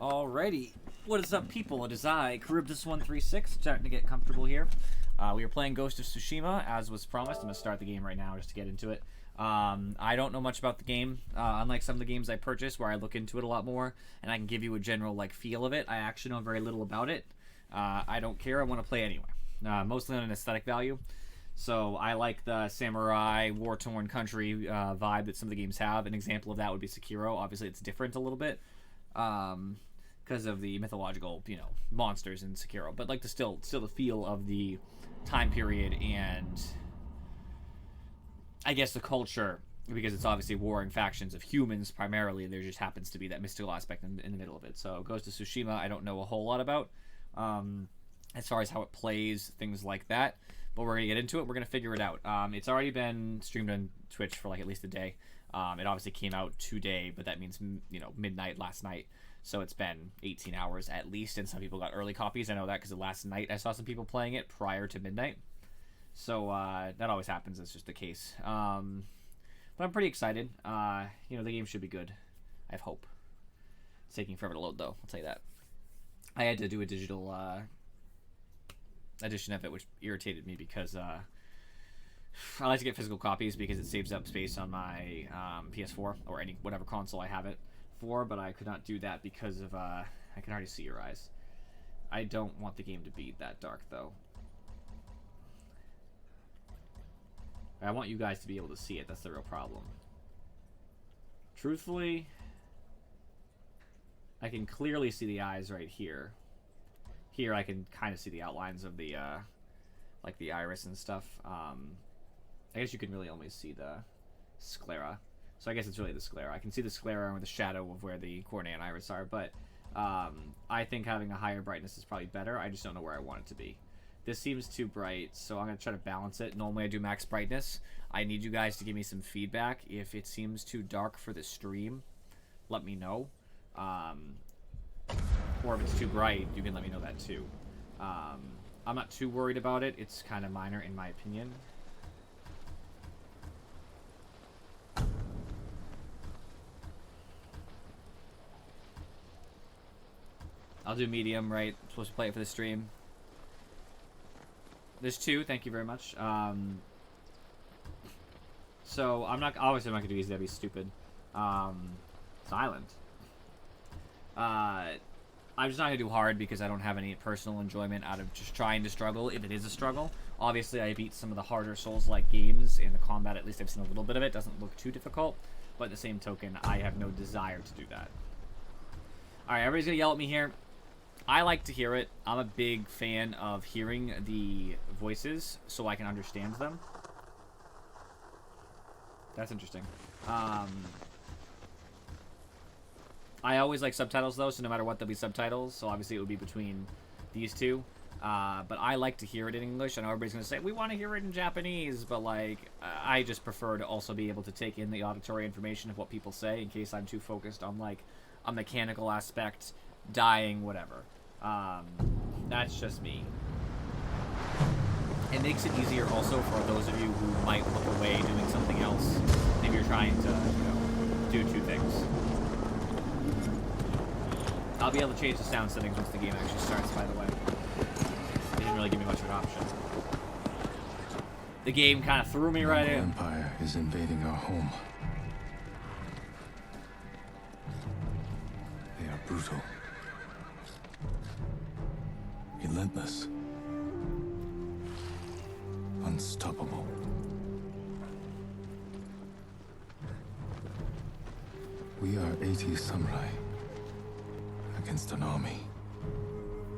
Alrighty. What is up, people? It is I, Charybdis136, starting to get comfortable here. We are playing Ghost of Tsushima, as was promised. I'm going to start the game right now just to get into it. I don't know much about the game. Unlike some of the games I purchased where I look into it a lot more, and I can give you a general feel of it, I actually know very little about it. I don't care. I want to play anyway. Mostly on an aesthetic value. So I like the samurai, war-torn country vibe that some of the games have. An example of that would be Sekiro. Obviously, it's different a little bit because of the mythological, monsters in Sekiro. But the still the feel of the time period and I guess the culture, because it's obviously warring factions of humans primarily. There just happens to be that mystical aspect in the middle of it. So Ghost of Tsushima, I don't know a whole lot about as far as how it plays, things like that. But we're going to get into it. We're going to figure it out. It's already been streamed on Twitch for at least a day. It obviously came out today, but that means, midnight last night. So it's been 18 hours at least, and some people got early copies. I know that because last night I saw some people playing it prior to midnight. So that always happens. It's just the case. But I'm pretty excited. The game should be good. I have hope. It's taking forever to load, though. I'll tell you that. I had to do a digital edition of it, which irritated me because I like to get physical copies because it saves up space on my PS4 or whatever console I have it for, but I could not do that because of I can already see your eyes. I don't want the game to be that dark, though. I want you guys to be able to see it. That's the real problem. Truthfully, I can clearly see the eyes right here. Here I can kind of see the outlines of the the iris and stuff. I guess you can really only see the sclera. So I guess it's really the sclera. I can see the sclera or the shadow of where the cornea and iris are, but I think having a higher brightness is probably better. I just don't know where I want it to be. This seems too bright, so I'm going to try to balance it. Normally I do max brightness. I need you guys to give me some feedback. If it seems too dark for the stream, let me know. Or if it's too bright, you can let me know that too. I'm not too worried about it. It's kind of minor in my opinion. I'll do medium, right? I'm supposed to play it for the stream. There's two, thank you very much. So I'm not going to do easy, that'd be stupid. Silent. I'm just not going to do hard because I don't have any personal enjoyment out of just trying to struggle, if it is a struggle. Obviously, I beat some of the harder Souls-like games, and the combat, at least I've seen a little bit of it, doesn't look too difficult. But at the same token, I have no desire to do that. Alright, everybody's going to yell at me here. I like to hear it. I'm a big fan of hearing the voices so I can understand them. That's interesting. I always like subtitles, though, so no matter what, there'll be subtitles. So obviously it would be between these two. But I like to hear it in English. I know everybody's going to say, we want to hear it in Japanese. But, I just prefer to also be able to take in the auditory information of what people say in case I'm too focused on, a mechanical aspect, dying, whatever. That's just me. It makes it easier also for those of you who might look away doing something else. Maybe you're trying to, do two things. I'll be able to change the sound settings once the game actually starts, by the way. It didn't really give me much of an option. The game kind of threw me right in. The Empire is invading our home. They are brutal. Relentless. Unstoppable. We are 80 samurai against an army.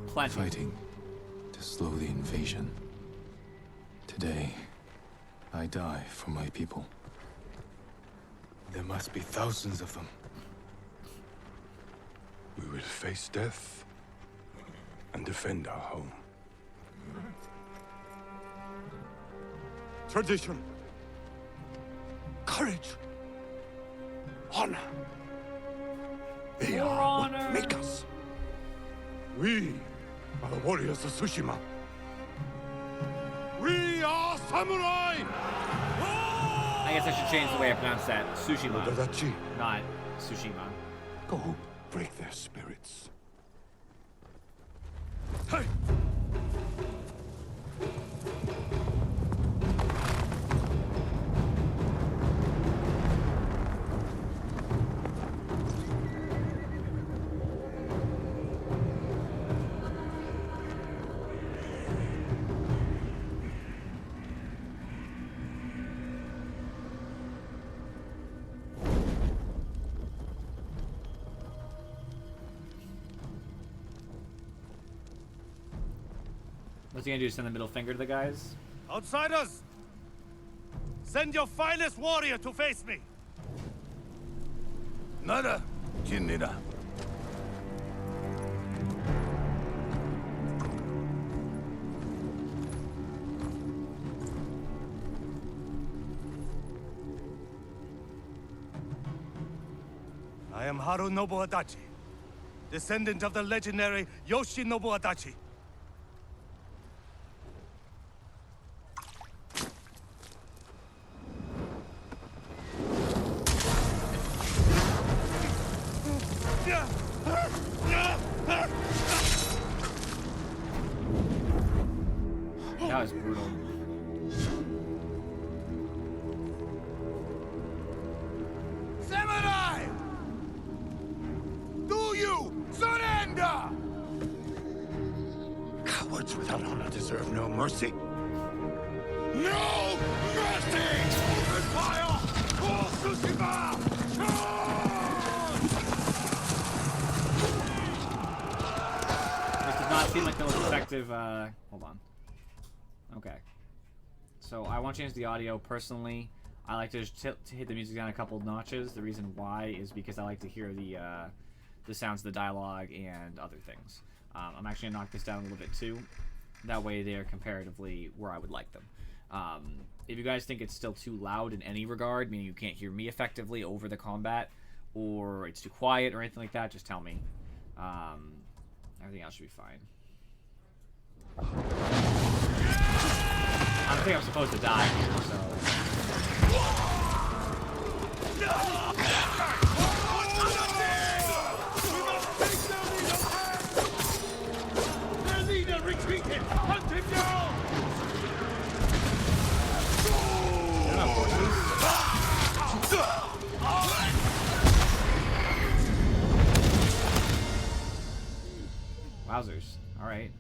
Plenty. Fighting to slow the invasion. Today, I die for my people. There must be thousands of them. We will face death and defend our home. Tradition, courage, honor. They are what make us. We are the warriors of Tsushima. We are samurai! I guess I should change the way I pronounce that. Tsushima, Dadachi. not Tsushima. Go break their spirits. Hey! What's he gonna do? Send the middle finger to the guys? Outsiders! Send your finest warrior to face me! Nada, Jinnina. I am Harunobu Adachi, descendant of the legendary Yoshinobu Adachi. That was brutal. Samurai! Do you surrender? Cowards without honor deserve no mercy. No mercy! Open fire! For Tsushima! Charge! This does not seem like the most effective, hold on. Okay. So I won't change the audio. Personally, I like to just hit the music down a couple notches. The reason why is because I like to hear the sounds of the dialogue and other things. I'm actually gonna knock this down a little bit too. That way they are comparatively where I would like them. If you guys think it's still too loud in any regard, meaning you can't hear me effectively over the combat, or it's too quiet or anything like that, just tell me. Everything else should be fine. I don't think I'm supposed to die here, so... Their leader retreated! Hunt him down! Wowzers. Alright.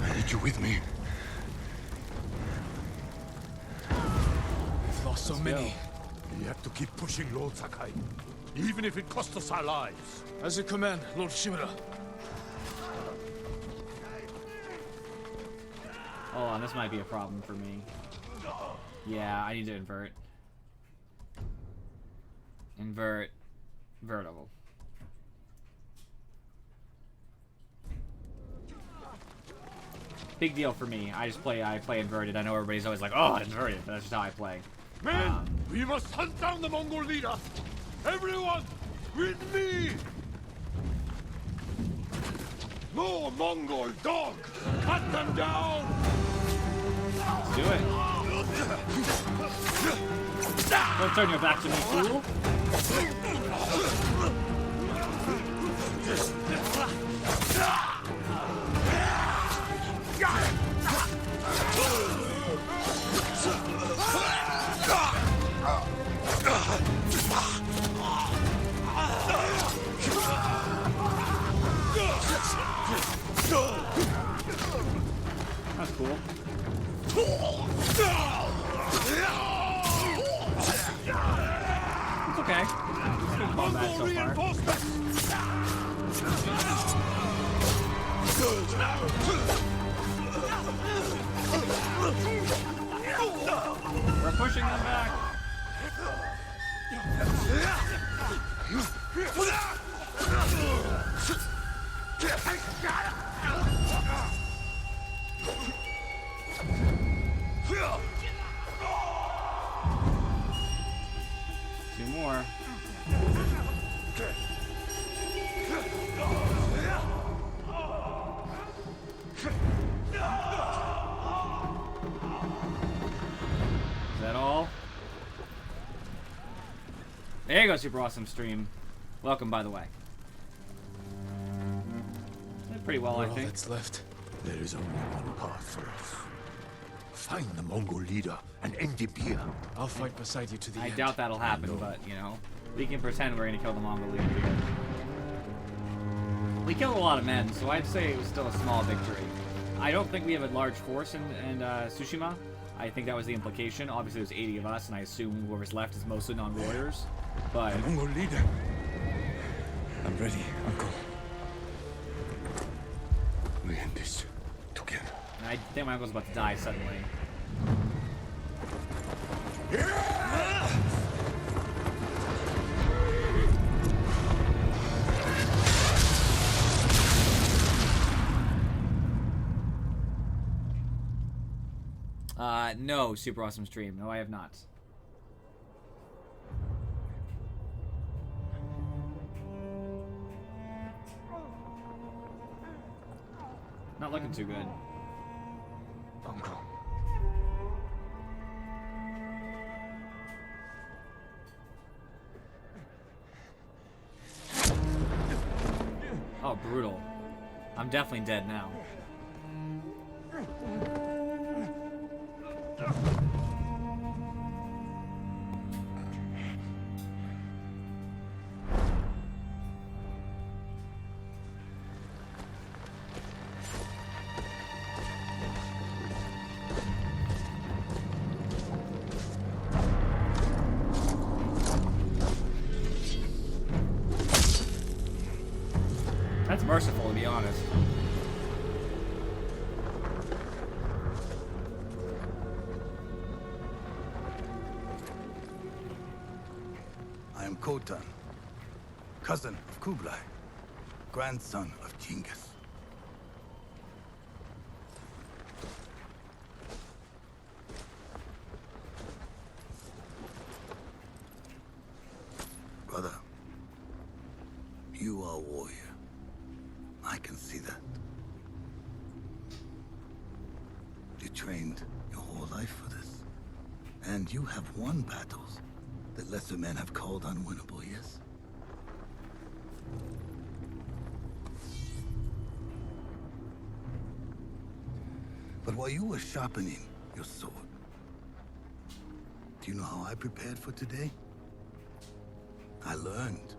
I need you with me. We've lost so many. We have to keep pushing Lord Sakai, even if it costs us our lives. As you command, Lord Shimura. Hold on, this might be a problem for me. Yeah, I need to invert. Invert. Vertical. Big deal for me. I play inverted. I know everybody's always like, oh, inverted, but that's just how I play. Men, we must hunt down the Mongol leader. Everyone, with me! No Mongol dog! Cut them down! Let's do it. Don't turn your back to me, fool. That's cool. It's okay. It's good combat so far. We're pushing them back. Two more. There you go, Super Awesome Stream. Welcome, by the way. Did pretty well, I All think. that's left. There is only one path for us. Find the Mongol leader and end him here. I'll fight beside you to the I end. doubt that'll happen, but, you know, we can pretend we're gonna kill the Mongol leader here. We killed a lot of men, so I'd say it was still a small victory. I don't think we have a large force in Tsushima. I think that was the implication. Obviously, there's 80 of us, and I assume whoever's left is mostly non-warriors. But The Mongol leader. I'm ready, Uncle. We end this together. I think my uncle's about to die suddenly. No, Super Awesome Stream. No, I have not. Not looking too good. Uncle. Oh, brutal. I'm definitely dead now. That's merciful, to be honest. I am Khotan, cousin of Kublai, grandson of Genghis. Brother, you are a warrior. I can see that. You trained your whole life for this. And you have won battles that lesser men have called unwinnable, yes? But while you were sharpening your sword, do you know how I prepared for today? I learned.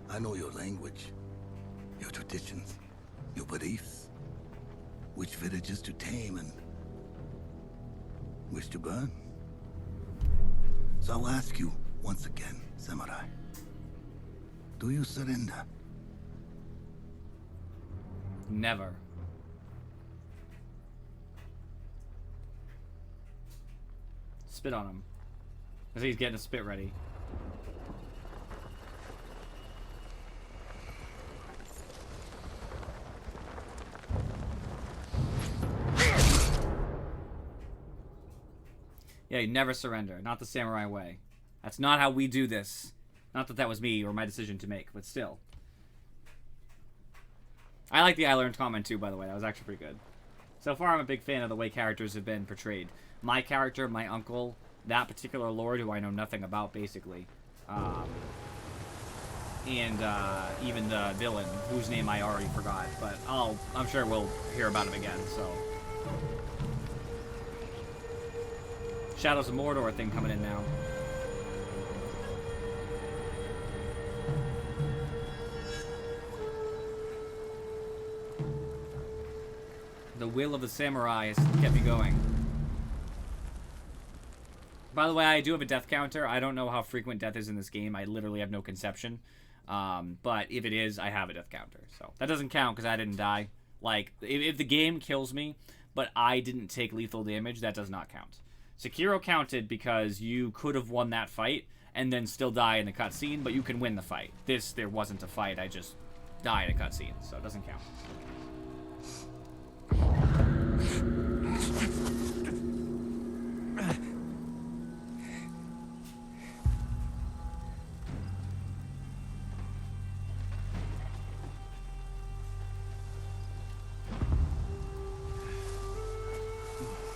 I know your language, your traditions, your beliefs, which villages to tame and which to burn. So I'll ask you once again, Samurai. Do you surrender? Never. Spit on him. I think he's getting a spit ready. Yeah, you never surrender. Not the samurai way. That's not how we do this. Not that that was me or my decision to make, but still. I like the I learned comment too, by the way. That was actually pretty good. So far, I'm a big fan of the way characters have been portrayed. My character, my uncle, that particular lord who I know nothing about, basically. And even the villain, whose name I already forgot. But I'm sure we'll hear about him again, so... Shadows of Mordor thing coming in now. The will of the samurai has kept me going. By the way, I do have a death counter. I don't know how frequent death is in this game. I literally have no conception. But if it is, I have a death counter. So that doesn't count because I didn't die. Like, if the game kills me, but I didn't take lethal damage, that does not count. Sekiro counted because you could have won that fight and then still die in the cutscene, but you can win the fight. This, there wasn't a fight. I just died in a cutscene, so it doesn't count.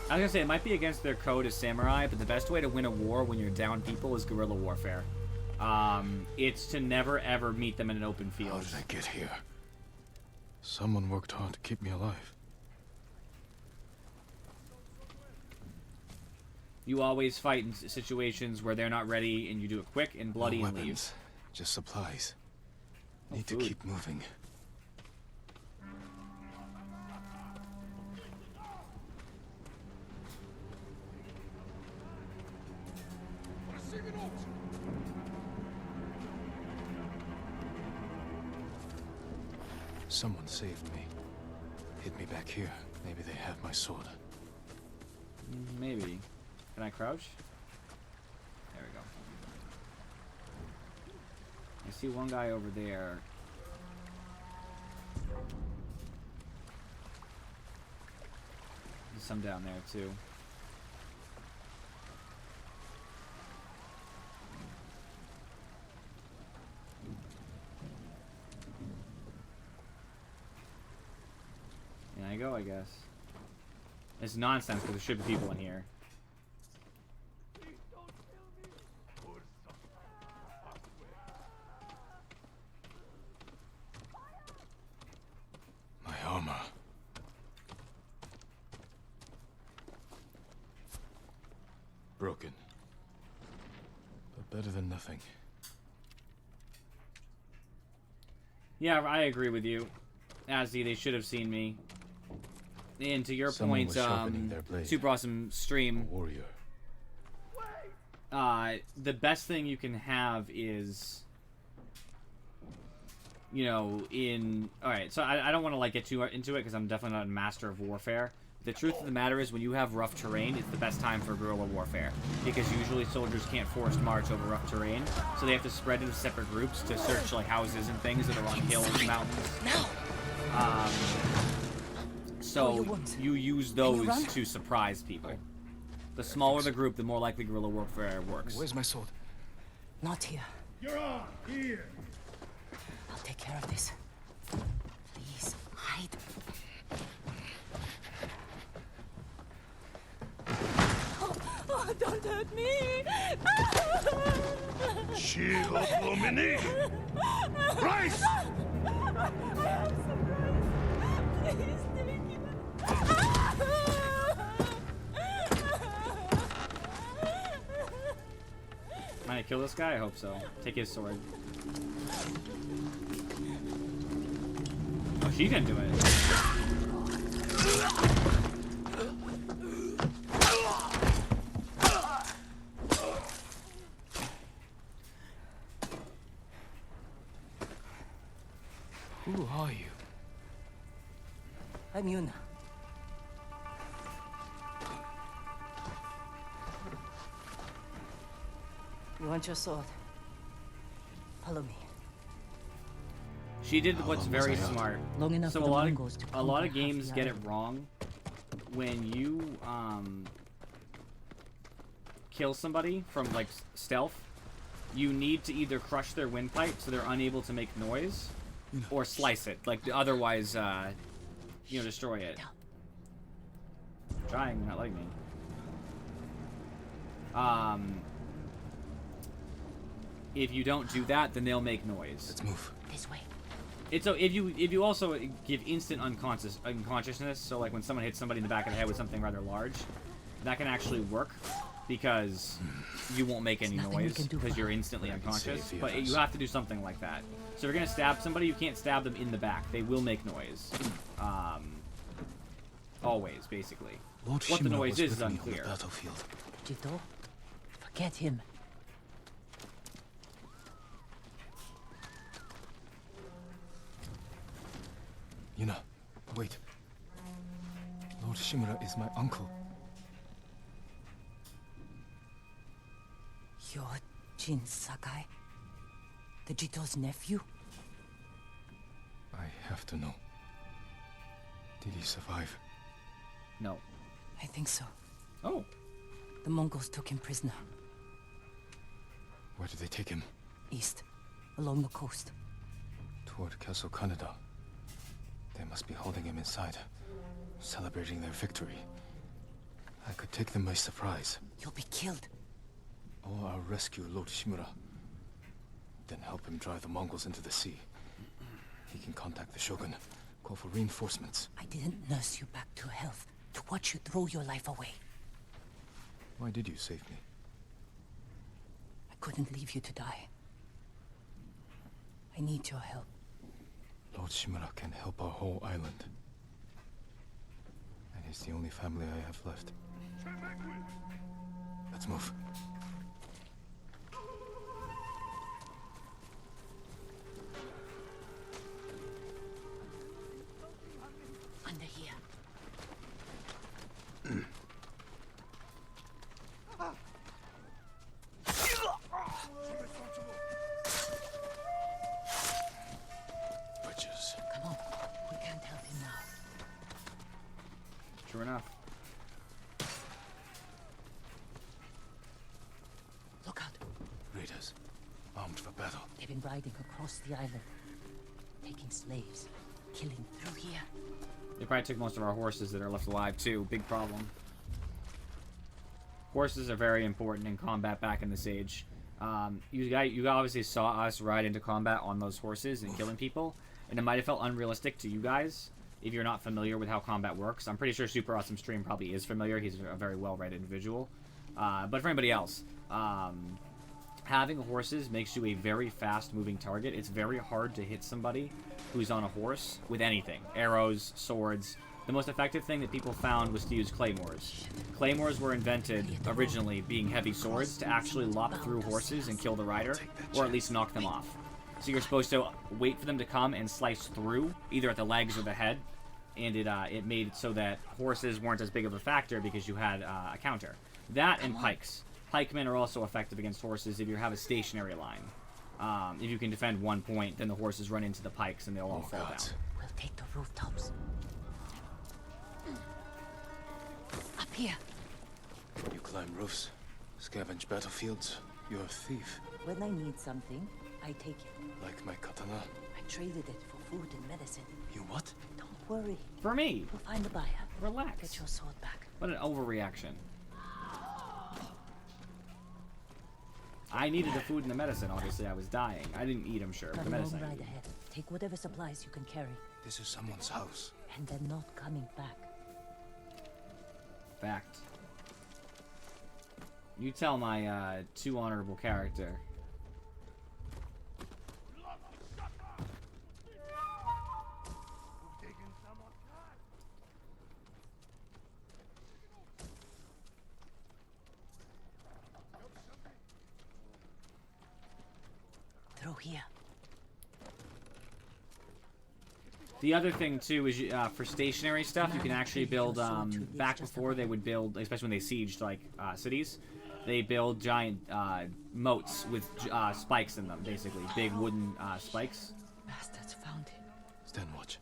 I was gonna say, it might be against their code as samurai, but the best way to win a war when you're down people is guerrilla warfare. It's to never ever meet them in an open How field. did I get here? Someone worked hard to keep me alive. You always fight in situations where they're not ready, and you do it quick and bloody No and leave. weapons, just supplies. No Need to food. keep moving. Someone saved me. Hid me back here. Maybe they have my sword. Maybe. Can I crouch? There we go. I see one guy over there. There's some down there too. And I go, I guess. It's nonsense because there should be people in here. My armor. Broken. But better than nothing. Yeah, I agree with you. Azzy, they should have seen me. And to your Someone point, was sharpening their blade. super awesome A stream. warrior. The best thing you can have is, you know, in... Alright, so I don't want to, like, get too into it, because I'm definitely not a master of warfare. The truth of the matter is, when you have rough terrain, it's the best time for guerrilla warfare. Because usually soldiers can't forced march over rough terrain, so they have to spread into separate groups to search, like, houses and things that are on hills and mountains. So you use those to surprise people. The smaller the group, the more likely guerrilla warfare works. Where's my sword? Not here. You're on! Here! I'll take care of this. Please, hide. Oh, don't hurt me! Shield Lumini! Rise! Please take it. Am I gonna kill this guy? I hope so. Take his sword. Oh, she didn't do it. Who are you? I'm Yuna. You want your sword? Follow me. She did what's long very was I out? smart. Long enough So for a the lot Mongols to of conquer half games the get it island. wrong. When you kill somebody from like stealth, you need to either crush their windpipe so they're unable to make noise, or slice it. Like otherwise, you know, destroy it. I'm trying, they're not letting me. If you don't do that, then they'll make noise. Let's move. This way. It's so if you also give instant unconsciousness, so like when someone hits somebody in the back of the head with something rather large, that can actually work because you won't make any There's nothing we noise can do because for you're her. instantly I can unconscious. save the But others. you have to do something like that. So if you're gonna stab somebody, you can't stab them in the back. They will make noise. Always, basically. Lord What the Shimura noise was is with me on unclear. the battlefield. Jito? Forget him. Yuna, wait. Lord Shimura is my uncle. You're Jin Sakai? The Jito's nephew? I have to know. Did he survive? No. I think so. Oh. The Mongols took him prisoner. Where did they take him? East. Along the coast. Toward Castle Kaneda. They must be holding him inside, celebrating their victory. I could take them by surprise, You'll be killed. or I'll rescue Lord Shimura. Then help him drive the Mongols into the sea. He can contact the Shogun, call for reinforcements. I didn't nurse you back to health to watch you throw your life away. Why did you save me? I couldn't leave you to die. I need your help. Lord Shimura can help our whole island. And he's the only family I have left. Let's move. Under here. Witches. Come on. We can't help him now. True enough. Look out. Raiders. Armed for battle. They've been riding across the island. Taking slaves. Killing through here. They probably took most of our horses that are left alive too. Big problem. Horses are very important in combat back in this age. You obviously saw us ride into combat on those horses and killing people, and it might have felt unrealistic to you guys if you're not familiar with how combat works. I'm pretty sure Super Awesome Stream probably is familiar. He's a very well-read individual. But for anybody else, having horses makes you a very fast-moving target. It's very hard to hit somebody who's on a horse with anything. Arrows, swords. The most effective thing that people found was to use claymores. Claymores were invented originally being heavy swords to actually lop through horses and kill the rider, or at least knock them off. So you're supposed to wait for them to come and slice through, either at the legs or the head, and it made it so that horses weren't as big of a factor because you had a counter. That and pikes. Pikemen are also effective against horses if you have a stationary line. If you can defend one point, then the horses run into the pikes and they'll all fall down. We'll take the rooftops. Up here. You climb roofs, scavenge battlefields. You're a thief. When I need something, I take it. Like my katana. I traded it for food and medicine. You what? Don't worry. For me! We'll find a buyer. Relax. Get your sword back. What an overreaction. I needed the food and the medicine. Obviously, I was dying. I didn't eat, I'm sure. Got The a long medicine. I ride needed. ahead. Take whatever supplies you can carry. This is someone's house. And they're not coming back. Fact. You tell my too honorable character. Through here. The other thing too is for stationary stuff, you can actually build. Back before they would build, especially when they sieged like cities, they build giant moats with spikes in them, basically big wooden spikes. Bastards found him. Stand watch.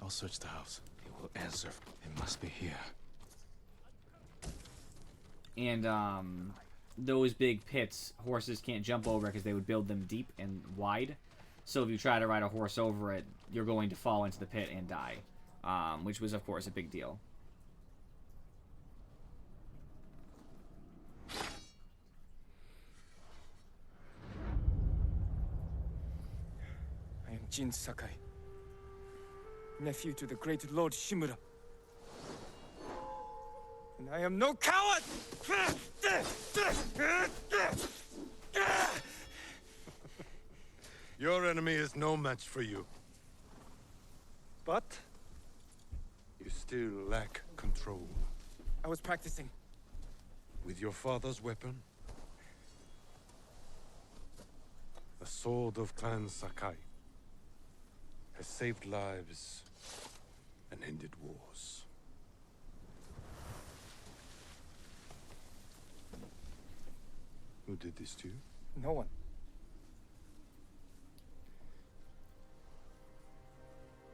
I'll search the house. It will answer. It must be here. And those big pits, horses can't jump over because they would build them deep and wide. So if you try to ride a horse over it, you're going to fall into the pit and die, which was, of course, a big deal. I am Jin Sakai, nephew to the great Lord Shimura. And I am no coward! Your enemy is no match for you. But You still lack control. I was practicing. With your father's weapon? The sword of Clan Sakai has saved lives and ended wars. Who did this to you? No one.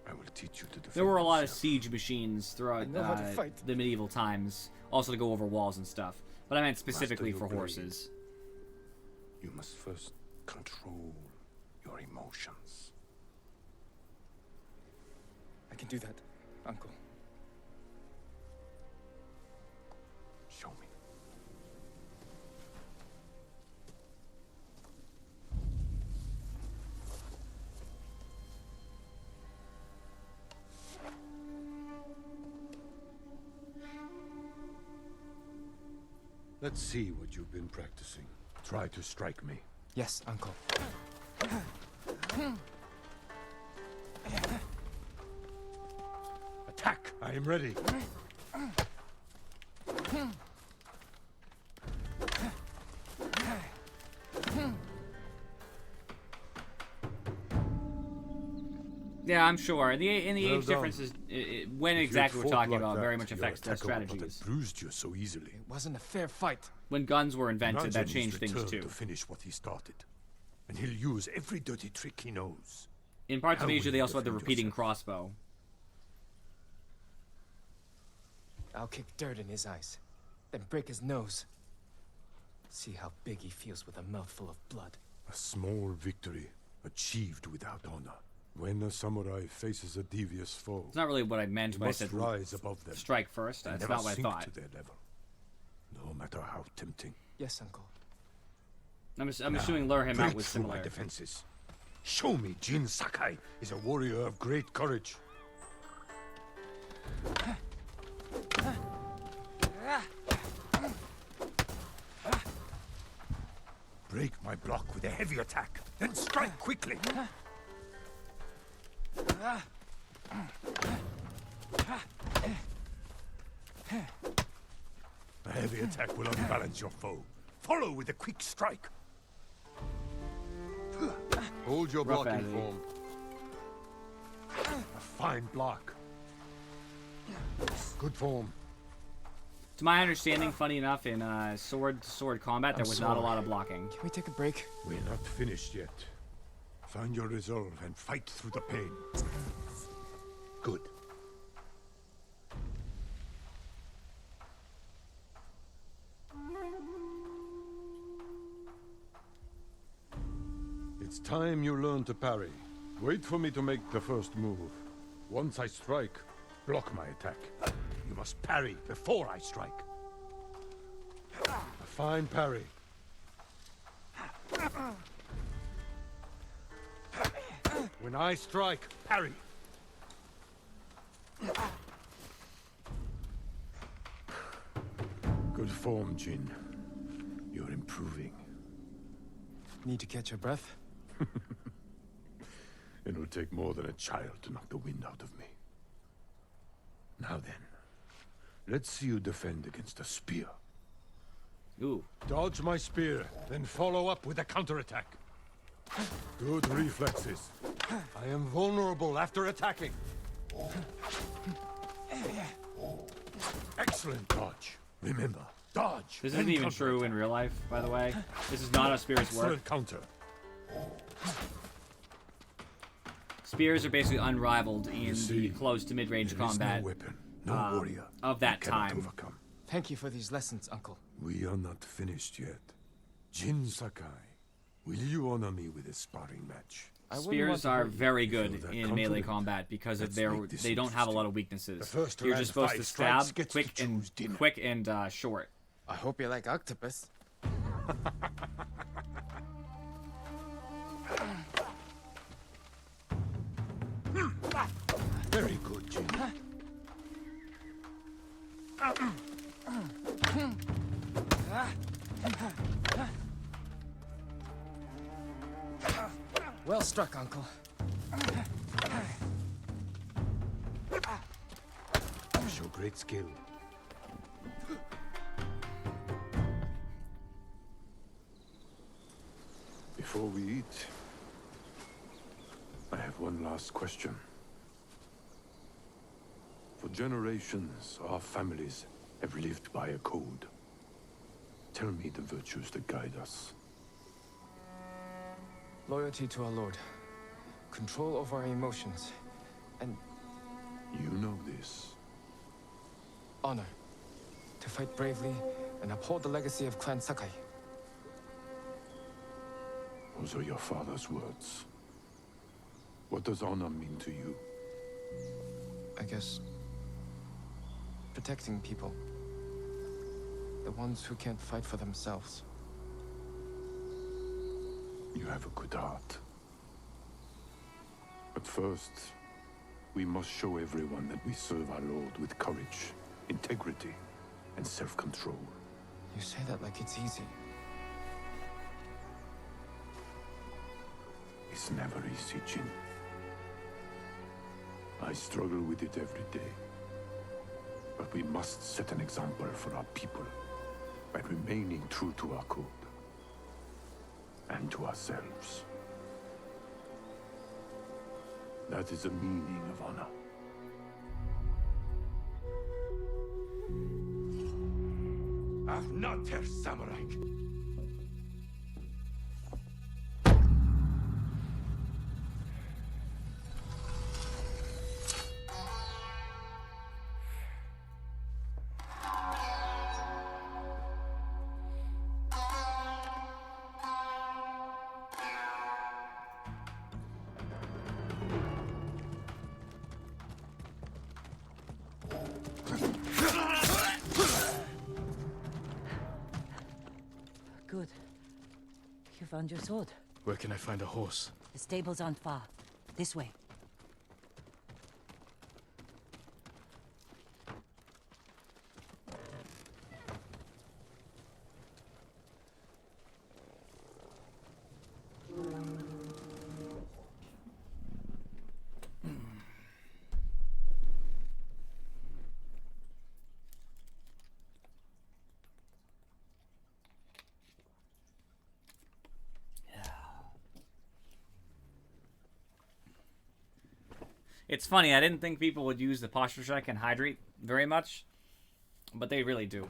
I will teach you to defend There were a lot of yourself. siege machines throughout I know how to fight. the medieval times, also to go over walls and stuff. But I meant specifically Master for your horses. You must first control your emotions. I can do that, Uncle. Show me. Let's see what you've been practicing. Try to strike me. Yes, Uncle. Attack! I am ready. Yeah, I'm sure. And the Well age done. difference is when If exactly you'd we're fought talking like about that, very much your affects their attacker would not have strategies. bruised you so easily. It wasn't a fair fight. When guns were invented, that Imagine changed he's things returned too. to finish what he started, and he'll use every dirty trick he knows. In parts of How Asia, will they you also had the defend repeating yourself? crossbow. I'll kick dirt in his eyes, then break his nose. See how big he feels with a mouthful of blood. A small victory achieved without honor. When a samurai faces a devious foe, It's not really what I meant he when I must said rise above them. strike first. and That's never not what I sink thought. to their level, no matter how tempting. Yes, Uncle. I'm Now, assuming lure him out break was through my similar. defenses. Show me Jin Sakai is a warrior of great courage. Break my block with a heavy attack, then strike quickly. A heavy attack will unbalance your foe. Follow with a quick strike. Hold your Rough blocking edge. form. A fine block. Good form. To my understanding, funny enough, in sword-to-sword combat, there was not a sorry. lot of blocking. Can we take a break? We're not finished yet. Find your resolve and fight through the pain. Good. It's time you learn to parry. Wait for me to make the first move. Once I strike, block my attack. You must parry before I strike. A fine parry. When I strike, parry. Good form, Jin. You're improving. Need to catch your breath? It'll take more than a child to knock the wind out of me. Now then, let's see you defend against a spear. Ooh. Dodge my spear, then follow up with a counterattack. Good reflexes. I am vulnerable after attacking. Excellent dodge. Remember, dodge. This then isn't even true in counterattack. real life, by the way. This is not how spears work. Excellent counter. Spears are basically unrivaled in see, the close to mid-range There is combat no weapon, no warrior of that you cannot time. overcome. Thank you for these lessons, Uncle. We are not finished yet. Jin Sakai, will you honor me with a sparring match? I wouldn't want Spears to are hurt you. very You good feel that in melee confident? combat because of Let's their make this they don't have a lot of interesting. weaknesses. The first to You're land just supposed 5 to strikes stab gets to quick and choose dinner. short. I hope you like octopus. Very good, Jin. Well struck, Uncle. You show great skill. Before we eat, I have one last question. For generations, our families have lived by a code. Tell me the virtues that guide us. Loyalty to our Lord. Control over our emotions. And You know this. honor. To fight bravely and uphold the legacy of Clan Sakai. Those are your father's words. What does honor mean to you? I guess... protecting people. The ones who can't fight for themselves. You have a good heart. But first, we must show everyone that we serve our Lord with courage, integrity, and self-control. You say that like it's easy. It's never easy, Jin. I struggle with it every day. But we must set an example for our people by remaining true to our code. And to ourselves. That is the meaning of honor. I'm not her samurai. Good. You found your sword. Where can I find a horse? The stables aren't far. This way. It's funny, I didn't think people would use the posture check and hydrate very much, but they really do.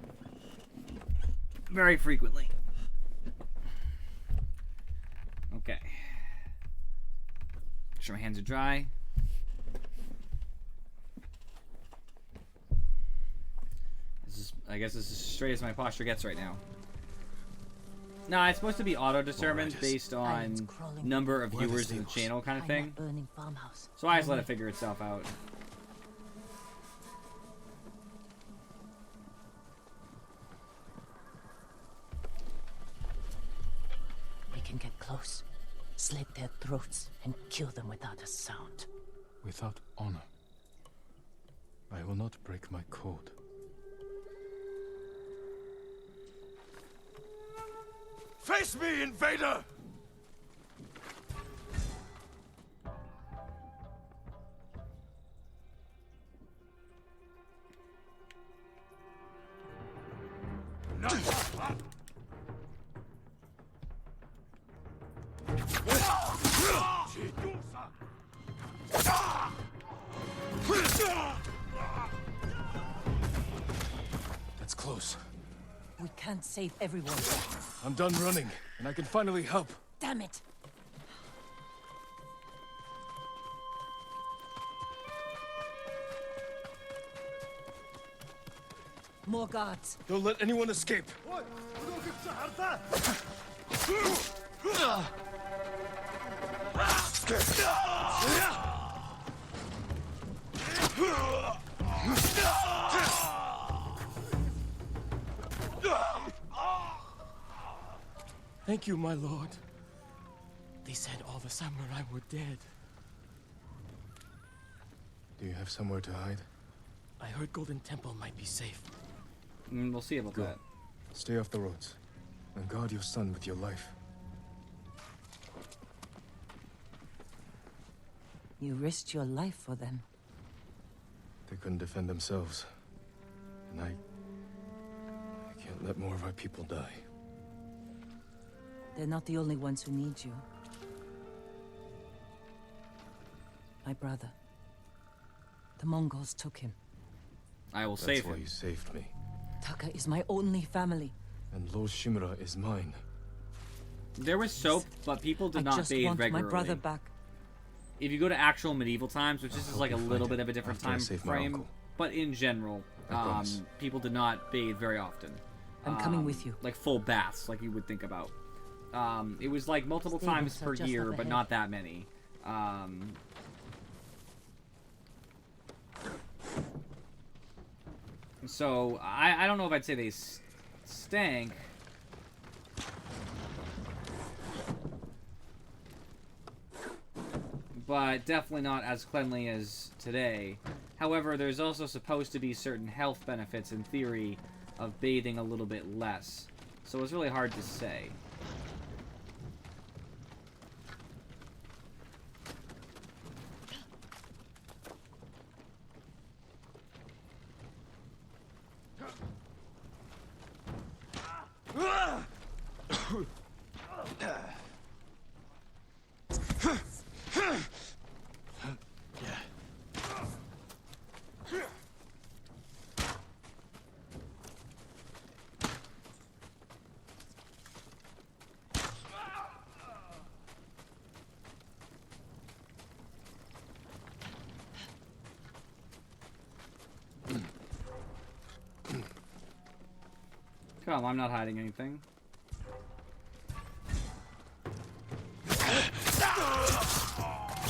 Very frequently. Okay. Make sure my hands are dry. I guess this is as straight as my posture gets right now. No, it's supposed to be auto-determined based on number of viewers in the channel kind of thing. So I just let it figure itself out. We can get close, slit their throats, and kill them without a sound. Without honor. I will not break my code. Face me, invader! That's close. We can't save everyone. I'm done running, and I can finally help. Damn it! More guards. Don't let anyone escape. Thank you, my lord. They said all the samurai were dead. Do you have somewhere to hide? I heard Golden Temple might be safe. We'll see about that. Stay off the roads, and guard your son with your life. You risked your life for them. They couldn't defend themselves. And I can't let more of our people die. They're not the only ones who need you. My brother. The Mongols took him. I will That's save why him. you saved me. Taka is my only family. And Lord Shimura is mine. There was soap, but people did I not just bathe want regularly. my brother back. If you go to actual medieval times, which this is like a help you little find bit of a it different after I time save my frame, uncle. but in general, I promise. people did not bathe very often. I'm coming with you. Like full baths, like you would think about. It was like multiple Stables times are per just year, up but ahead. not that many. So I don't know if I'd say they stank. But definitely not as cleanly as today. However, there's also supposed to be certain health benefits in theory of bathing a little bit less. So it's really hard to say. Come, I'm not hiding anything.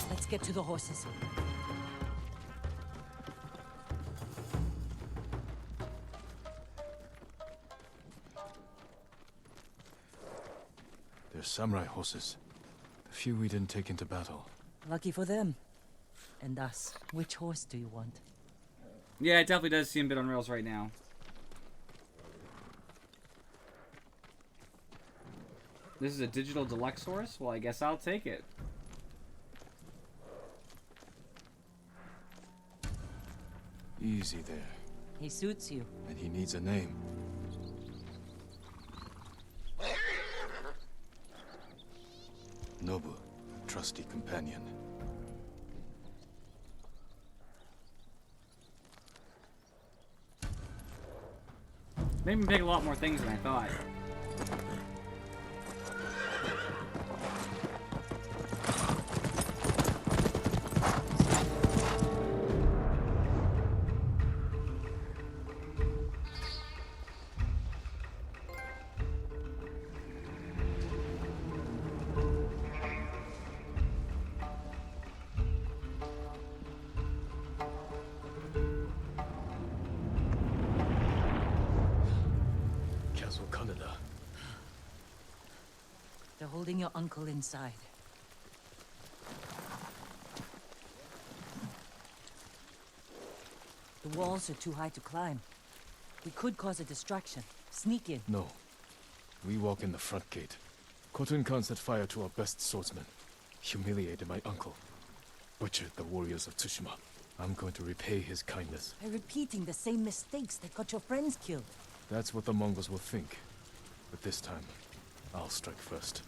Let's get to the horses. They're samurai horses. The few we didn't take into battle. Lucky for them. And us. Which horse do you want? Yeah, it definitely does seem a bit on rails right now. This is a digital deluxe horse? Well, I guess I'll take it. Easy there. He suits you. And he needs a name. Nobu, trusty companion. Made me pick a lot more things than I thought. They're holding your uncle inside. The walls are too high to climb. We could cause a distraction. Sneak in. No. We walk in the front gate. Khotun Khan set fire to our best swordsman. Humiliated my uncle. Butchered the warriors of Tsushima. I'm going to repay his kindness. By repeating the same mistakes that got your friends killed. That's what the Mongols will think. But this time, I'll strike first.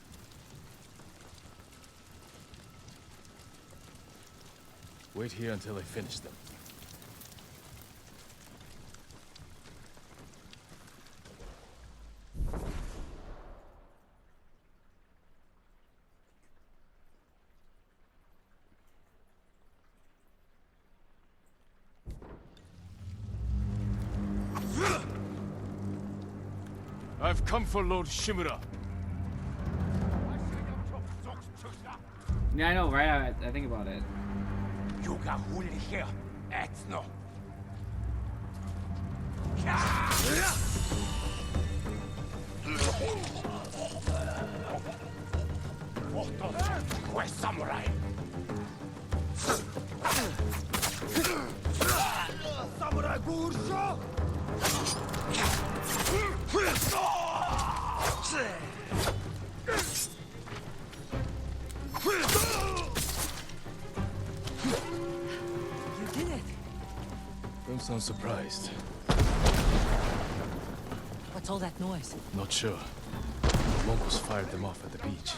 Wait here until I finish them. I've come for Lord Shimura. Yeah, I know, right? I think about it. Yuga here, Etno. Samurai. Samurai Gursho. You did it. Don't sound surprised. What's all that noise? Not sure. The Mongols fired them off at the beach.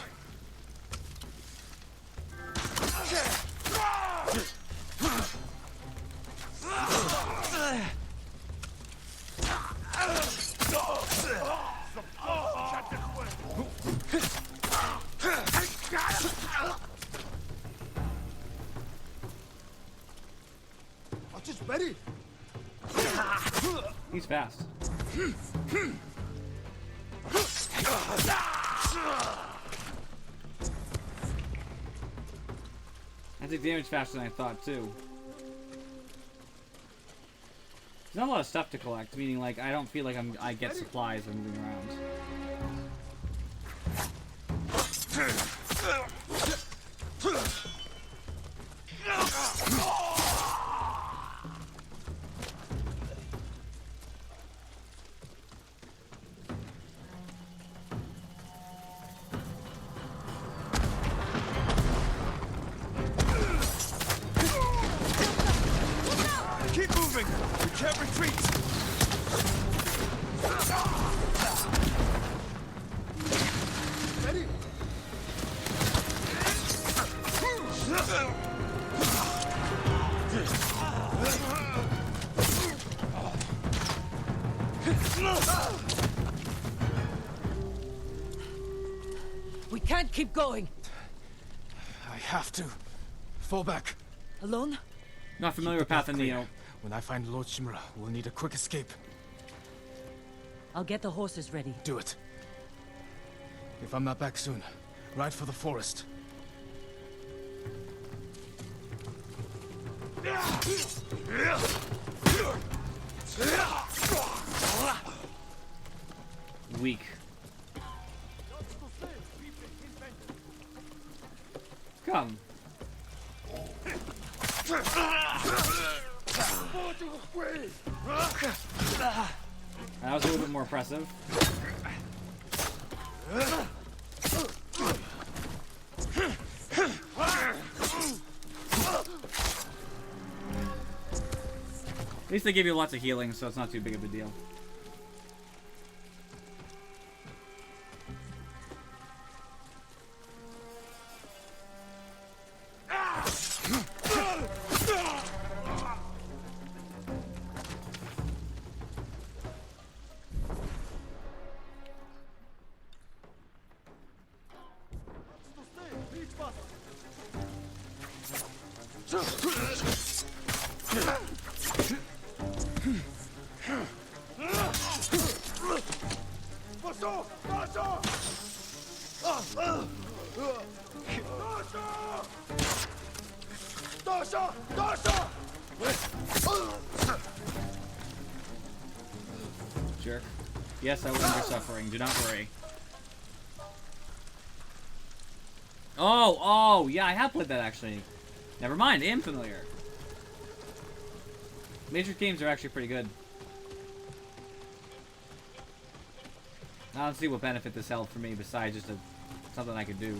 He's fast. I take damage faster than I thought too. There's not a lot of stuff to collect, meaning like I don't feel like I get supplies when moving around. moving! We can't retreat! Ready? We can't keep going. I have to. Fall back. Alone? Not familiar with Path of Clear. Neo. When I find Lord Shimura, we'll need a quick escape. I'll get the horses ready. Do it. If I'm not back soon, ride for the forest. Weak. Come. That was a little bit more impressive. At least they give you lots of healing, so it's not too big of a deal. Jerk. Yes, I will end your suffering. Do not worry. Oh, yeah, I have played that actually. Never mind, I am familiar. Matrix games are actually pretty good. I don't see what benefit this held for me besides just something I could do.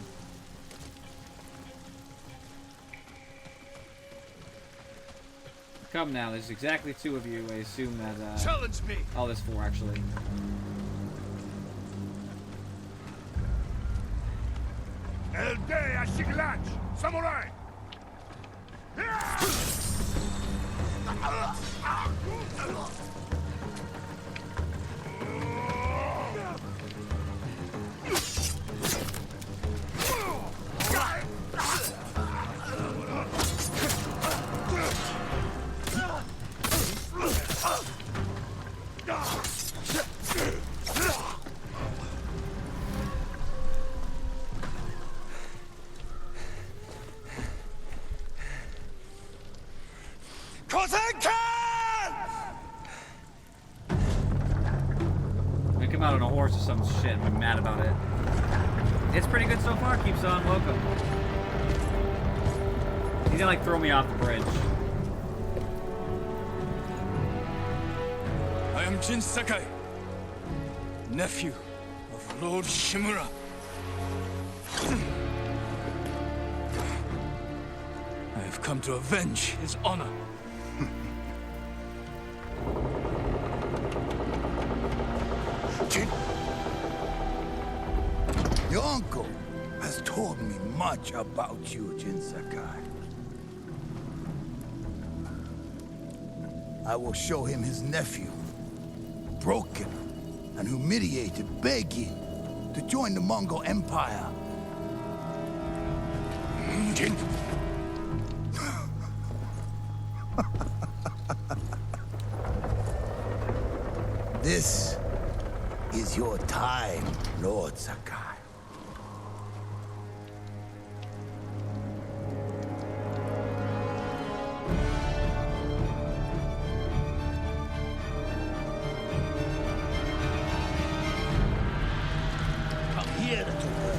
Come now, there's exactly 2 of you. I assume that, Challenge me! oh, there's 4 actually. El Day Ashiglanch! Samurai! I come out on a horse or some shit and I'm mad about it. It's pretty good so far. Keeps on welcome. He's gonna like throw me off the bridge. I am Jin Sakai, nephew of Lord Shimura. I have come to avenge his honor. Jin. Your uncle has told me much about you, Jin Sakai. I will show him his nephew, broken and humiliated, begging to join the Mongol Empire. Jin. This is your time, Lord Sakai. Come here, little girl.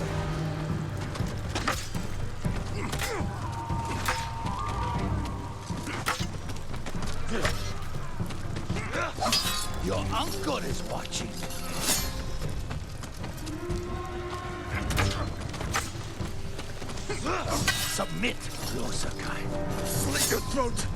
Your uncle is watching. Submit, Lord Sakai. Slit your throat.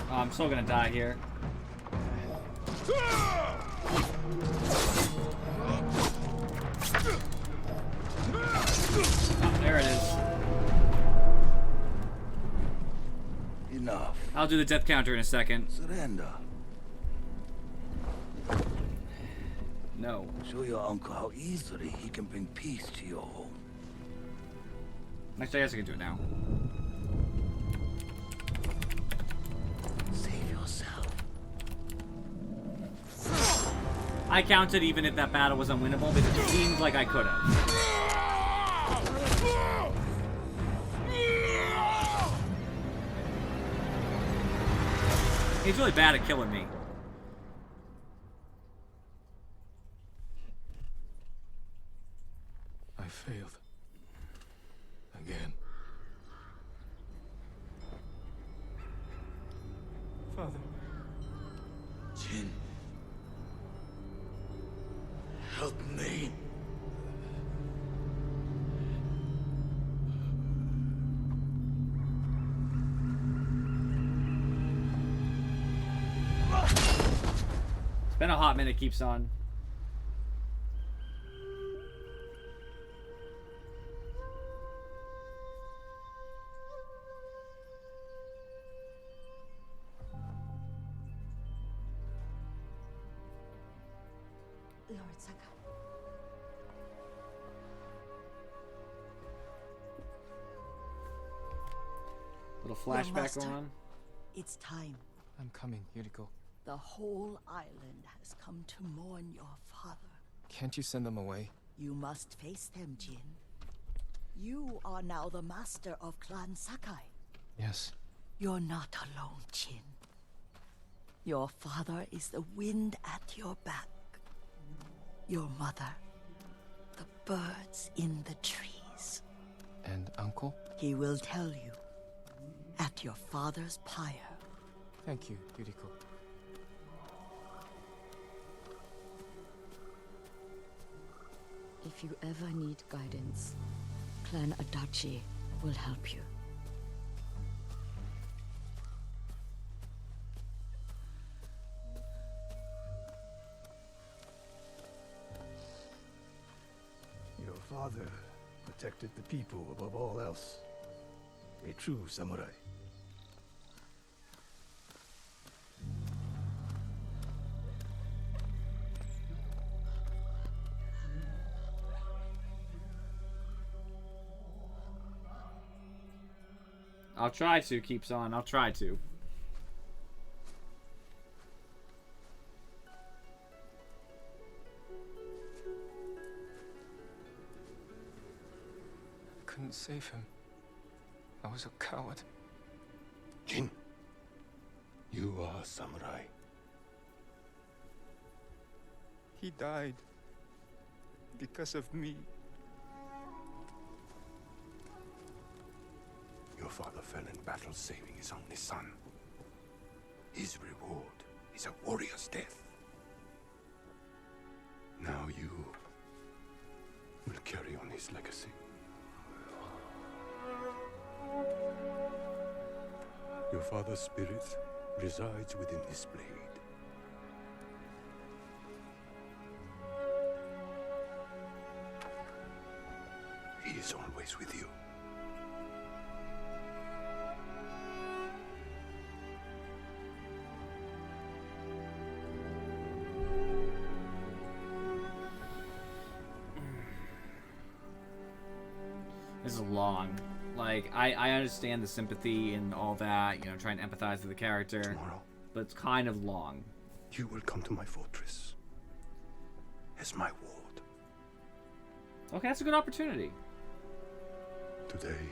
Oh, I'm still gonna die here. Oh, there it is. Enough. I'll do the death counter in a second. Surrender. No. Show your uncle how easily he can bring peace to your home. Actually, I guess I can do it now. Save yourself. I counted even if that battle was unwinnable because it seems like I could have. He's really bad at killing me. I failed. Again. Father. Jin. Help me. It's been a hot minute, keeps on. Lord Sakai. Little flashback master. going on. It's time. I'm coming, Yuriko. The whole island has come to mourn your father. Can't you send them away? You must face them, Jin. You are now the master of Clan Sakai. Yes. You're not alone, Jin. Your father is the wind at your back. Your mother, the birds in the trees. And Uncle? He will tell you at your father's pyre. Thank you, Yuriko. If you ever need guidance, Clan Adachi will help you. Your father protected the people above all else. A true samurai. I'll try to, keeps on. I'll try to. I couldn't save him. I was a coward. Jin, you are a samurai. He died because of me. Your father fell in battle saving his only son. His reward is a warrior's death. Now you will carry on his legacy. Your father's spirit resides within this blade. He is always with you. This is long. Like, I understand the sympathy and all that, you know, trying to empathize with the character. Tomorrow, But it's kind of long. you will come to my fortress as my ward. Okay, that's a good opportunity. Today,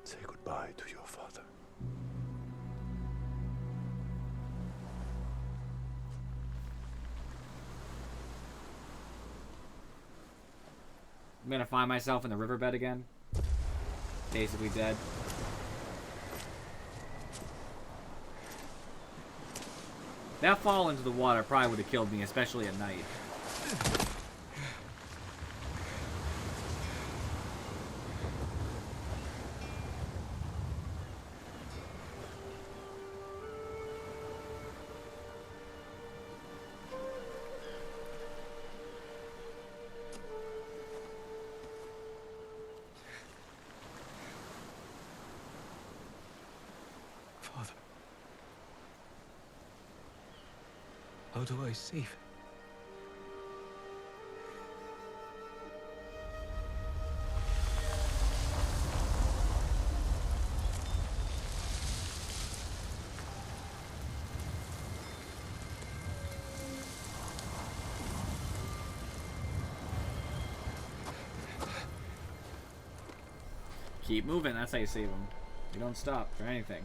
say goodbye to your father. I'm gonna find myself in the riverbed again. Basically dead. That fall into the water probably would have killed me, especially at night. Father. How do I save him? Keep moving, that's how you save them. You don't stop for anything.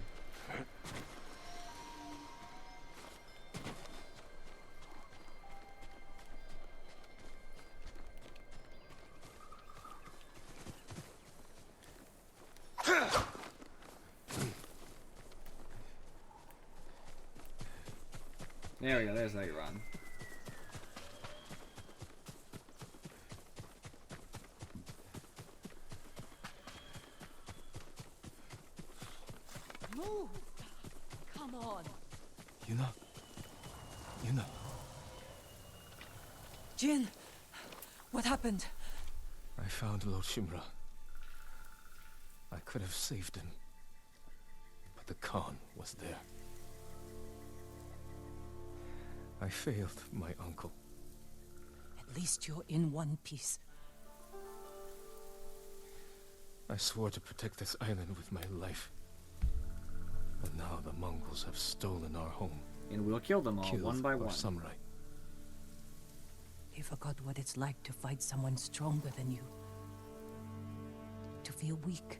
There we go, there's how you run. Move! Come on! Yuna. Yuna. Jin! What happened? I found Lord Shimura. I could have saved him. But the Khan was there. I failed my uncle. At least you're in one piece. I swore to protect this island with my life. But now the Mongols have stolen our home. And we'll kill them all, Killed one by our one. samurai. You forgot what it's like to fight someone stronger than you. To feel weak.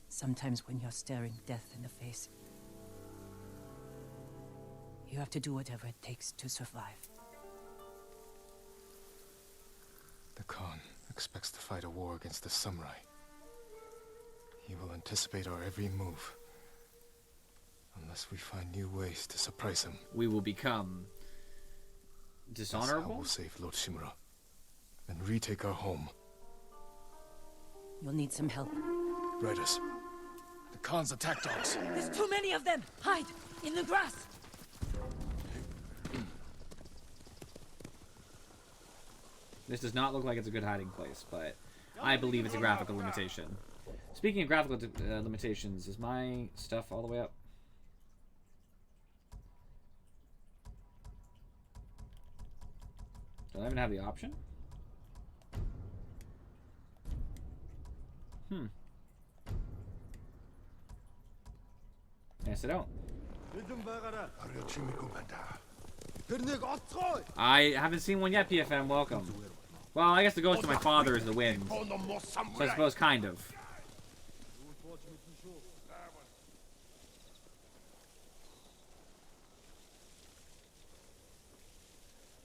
Sometimes when you're staring death in the face, you have to do whatever it takes to survive. The Khan expects to fight a war against the samurai. He will anticipate our every move. Unless we find new ways to surprise him. We will become That's how dishonorable? we'll save Lord Shimura. And retake our home. You'll need some help. Riders. The Khan's attack dogs. There's too many of them! Hide! In the grass! This does not look like it's a good hiding place, but I believe it's a graphical limitation. Speaking of graphical limitations, is my stuff all the way up? Do I even have the option? Yes, I don't. I haven't seen one yet, PFM. Welcome. Well, I guess the ghost of my father is the wind. So I suppose kind of.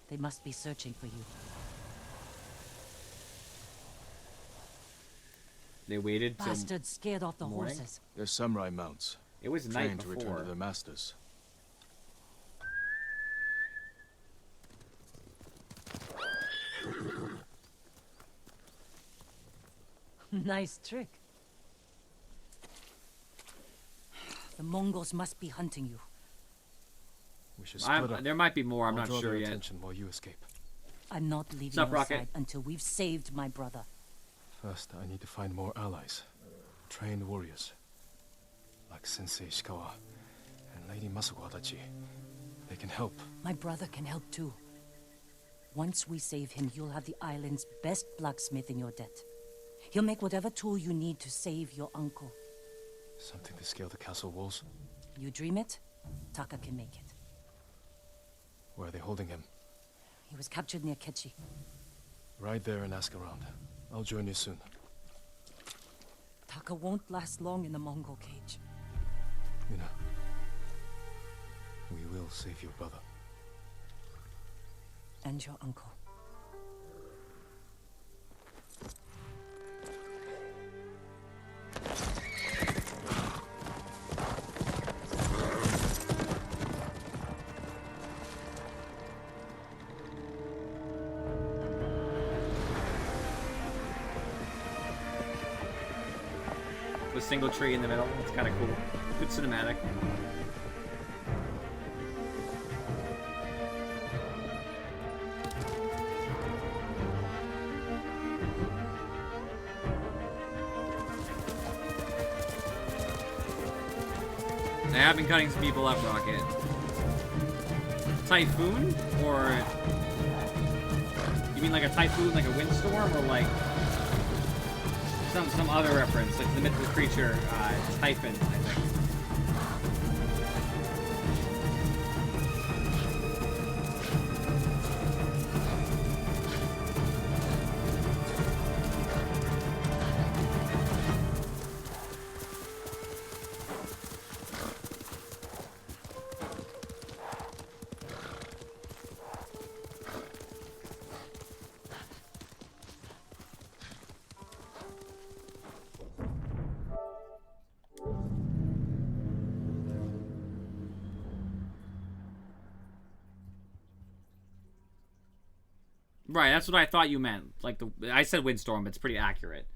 They must be searching for you. They waited till Bastards scared off the morning? horses. They're samurai mounts. It was night Trained to return before. to their masters. Nice trick. The Mongols must be hunting you. We should split up. There might be more. I'm I'll not draw sure their yet. attention while you escape. I'm not leaving Sup, your Rocket? side until we've saved my brother. First, I need to find more allies. Trained warriors. Like Sensei Ishikawa and Lady Masuko Adachi. They can help. My brother can help too. Once we save him, you'll have the island's best blacksmith in your debt. He'll make whatever tool you need to save your uncle. Something to scale the castle walls? You dream it, Taka can make it. Where are they holding him? He was captured near Kechi. Ride there and ask around. I'll join you soon. Taka won't last long in the Mongol cage. Yuna. We will save your brother. And your uncle. the single tree in the middle. It's kind of cool. Good cinematic. I have been cutting some people up, Rocket. Typhoon? Or... You mean like a typhoon, like a windstorm? Or like... Some other reference, like the mythical creature, Typhon, I think. Right, that's what I thought you meant. Like I said windstorm, but it's pretty accurate.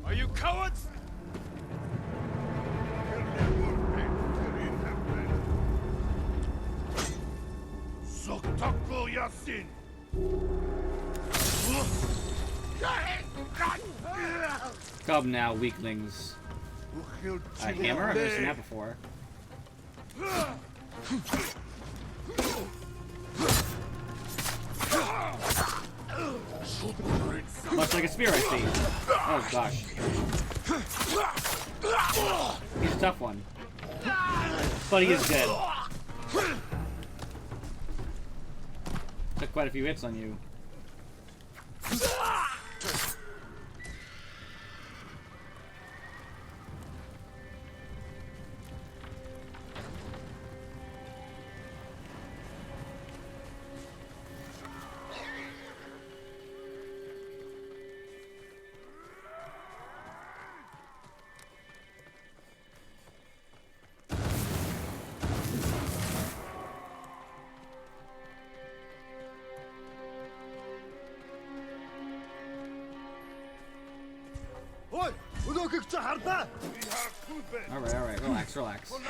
Are you cowards? Soktakul Yasin. Come now, weaklings. A hammer? I've never seen that before. Much like a spear, I see. Oh gosh. He's a tough one. But he is dead. Took quite a few hits on you. Alright, relax, relax. Not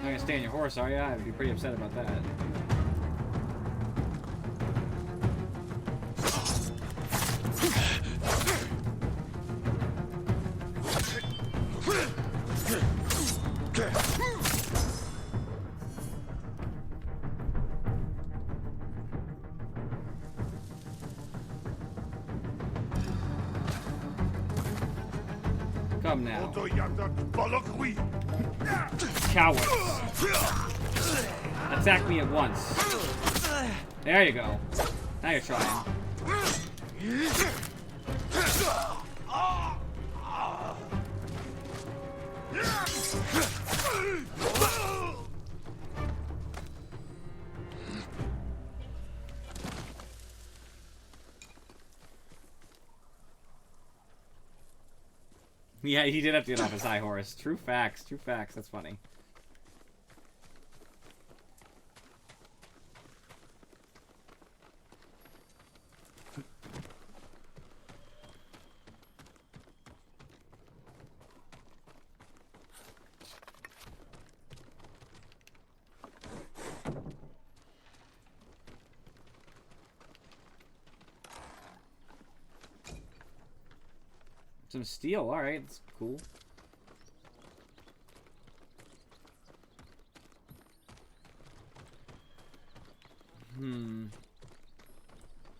gonna stay on your horse, are you? I'd be pretty upset about that. Come now. Cowards. Attack me at once. There you go. Now you're trying. Yeah, he did have to get off his high horse. True facts, that's funny. Some steel, alright, that's cool.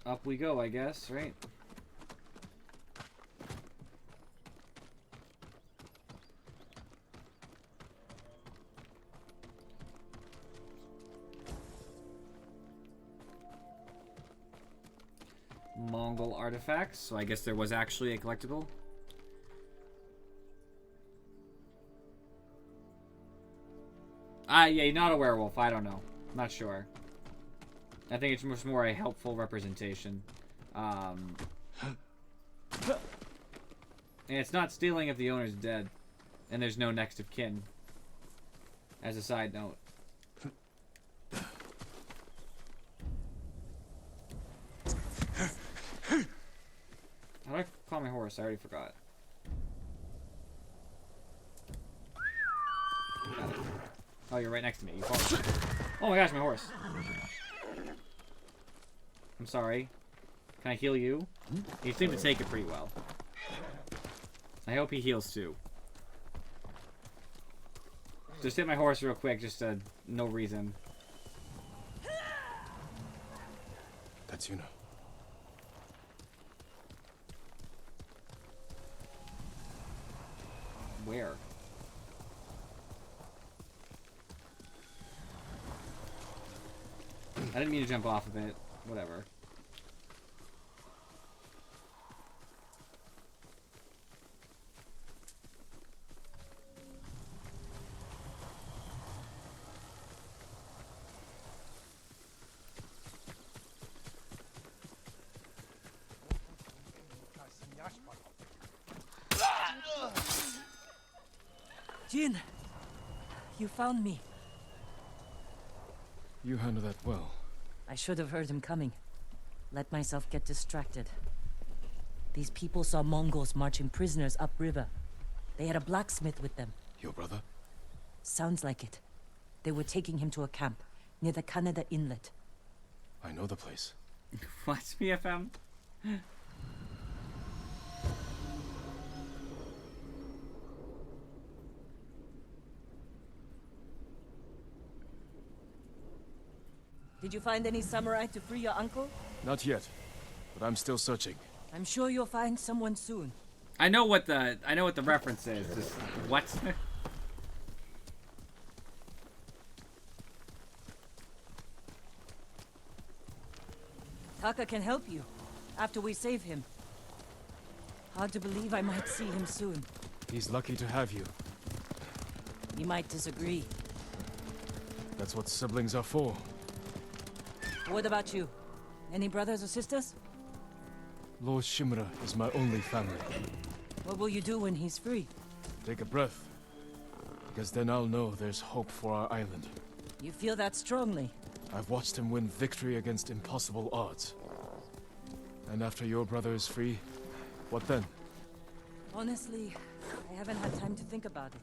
Up we go, I guess, right? Mongol artifacts, so I guess there was actually a collectible. Yeah, not a werewolf, I don't know. Not sure. I think it's much more a helpful representation. And it's not stealing if the owner's dead. And there's no next of kin. As a side note. How do I call my horse? I already forgot. Got it. Oh, you're right next to me. You follow me. Oh my gosh, my horse. I'm sorry. Can I heal you? You seem to take it pretty well. I hope he heals too. Just hit my horse real quick, just no reason. That's Yuna. Where? I didn't mean to jump off of it. Whatever. Jin, you found me. You handle that well. I should have heard him coming. Let myself get distracted. These people saw Mongols marching prisoners upriver. They had a blacksmith with them. Your brother? Sounds like it. They were taking him to a camp near the Canada Inlet. I know the place. What's BFM? Did you find any samurai to free your uncle? Not yet, but I'm still searching. I'm sure you'll find someone soon. I know what the reference is. Just what? Taka can help you after we save him. Hard to believe I might see him soon. He's lucky to have you. You might disagree. That's what siblings are for. What about you? Any brothers or sisters? Lord Shimura is my only family. What will you do when he's free? Take a breath. Because then I'll know there's hope for our island. You feel that strongly? I've watched him win victory against impossible odds. And after your brother is free, what then? Honestly, I haven't had time to think about it.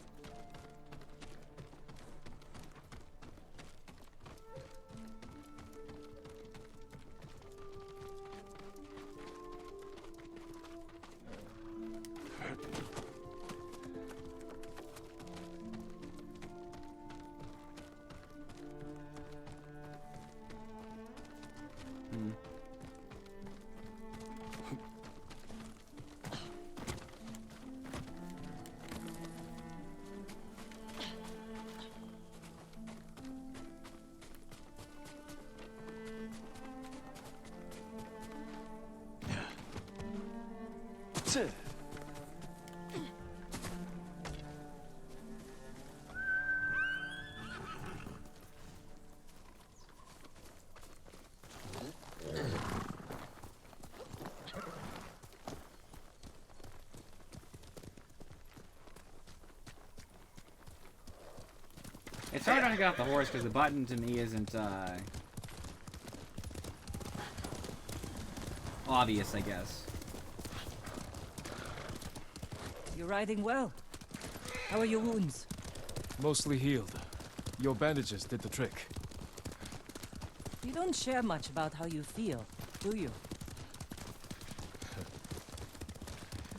It's hard to get off the horse because the button to me isn't obvious, I guess. You're riding well. How are your wounds? Mostly healed. Your bandages did the trick. You don't share much about how you feel, do you?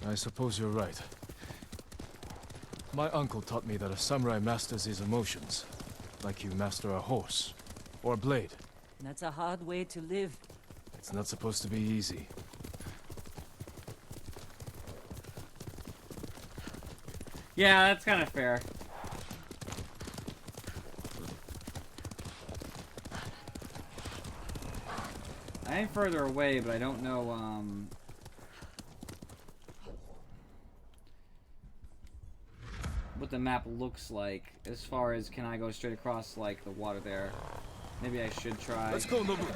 I suppose you're right. My uncle taught me that a samurai masters his emotions, like you master a horse, or a blade. That's a hard way to live. It's not supposed to be easy. Yeah, that's kind of fair. I am further away, but I don't know, what the map looks like as far as can I go straight across, like, the water there. Maybe I should try. Let's go, Nobu.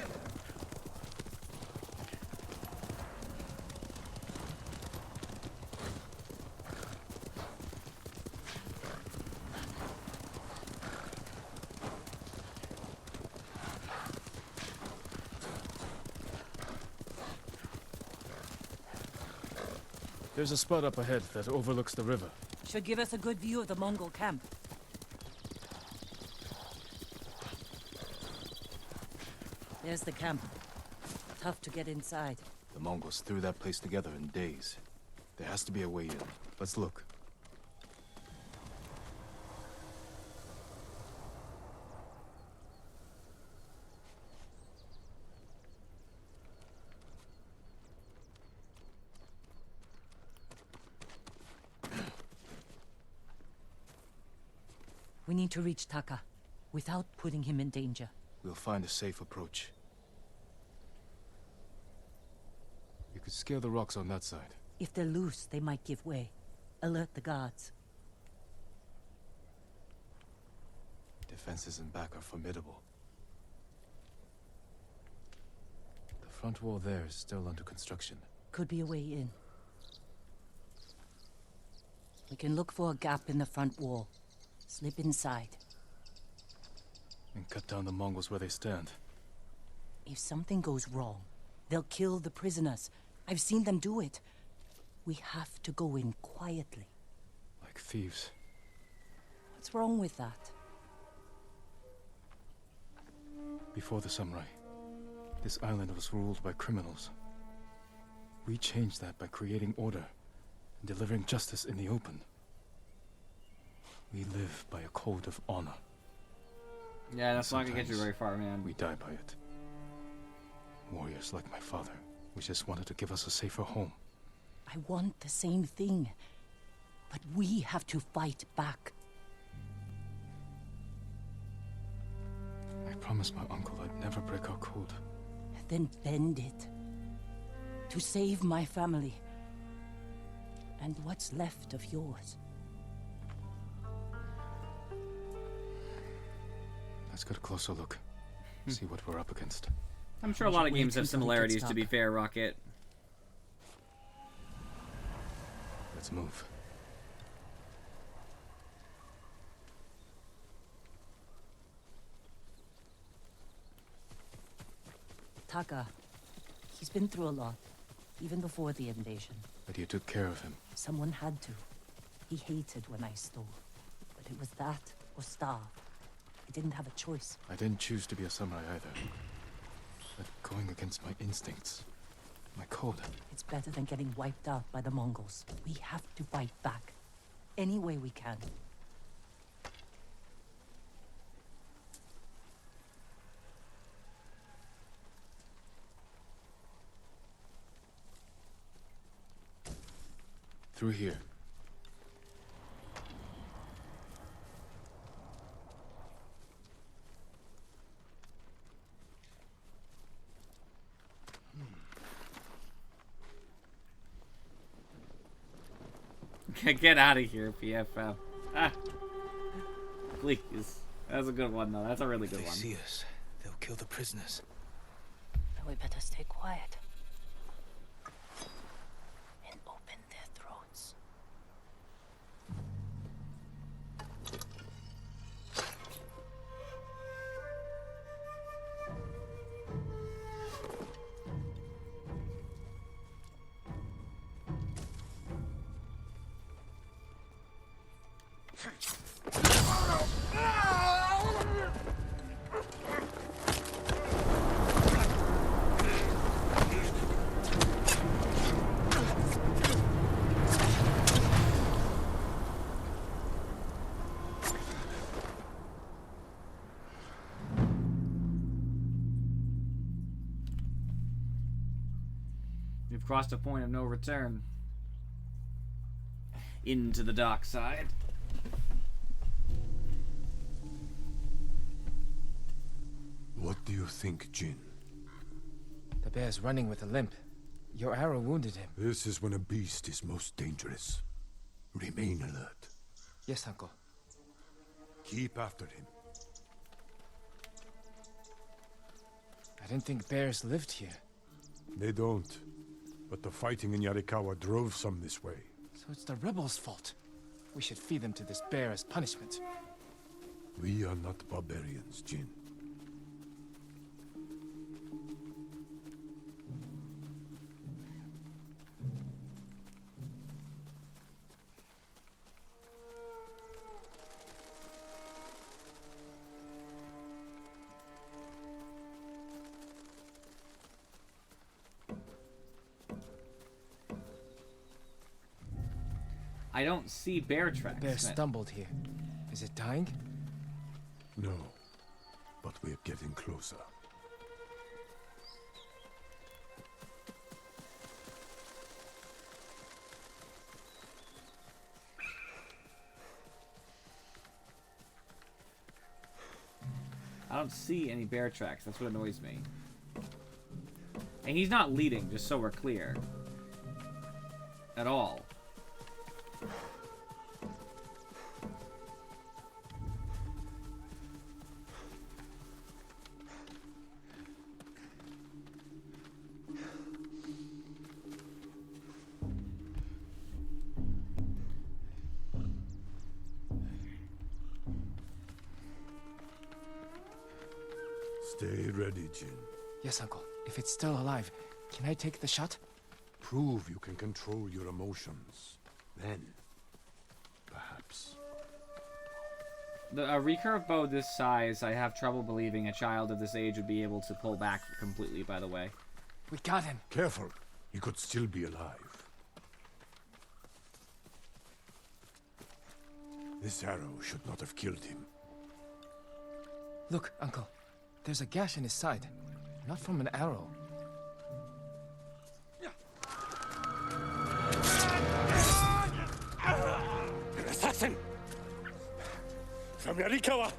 There's a spot up ahead that overlooks the river. Should give us a good view of the Mongol camp. There's the camp. Tough to get inside. The Mongols threw that place together in days. There has to be a way in. Let's look. We need to reach Taka without putting him in danger. We'll find a safe approach. You could scale the rocks on that side. If they're loose, they might give way. Alert the guards. Defenses in back are formidable. The front wall there is still under construction. Could be a way in. We can look for a gap in the front wall. Slip inside. And cut down the Mongols where they stand. If something goes wrong, they'll kill the prisoners. I've seen them do it. We have to go in quietly. Like thieves. What's wrong with that? Before the samurai, this island was ruled by criminals. We changed that by creating order and delivering justice in the open. We live by a code of honor. Yeah, that's not gonna get you very far, man. We die by it. Warriors like my father, we just wanted to give us a safer home. I want the same thing. But we have to fight back. I promised my uncle I'd never break our code. Then bend it. To save my family. And what's left of yours. Let's get a closer look. See what we're up against. I'm sure a lot of games have similarities, to be fair, Rocket. Let's move. Taka. He's been through a lot. Even before the invasion. But you took care of him. Someone had to. He hated when I stole. But it was that or starve. I didn't have a choice. I didn't choose to be a samurai either. But going against my instincts, my code. It's better than getting wiped out by the Mongols. We have to fight back. Any way we can. Through here. Get out of here, PFF. Ah. Please. That's a good one, though. That's a really good If they one. see us, they'll kill the prisoners. We better stay quiet. And open their throats. We've crossed a point of no return. Into the dark side. What do you think, Jin? The bear's running with a limp. Your arrow wounded him. This is when a beast is most dangerous. Remain alert. Yes, Uncle. Keep after him. I didn't think bears lived here. They don't. But the fighting in Yarikawa drove some this way. So it's the rebels' fault. We should feed them to this bear as punishment. We are not barbarians, Jin. I don't see bear tracks. Bear stumbled here. Is it dying? No, but we're getting closer. I don't see any bear tracks. That's what annoys me. And he's not leading, just so we're clear. At all. Stay ready, Jin. Yes, Uncle. If it's still alive, can I take the shot? Prove you can control your emotions. Then, perhaps. A recurve bow this size, I have trouble believing a child of this age would be able to pull back completely, by the way. We got him. Careful. He could still be alive. This arrow should not have killed him. Look, Uncle. There's a gash in his side. Not from an arrow. An assassin! From Yarikawa!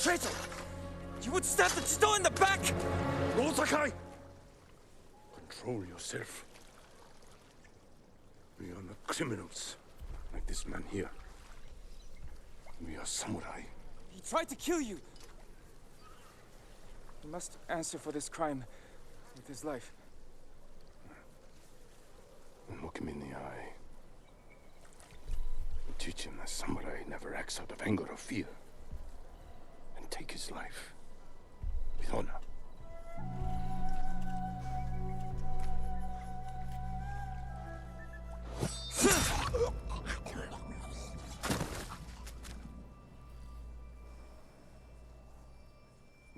Traitor! You would stab the Chido in the back! No, Sakai! Control yourself. We are not criminals, like this man here. We are samurai. He tried to kill you! He must answer for this crime with his life. And look him in the eye. And teach him that samurai never acts out of anger or fear. And take his life with honor.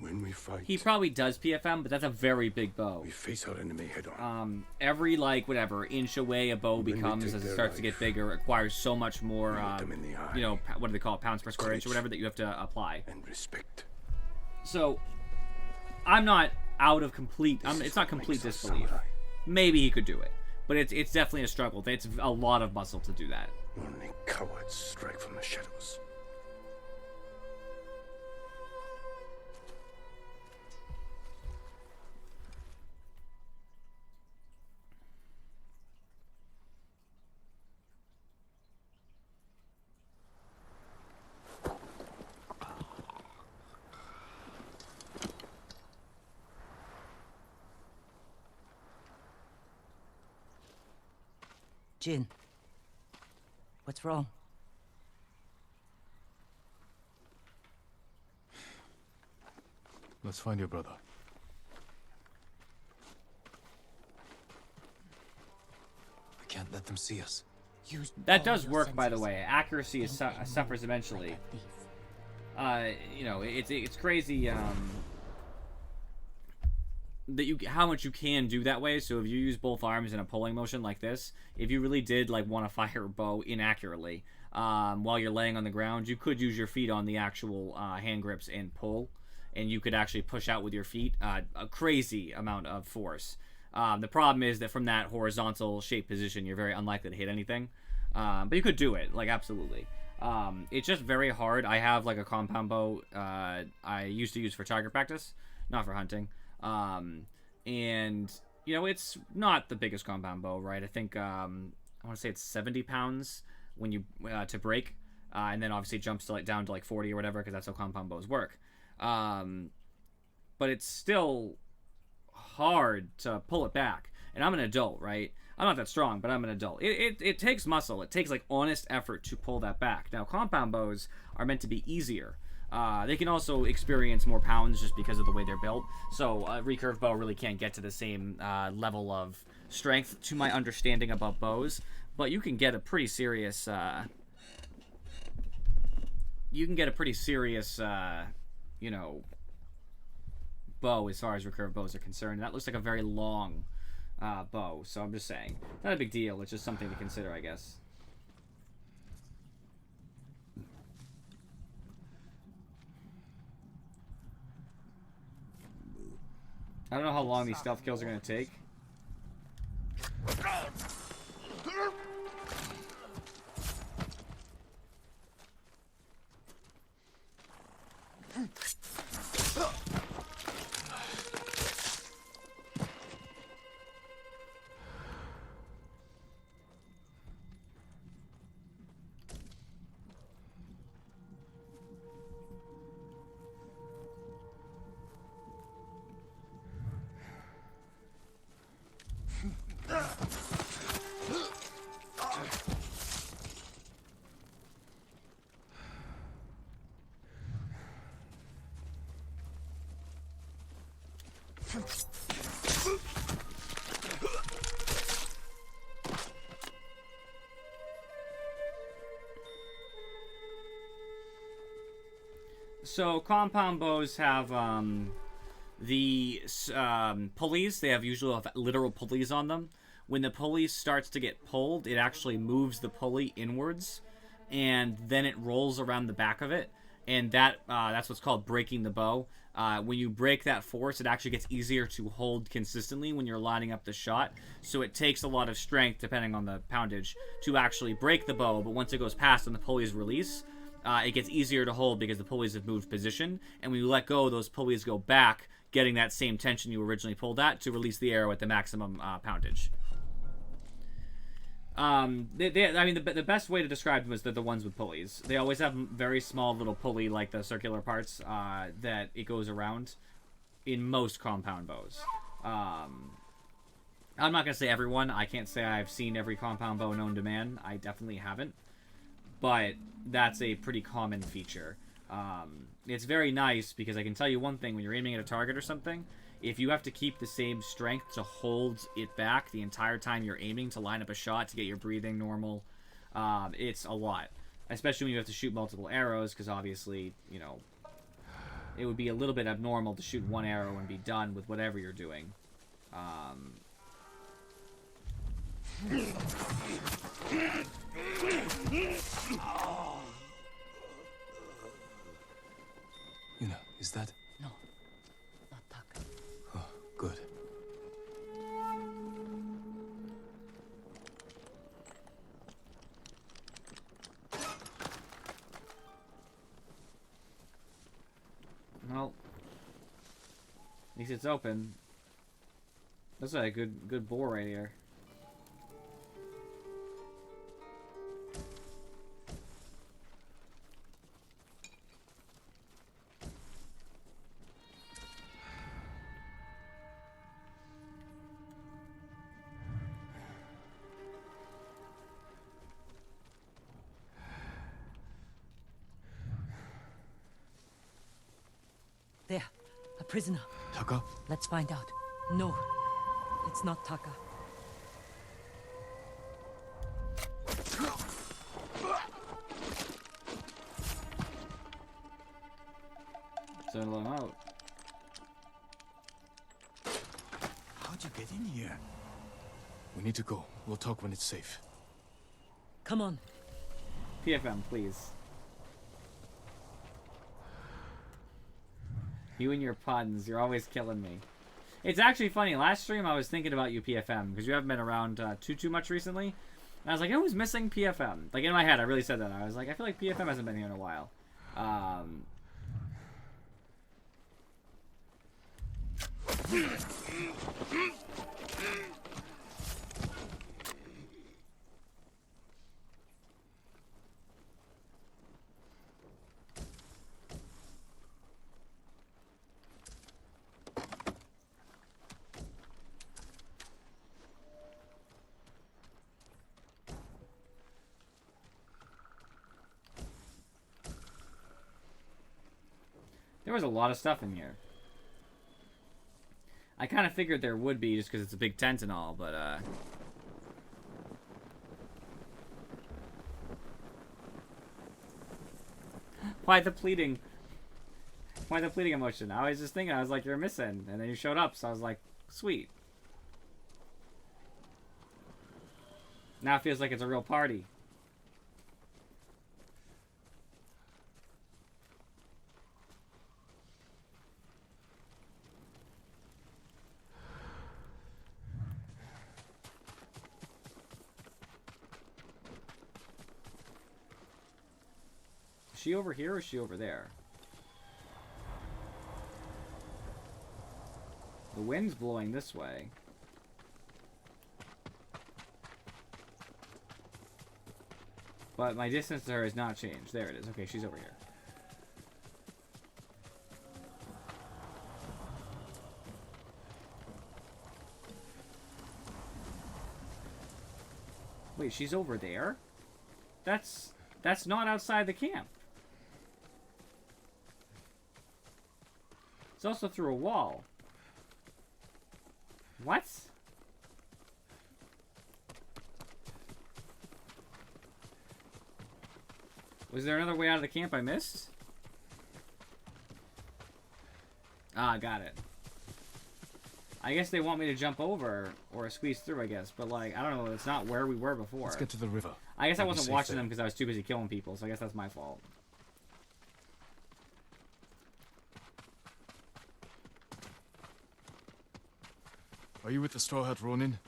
When we fight, He probably does PFM, but that's a very big bow. we face our enemy head on. Every, like, whatever, inch away a bow we becomes take as it their starts to get life, bigger, it requires so much more, look them in the eye. you know, what do they call it, pounds per square inch or Courage. whatever that you have to apply. And respect. So, I'm not out of complete, This is it's not what complete makes us disbelief. samurai. Maybe he could do it. But it's definitely a struggle. It's a lot of muscle to do that. Only cowards strike from the shadows. Jin. What's wrong? Let's find your brother. I can't let them see us. Use That all does your work, by the senses. way. Accuracy is suffers eventually. You know, it's crazy that how much you can do that way. So if you use both arms in a pulling motion like this, if you really did like want to fire a bow inaccurately while you're laying on the ground, you could use your feet on the actual hand grips and pull, and you could actually push out with your feet a crazy amount of force. The problem is that from that horizontal shape position, you're very unlikely to hit anything. But you could do it, like, absolutely. It's just very hard. I have, like, a compound bow I used to use for target practice, not for hunting. And, you know, it's not the biggest compound bow, right? I think, I want to say it's 70 pounds when you, to break. And then obviously it jumps to, like, down to, like, 40 or whatever, because that's how compound bows work. But it's still hard to pull it back. And I'm an adult, right? I'm not that strong, but I'm an adult. It takes muscle. It takes, like, honest effort to pull that back. Now, compound bows are meant to be easier. They can also experience more pounds just because of the way they're built. So a recurve bow really can't get to the same level of strength, to my understanding, about bows. But you can get a pretty serious... you know, bow as far as recurve bows are concerned. That looks like a very long bow, so I'm just saying. Not a big deal, it's just something to consider, I guess. I don't know how long these stealth kills are going to take. So compound bows have the pulleys. They have usually have literal pulleys on them. When the pulley starts to get pulled, it actually moves the pulley inwards, and then it rolls around the back of it, and that's what's called breaking the bow. When you break that force, it actually gets easier to hold consistently when you're lining up the shot. So it takes a lot of strength, depending on the poundage, to actually break the bow. But once it goes past and the pulleys release, it gets easier to hold because the pulleys have moved position. And when you let go, those pulleys go back, getting that same tension you originally pulled at to release the arrow at the maximum poundage. I mean, the best way to describe them is the ones with pulleys. They always have very small little pulley, like the circular parts, that it goes around in most compound bows. I'm not going to say everyone. I can't say I've seen every compound bow known to man. I definitely haven't. But that's a pretty common feature. It's very nice because I can tell you one thing. When you're aiming at a target or something, if you have to keep the same strength to hold it back the entire time you're aiming to line up a shot to get your breathing normal, it's a lot. Especially when you have to shoot multiple arrows, because obviously, you know, it would be a little bit abnormal to shoot one arrow and be done with whatever you're doing. Yuna, is that? No, not Taka. Oh, good. Well, at least it's open. That's a good bore right here. There, a prisoner. Taka? Let's find out. No, it's not Taka. Settle him out. How'd you get in here? We need to go. We'll talk when it's safe. Come on. PFM, please. You and your puns, you're always killing me. It's actually funny. Last stream I was thinking about you, PFM, because you haven't been around too much recently. And I was like, who's missing PFM? Like, in my head, I really said that. I was like, I feel like PFM hasn't been here in a while. There was a lot of stuff in here. I kind of figured there would be just because it's a big tent and all, but why the pleading? Why the pleading emotion? I was just thinking, I was like, you're missing, and then you showed up, so I was like, sweet. Now it feels like it's a real party. Is she over here or is she over there? The wind's blowing this way. But my distance to her has not changed. There it is. Okay, she's over here. Wait, she's over there? That's not outside the camp. It's also through a wall. What? Was there another way out of the camp I missed? Ah, got it. I guess they want me to jump over or squeeze through, I guess. But, like, I don't know. It's not where we were before. Let's get to the river. I guess I wasn't watching them because I was too busy killing people, so I guess that's my fault. Are you with the Straw Hat Ronin?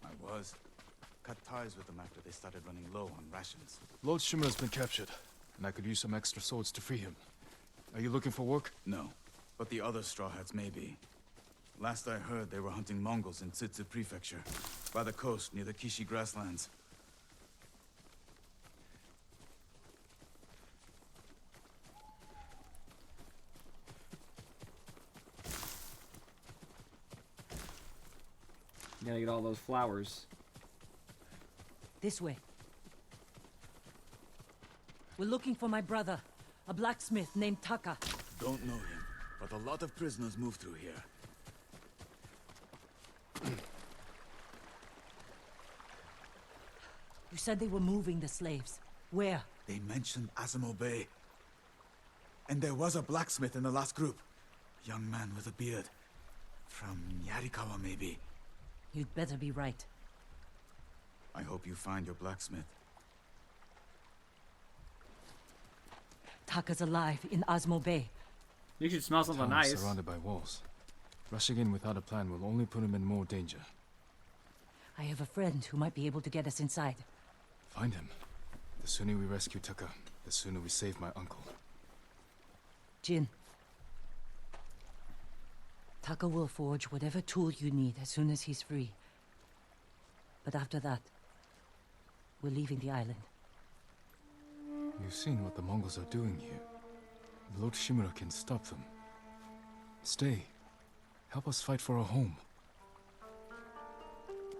I was. Cut ties with them after they started running low on rations. Lord Shimura's been captured, and I could use some extra swords to free him. Are you looking for work? No, but the other Straw Hats may be. Last I heard, they were hunting Mongols in Tsutsu Prefecture, by the coast near the Kishi grasslands. Gotta get all those flowers. This way. We're looking for my brother, a blacksmith named Taka. Don't know him, but a lot of prisoners move through here. You said they were moving the slaves. Where? They mentioned Azamo Bay. And there was a blacksmith in the last group. Young man with a beard. From Yarikawa, maybe. You'd better be right. I hope you find your blacksmith. Taka's alive in Azamo Bay. You should smell something Town nice. surrounded by walls. Rushing in without a plan will only put him in more danger. I have a friend who might be able to get us inside. Find him. The sooner we rescue Taka, the sooner we save my uncle. Jin. Taka will forge whatever tool you need as soon as he's free. But after that, we're leaving the island. You've seen what the Mongols are doing here. Lord Shimura can stop them. Stay. Help us fight for a home.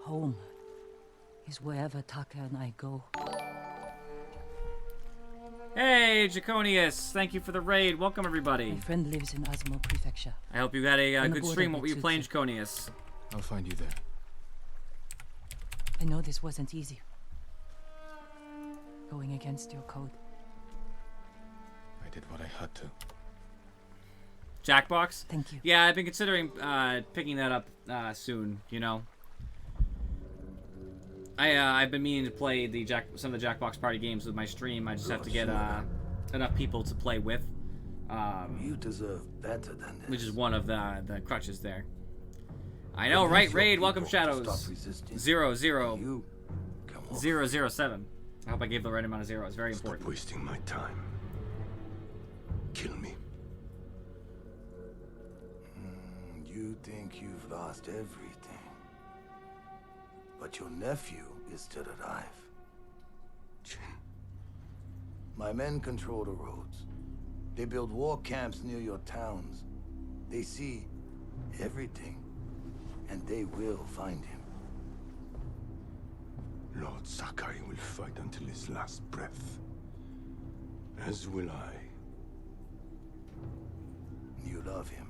Home is wherever Taka and I go. Hey, Draconius! Thank you for the raid. Welcome, everybody. My friend lives in Azamo Prefecture. I hope you had a On the good border stream. What with were you playing, Tsutsu. Draconius? I'll find you there. I know this wasn't easy. Going against your code. I did what I had to. Jackbox? Thank you. Yeah, I've been considering picking that up soon, you know. I've been meaning to play some of the Jackbox party games with my stream. I just have to get enough people to play with. You deserve better than this. Which is one of the crutches there. I know, Convince right? your Raid, welcome people to Shadows. stop resisting. 00 You come over. 007. I hope I gave the right amount of zeros. Very important. Stop wasting my time. Kill me. You think you've lost everything. But your nephew is still alive. My men control the roads. They build war camps near your towns. They see everything. And they will find him. Lord Sakai will fight until his last breath. As will I. You love him.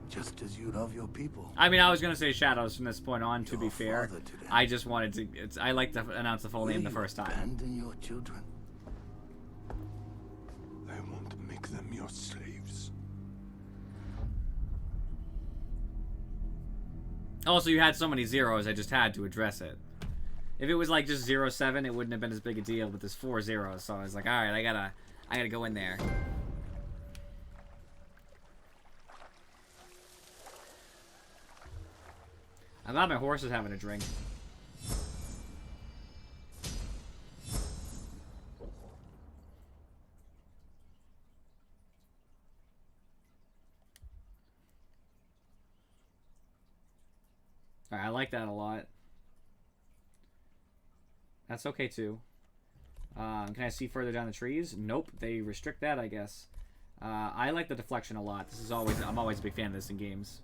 Just as you love your people. I mean, I was gonna say Shadows from this point on. To Your be fair, father to them. I just wanted to. I like to announce the full name the first time. Abandon your children. I won't make them your slaves. Also, you had so many zeros, I just had to address it. If it was like just 07, it wouldn't have been as big a deal. But there's 4 zeros, so I was like, all right, I gotta go in there. I'm glad my horse is having a drink. Alright, I like that a lot. That's okay too. Can I see further down the trees? Nope, they restrict that, I guess. I like the deflection a lot. I'm always a big fan of this in games.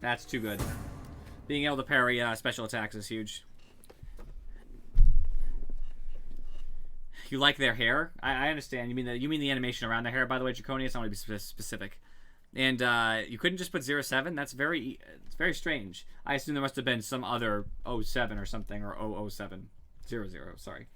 That's too good. Being able to parry special attacks is huge. You like their hair? I understand. You mean the animation around their hair, by the way, Draconius? I want to be specific. And you couldn't just put 07? It's very strange. I assume there must have been some other 07 or something, or 007. 00, sorry.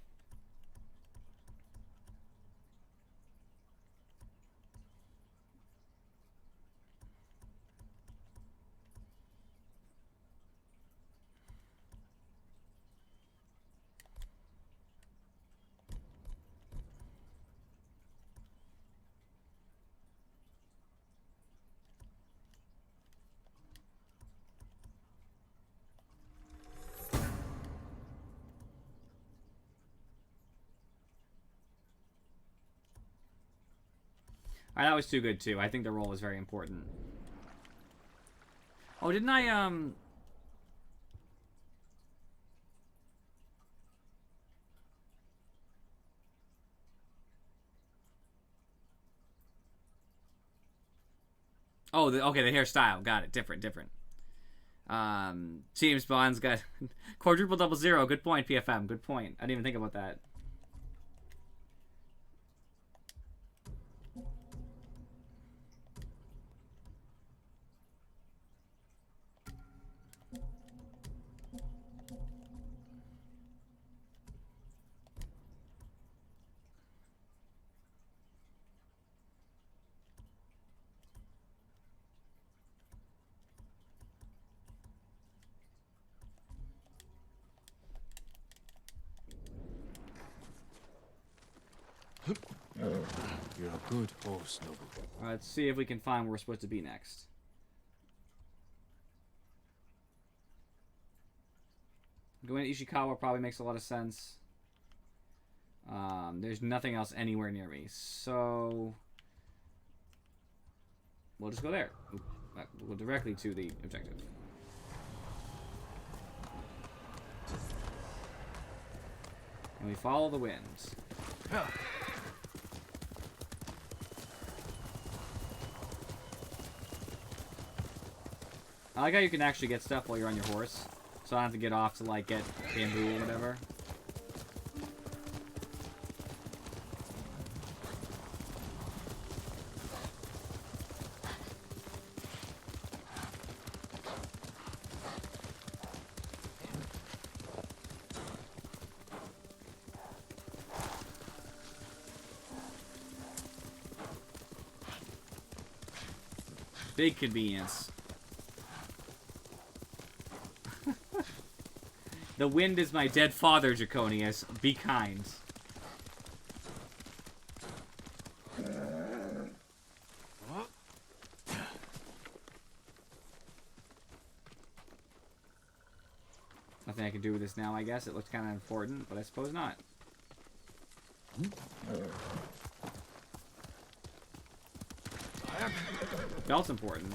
Alright, that was too good too. I think the roll is very important. Oh, didn't I Oh, okay, the hairstyle. Got it. Different. James Bond's got quadruple 00. Good point, PFM. Good point. I didn't even think about that. You're a good horse, Noble. Alright, let's see if we can find where we're supposed to be next. Going to Ishikawa probably makes a lot of sense. There's nothing else anywhere near me, so we'll just go there. We'll go directly to the objective. And we follow the winds. I like how you can actually get stuff while you're on your horse. So I don't have to get off to, like, get bamboo or whatever. Big convenience. The wind is my dead father, Draconius. Be kind. Nothing I can do with this now, I guess. It looks kind of important, but I suppose not. Belt's important.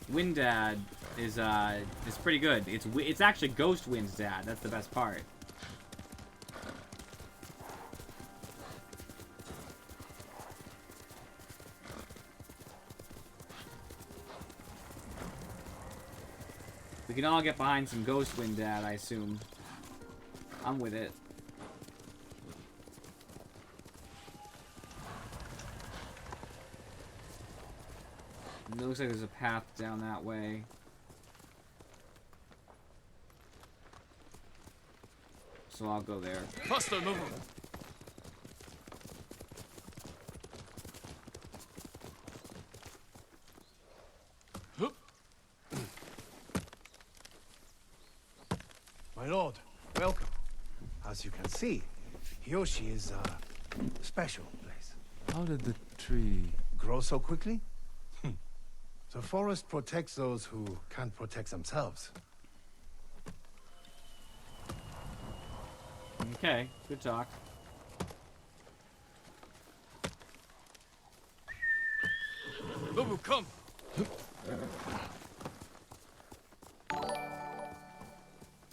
Wind Dad is pretty good. It's actually Ghost Wind's dad. That's the best part. We can all get behind some Ghost Wind Dad, I assume. I'm with it. It looks like there's a path down that way. So I'll go there. Faster, no. My lord, welcome. As you can see, Yoshi is a special place. How did the tree Grow so quickly? The forest protects those who can't protect themselves. Okay, good talk. Nobu, come.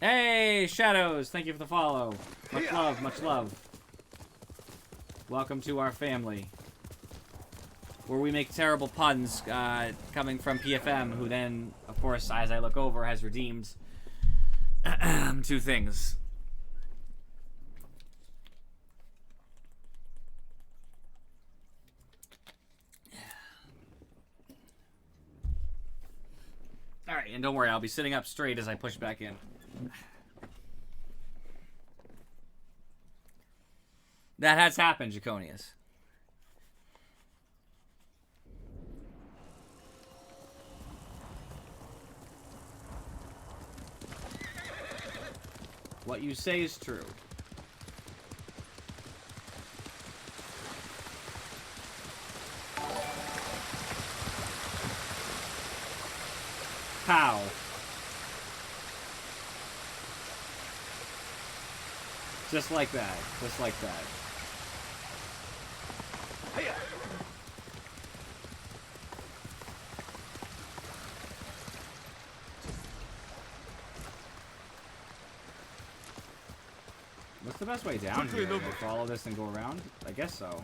Hey, Shadows! Thank you for the follow. Much love, much love. Welcome to our family. Where we make terrible puns coming from PFM, who then, of course, as I look over, has redeemed two things. Alright, and don't worry, I'll be sitting up straight as I push back in. That has happened, Draconius. What you say is true. How? Just like that. Just like that. Hiya! What's the best way down here? Do I follow this and go around? I guess so.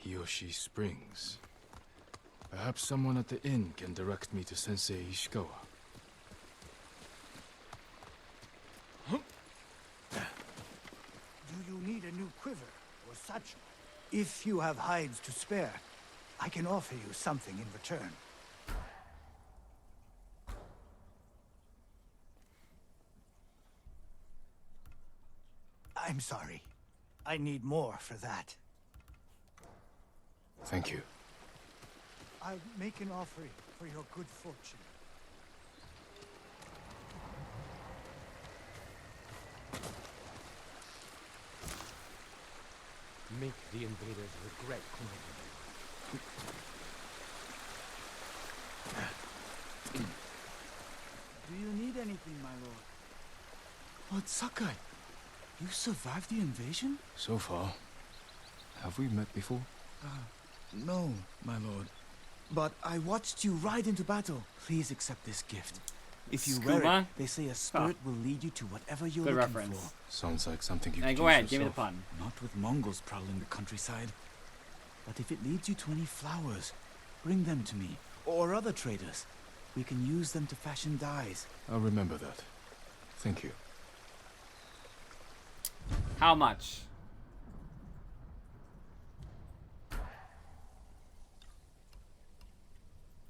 Hiyoshi Springs. Perhaps someone at the inn can direct me to Sensei Ishikawa. Do you need a new quiver or satchel? If you have hides to spare, I can offer you something in return. I'm sorry. I need more for that. Thank you. I'll make an offering for your good fortune. Make the invaders regret coming. Do you need anything, my lord? But Sakai, you survived the invasion? So far. Have we met before? No, my lord. But I watched you ride into battle. Please accept this gift. If you wear Scuba? it, they say a spirit will lead you to whatever you're Good looking reference. for. Sounds like something you Hey, could go use ahead, give me the yourself. pun. Not with Mongols prowling the countryside. But if it leads you to any flowers, bring them to me, or other traders. We can use them to fashion dyes. I'll remember that. Thank you. How much?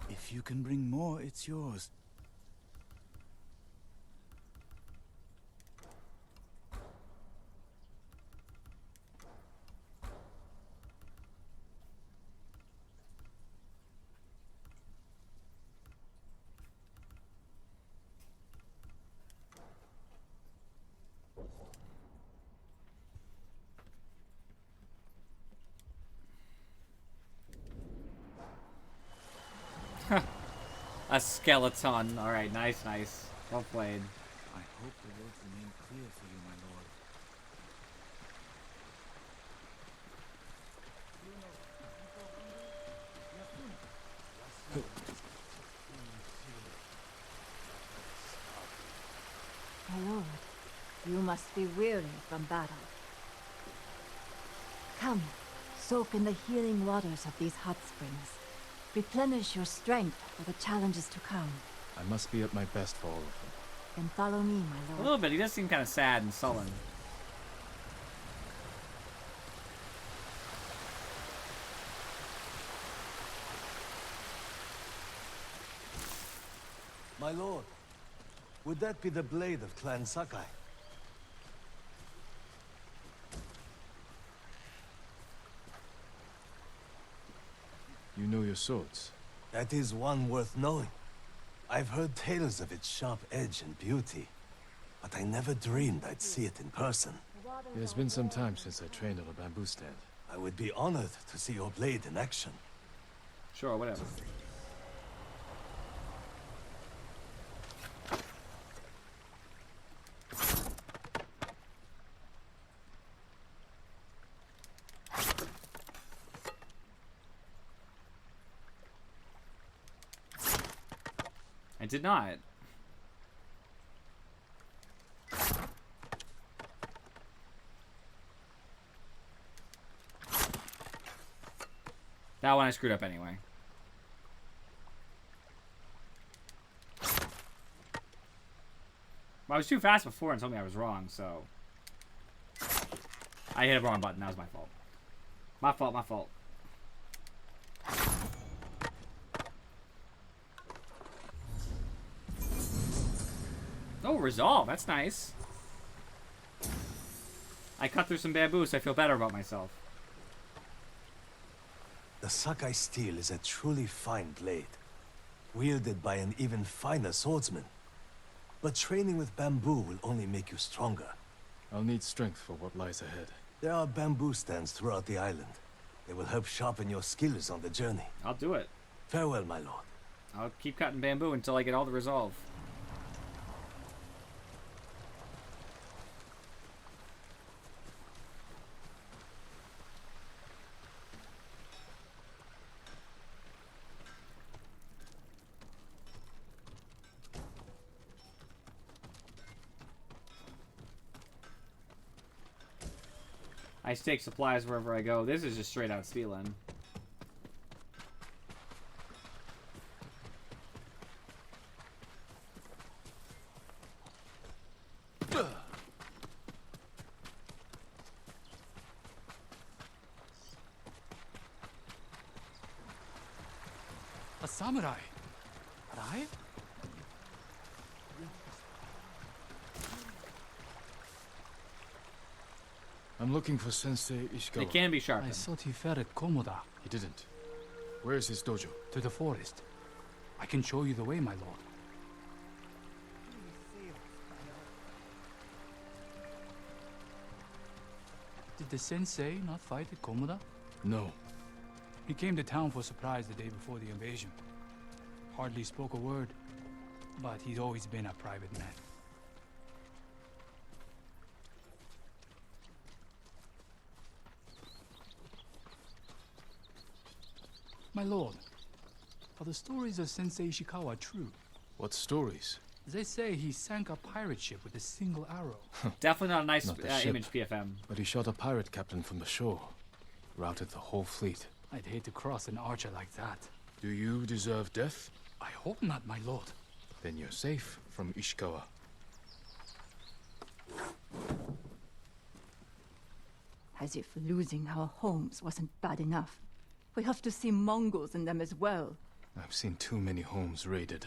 If you can bring more, it's yours. A skeleton. Alright, nice, nice. Well played. I hope the roads remain clear for you, my lord. My lord, you must be weary from battle. Come, soak in the healing waters of these hot springs. Replenish your strength for the challenges to come. I must be at my best for all of them. Then follow me, my A lord. little bit. He does seem kind of sad and sullen. My lord, would that be the blade of Clan Sakai? You know your swords. That is one worth knowing. I've heard tales of its sharp edge and beauty, but I never dreamed I'd see it in person. It has been some time since I trained on a bamboo stand. I would be honored to see your blade in action. Sure, whatever. I did not. That one I screwed up anyway. Well, I was too fast before and told me I was wrong, so... I hit a wrong button. That was my fault. My fault, my fault. Oh, resolve. That's nice. I cut through some bamboo, so I feel better about myself. The Sakai steel is a truly fine blade, wielded by an even finer swordsman. But training with bamboo will only make you stronger. I'll need strength for what lies ahead. There are bamboo stands throughout the island. They will help sharpen your skills on the journey. I'll do it. Farewell, my lord. I'll keep cutting bamboo until I get all the resolve. I stake supplies wherever I go. This is just straight out stealing. A samurai. Right? I'm looking for Sensei Ishikawa. It can be sharpened. I thought he fell at Komoda. He didn't. Where is his dojo? To the forest. I can show you the way, my lord. Did the sensei not fight at Komoda? No. He came to town for a surprise the day before the invasion. Hardly spoke a word, but he's always been a private man. My lord, are the stories of Sensei Ishikawa true? What stories? They say he sank a pirate ship with a single arrow. Definitely not a nice Not the ship, image, PFM. but he shot a pirate captain from the shore. Routed the whole fleet. I'd hate to cross an archer like that. Do you deserve death? I hope not, my lord. Then you're safe from Ishikawa. As if losing our homes wasn't bad enough. We have to see Mongols in them as well. I've seen too many homes raided,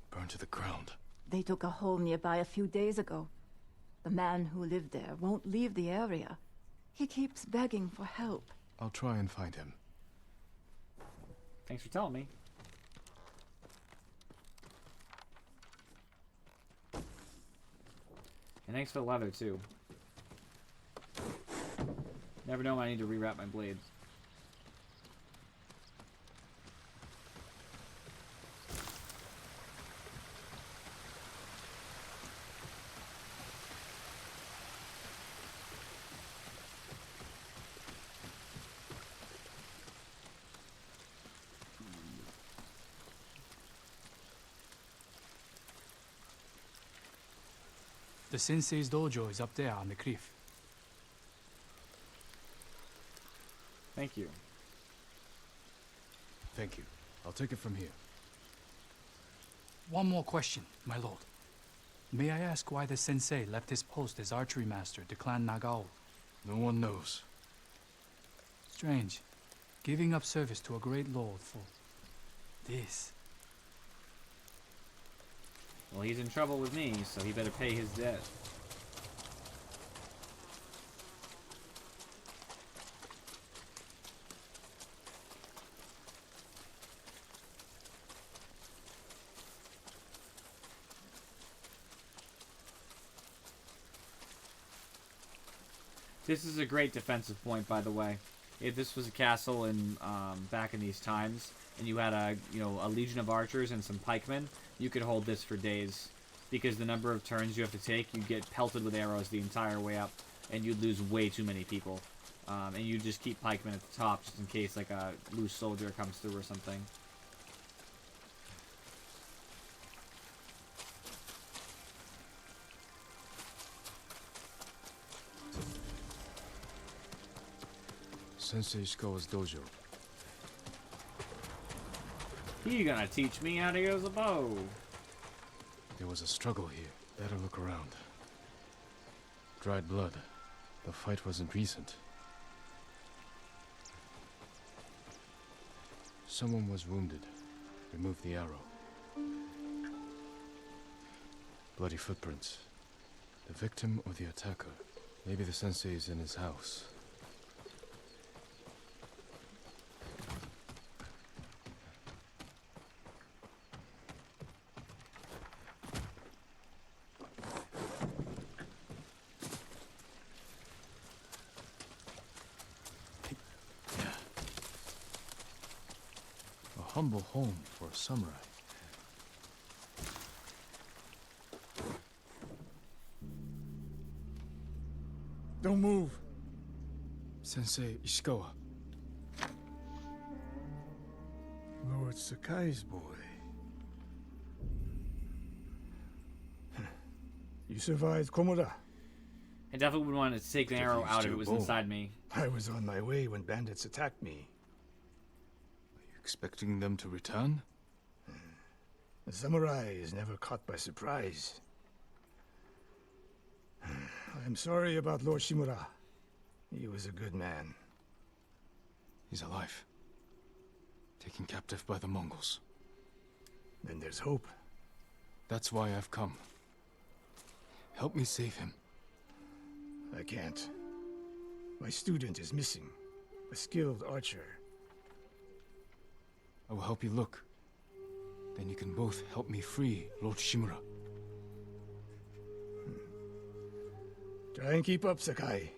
burned to the ground. They took a home nearby a few days ago. The man who lived there won't leave the area. He keeps begging for help. I'll try and find him. Thanks for telling me. And thanks for the leather, too. Never know when I need to rewrap my blades. The sensei's dojo is up there on the cliff. Thank you. Thank you. I'll take it from here. One more question, my lord. May I ask why the sensei left his post as archery master to Clan Nagao? No one knows. Strange. Giving up service to a great lord for this. Well, he's in trouble with me, so he better pay his debt. This is a great defensive point, by the way. If this was a castle in back in these times, and you had a legion of archers and some pikemen, you could hold this for days, because the number of turns you have to take, you get pelted with arrows the entire way up, and you'd lose way too many people. And you just keep pikemen at the top just in case like a loose soldier comes through or something. Sensei Ishikawa's dojo. You gonna teach me how to use a bow? There was a struggle here. Better look around. Dried blood. The fight wasn't recent. Someone was wounded. Remove the arrow. Bloody footprints. The victim or the attacker. Maybe the sensei is in his house. A humble home for a samurai. Don't move. Sensei Ishikawa. Lord Sakai's boy. You survived Komoda. I definitely would want to take an arrow out if it was inside me. I was on my way when bandits attacked me. Are you expecting them to return? The samurai is never caught by surprise. I'm sorry about Lord Shimura. He was a good man. He's alive. Taken captive by the Mongols. Then there's hope. That's why I've come. Help me save him. I can't. My student is missing. A skilled archer. I will help you look. Then you can both help me free Lord Shimura. Try and keep up, Sakai.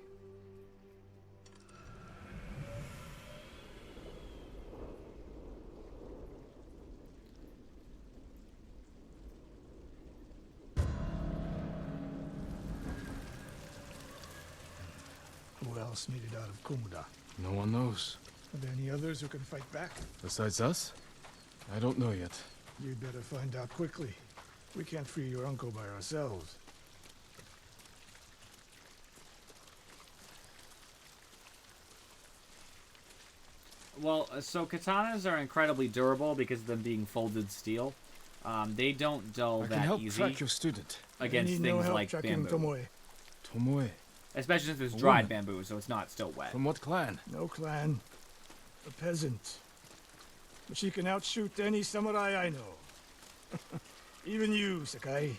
Who else made it out of Komoda? No one knows. Are there any others who can fight back? Besides us? I don't know yet. You'd better find out quickly. We can't free your uncle by ourselves. Well, so katanas are incredibly durable because of them being folded steel. They don't dull I that can help easy track your student. against Need things no help like tracking bamboo. Tomoe. Tomoe. Especially since it's A dried woman. bamboo, so it's not still wet. From what clan? No clan. A peasant. But she can outshoot any samurai I know. Even you, Sakai.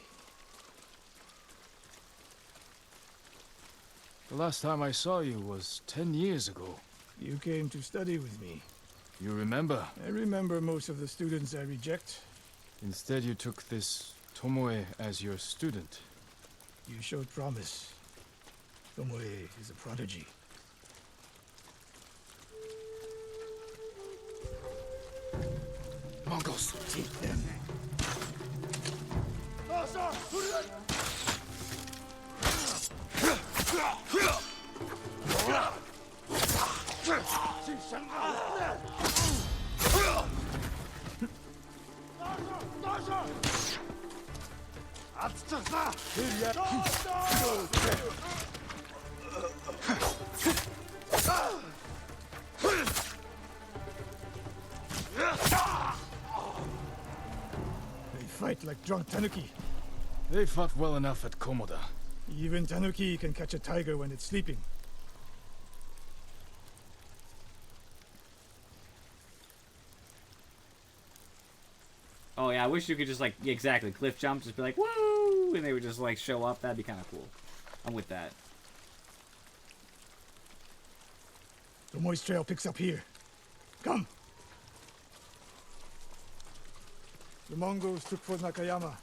The last time I saw you was 10 years ago. You came to study with me. You remember? I remember most of the students I reject. Instead, you took this Tomoe as your student. You showed promise. Tomoe is a prodigy. Mongols! Take them. They fight like drunk tanuki. They fought well enough at Komoda. Even tanuki can catch a tiger when it's sleeping. Oh yeah, I wish you could just like exactly cliff jump, just be like woo, and they would just like show up. That'd be kind of cool. I'm with that. Tomoe's trail picks up here. Come. The Mongols took Fort Nakayama.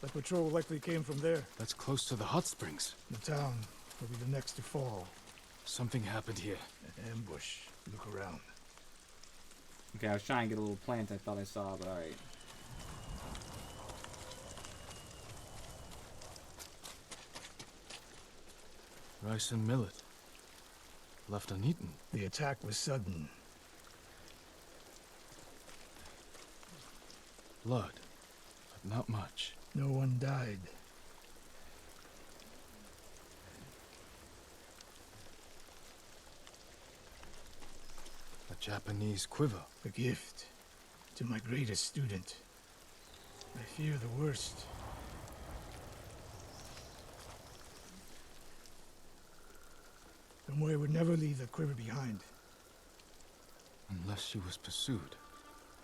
The patrol likely came from there. That's close to the hot springs. The town will be the next to fall. Something happened here. An ambush. Look around. Okay, I was trying to get a little plant I thought I saw, but alright. Rice and millet. Left uneaten. The attack was sudden. Blood. But not much. No one died. A Japanese quiver. A gift to my greatest student. I fear the worst. Tomoe would never leave the quiver behind. Unless she was pursued.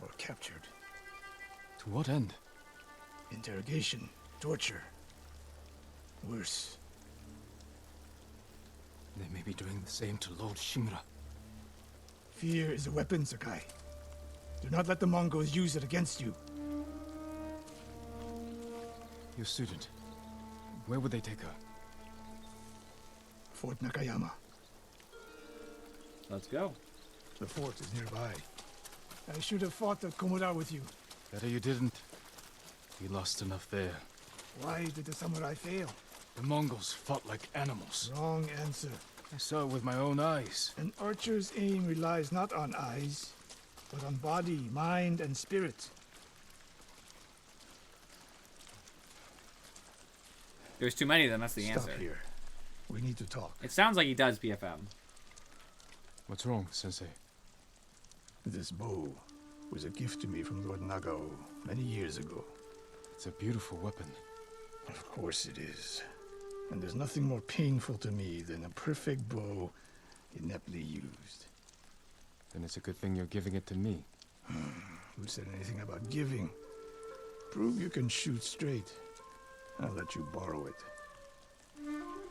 Or captured. To what end? Interrogation. Torture. Worse. They may be doing the same to Lord Shimura. Fear is a weapon, Sakai. Do not let the Mongols use it against you. Your student. Where would they take her? Fort Nakayama. Let's go. The fort is nearby. I should have fought at Komoda with you. Better you didn't. We lost enough there. Why did the samurai fail? The Mongols fought like animals. Wrong answer. I saw it with my own eyes. An archer's aim relies not on eyes, but on body, mind, and spirit. There's too many of them, that's the Stop answer. here. We need to talk. It sounds like he does PFM. What's wrong, Sensei? This bow was a gift to me from Lord Nagao many years ago. It's a beautiful weapon. Of course it is. And there's nothing more painful to me than a perfect bow ineptly used. Then it's a good thing you're giving it to me. Who said anything about giving? Prove you can shoot straight. I'll let you borrow it.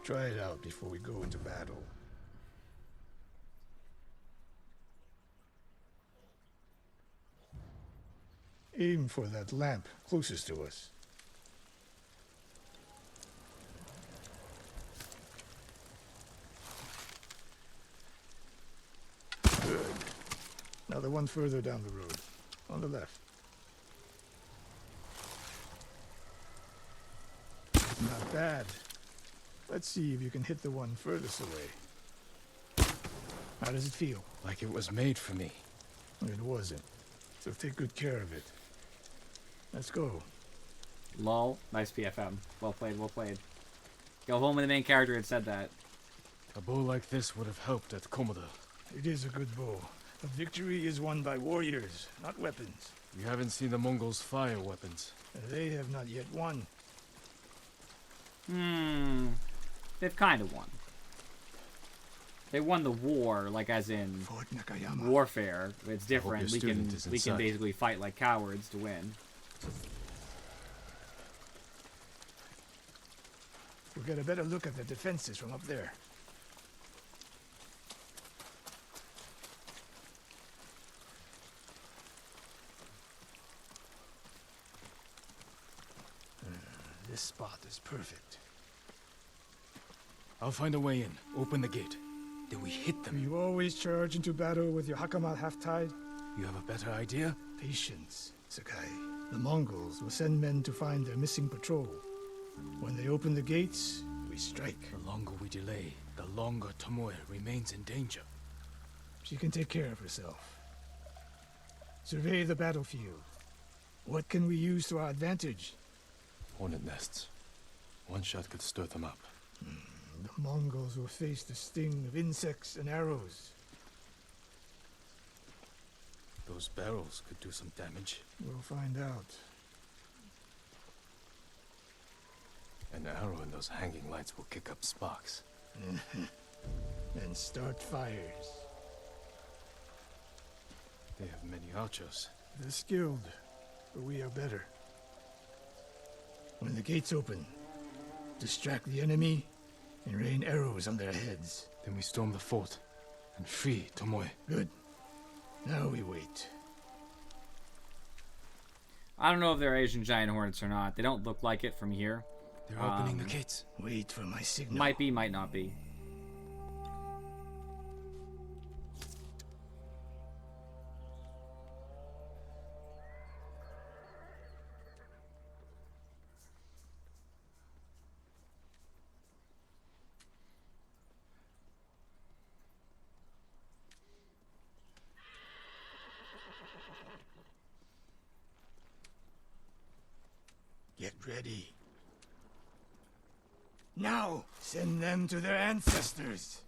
Try it out before we go into battle. Aim for that lamp closest to us. Good. Now the one further down the road. On the left. Not bad. Let's see if you can hit the one furthest away. How does it feel? Like it was made for me. It wasn't. So take good care of it. Let's go. Lol. Nice PFM. Well played, well played. Go home when the main character had said that. A bow like this would have helped at Komoda. It is a good bow. A victory is won by warriors, not weapons. We haven't seen the Mongols fire weapons. They have not yet won. They've kind of won. They won the war, like as in Fort Nakayama. warfare. It's different. your We can student is we can inside. basically fight like cowards to win. We'll get a better look at the defenses from up there. This spot is perfect. I'll find a way in. Open the gate. Then we hit them. You always charge into battle with your hakama half-tied? You have a better idea? Patience, Sakai. The Mongols will send men to find their missing patrol. When they open the gates, we strike. The longer we delay, the longer Tomoe remains in danger. She can take care of herself. Survey the battlefield. What can we use to our advantage? Hornet nests. One shot could stir them up. The Mongols will face the sting of insects and arrows. Those barrels could do some damage. We'll find out. An arrow in those hanging lights will kick up sparks. And start fires. They have many archers. They're skilled, but we are better. When the gates open, distract the enemy and rain arrows on their heads. Then we storm the fort and free Tomoe. Good. Now we wait. I don't know if they're Asian giant hornets or not. They don't look like it from here. They're opening the gates. Wait for my signal. Might be, might not be. Get ready. Now, send them to their ancestors.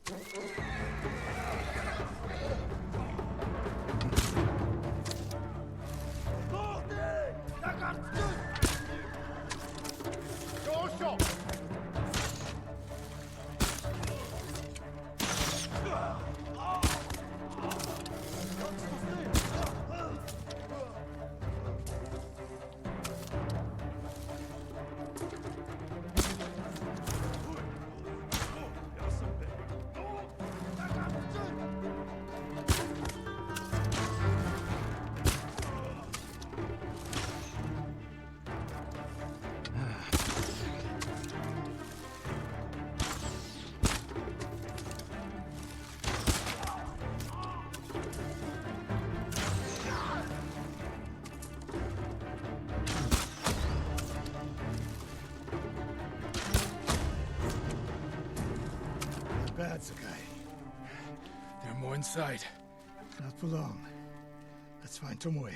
Bad, Sakai. There are more inside. Not for long. Let's find Tomoe.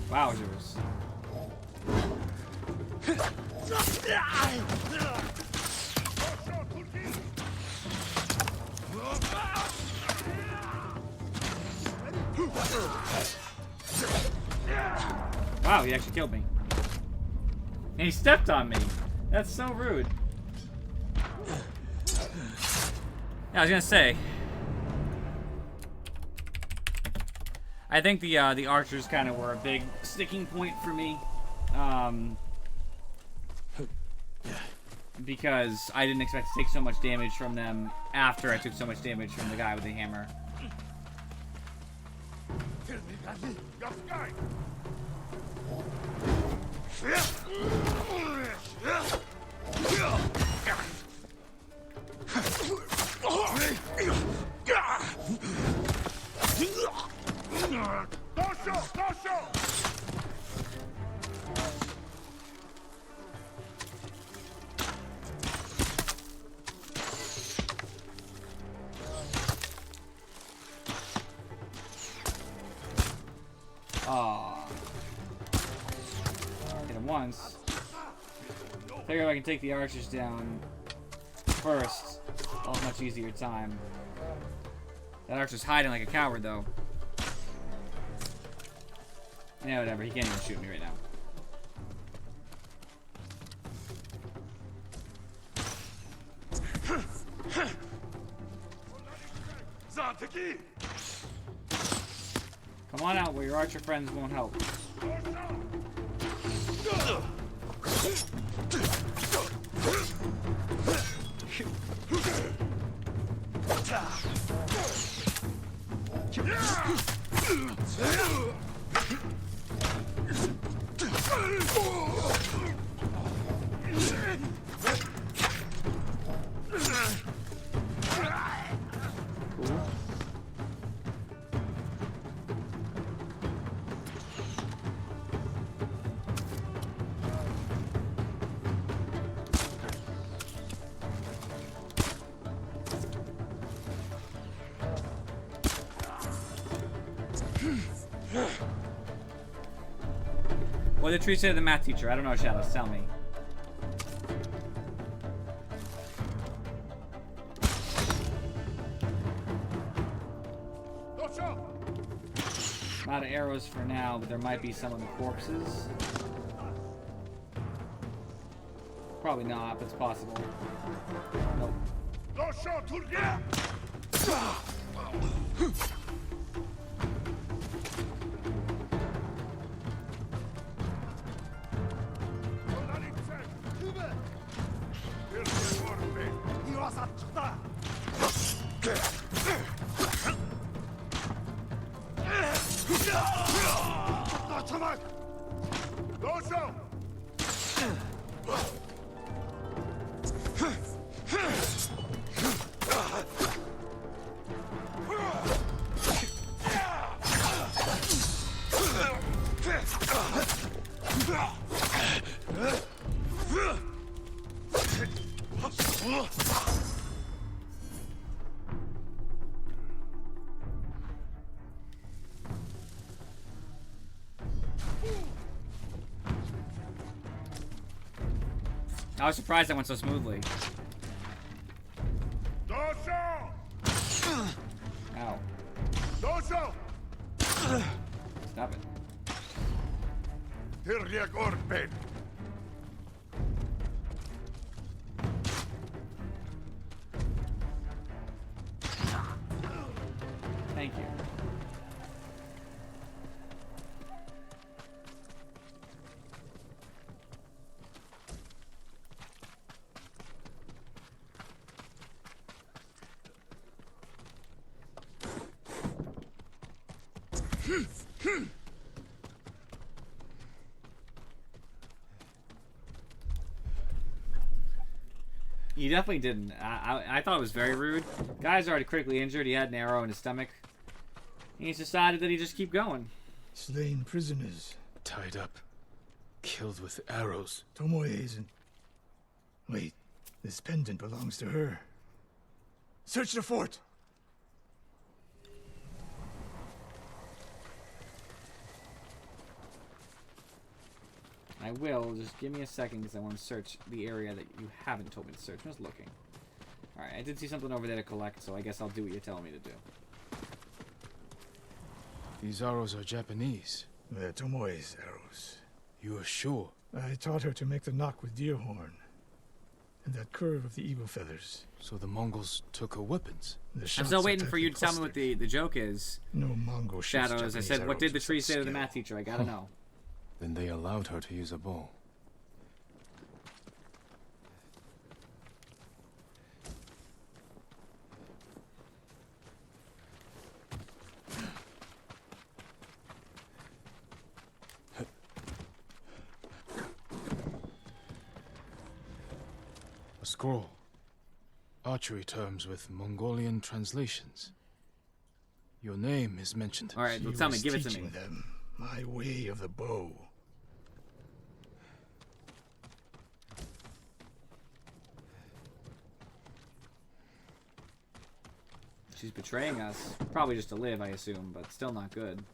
Wowzers. Wow, he actually killed me. And he stepped on me. That's so rude. Yeah, I was gonna say. I think the archers kind of were a big sticking point for me. Because I didn't expect to take so much damage from them after I took so much damage from the guy with the hammer. Aw. Hit him once. Figure if I can take the archers down first, I'll have a much easier time. That archer's hiding like a coward, though. Yeah, whatever. He can't even shoot me right now. Come on out where your archer friends won't help. What did the tree say to the math teacher? I don't know, Shadows. Tell me. I'm out of arrows for now, but there might be some of the corpses. Probably not, but it's possible. Nope. I was surprised that went so smoothly. Ow. Stop it. Thank you. He definitely didn't. I thought it was very rude. Guy's already critically injured. He had an arrow in his stomach. He's decided that he just keep going. Slain prisoners. Tied up. Killed with arrows. Tomoe isn't... Wait, this pendant belongs to her. Search the fort! I will. Just give me a second because I want to search the area that you haven't told me to search. I'm just looking. Alright, I did see something over there to collect, so I guess I'll do what you're telling me to do. These arrows are Japanese. They're Tomoe's arrows. You are sure? I taught her to make the knock with deer horn. And that curve of the eagle feathers. So the Mongols took her weapons? I'm still waiting for you to tell me what the joke is. No Mongol Shadows, I said, what did the tree say to the math teacher? I gotta know. Then they allowed her to use a bow. A scroll. Archery terms with Mongolian translations. Your name is mentioned. All right, well, tell me, give it to me. Them my way of the bow. She's betraying us. Probably just to live, I assume, but still not good.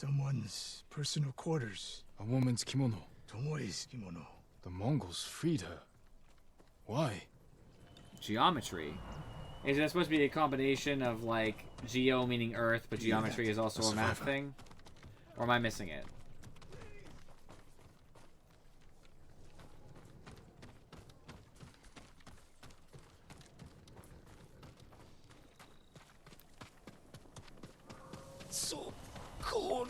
Someone's personal quarters. A woman's kimono. Tomoe's kimono. The Mongols freed her. Why? Geometry. Is that supposed to be a combination of, like, geo meaning earth, but geometry is also a math thing? Or am I missing it? So cold.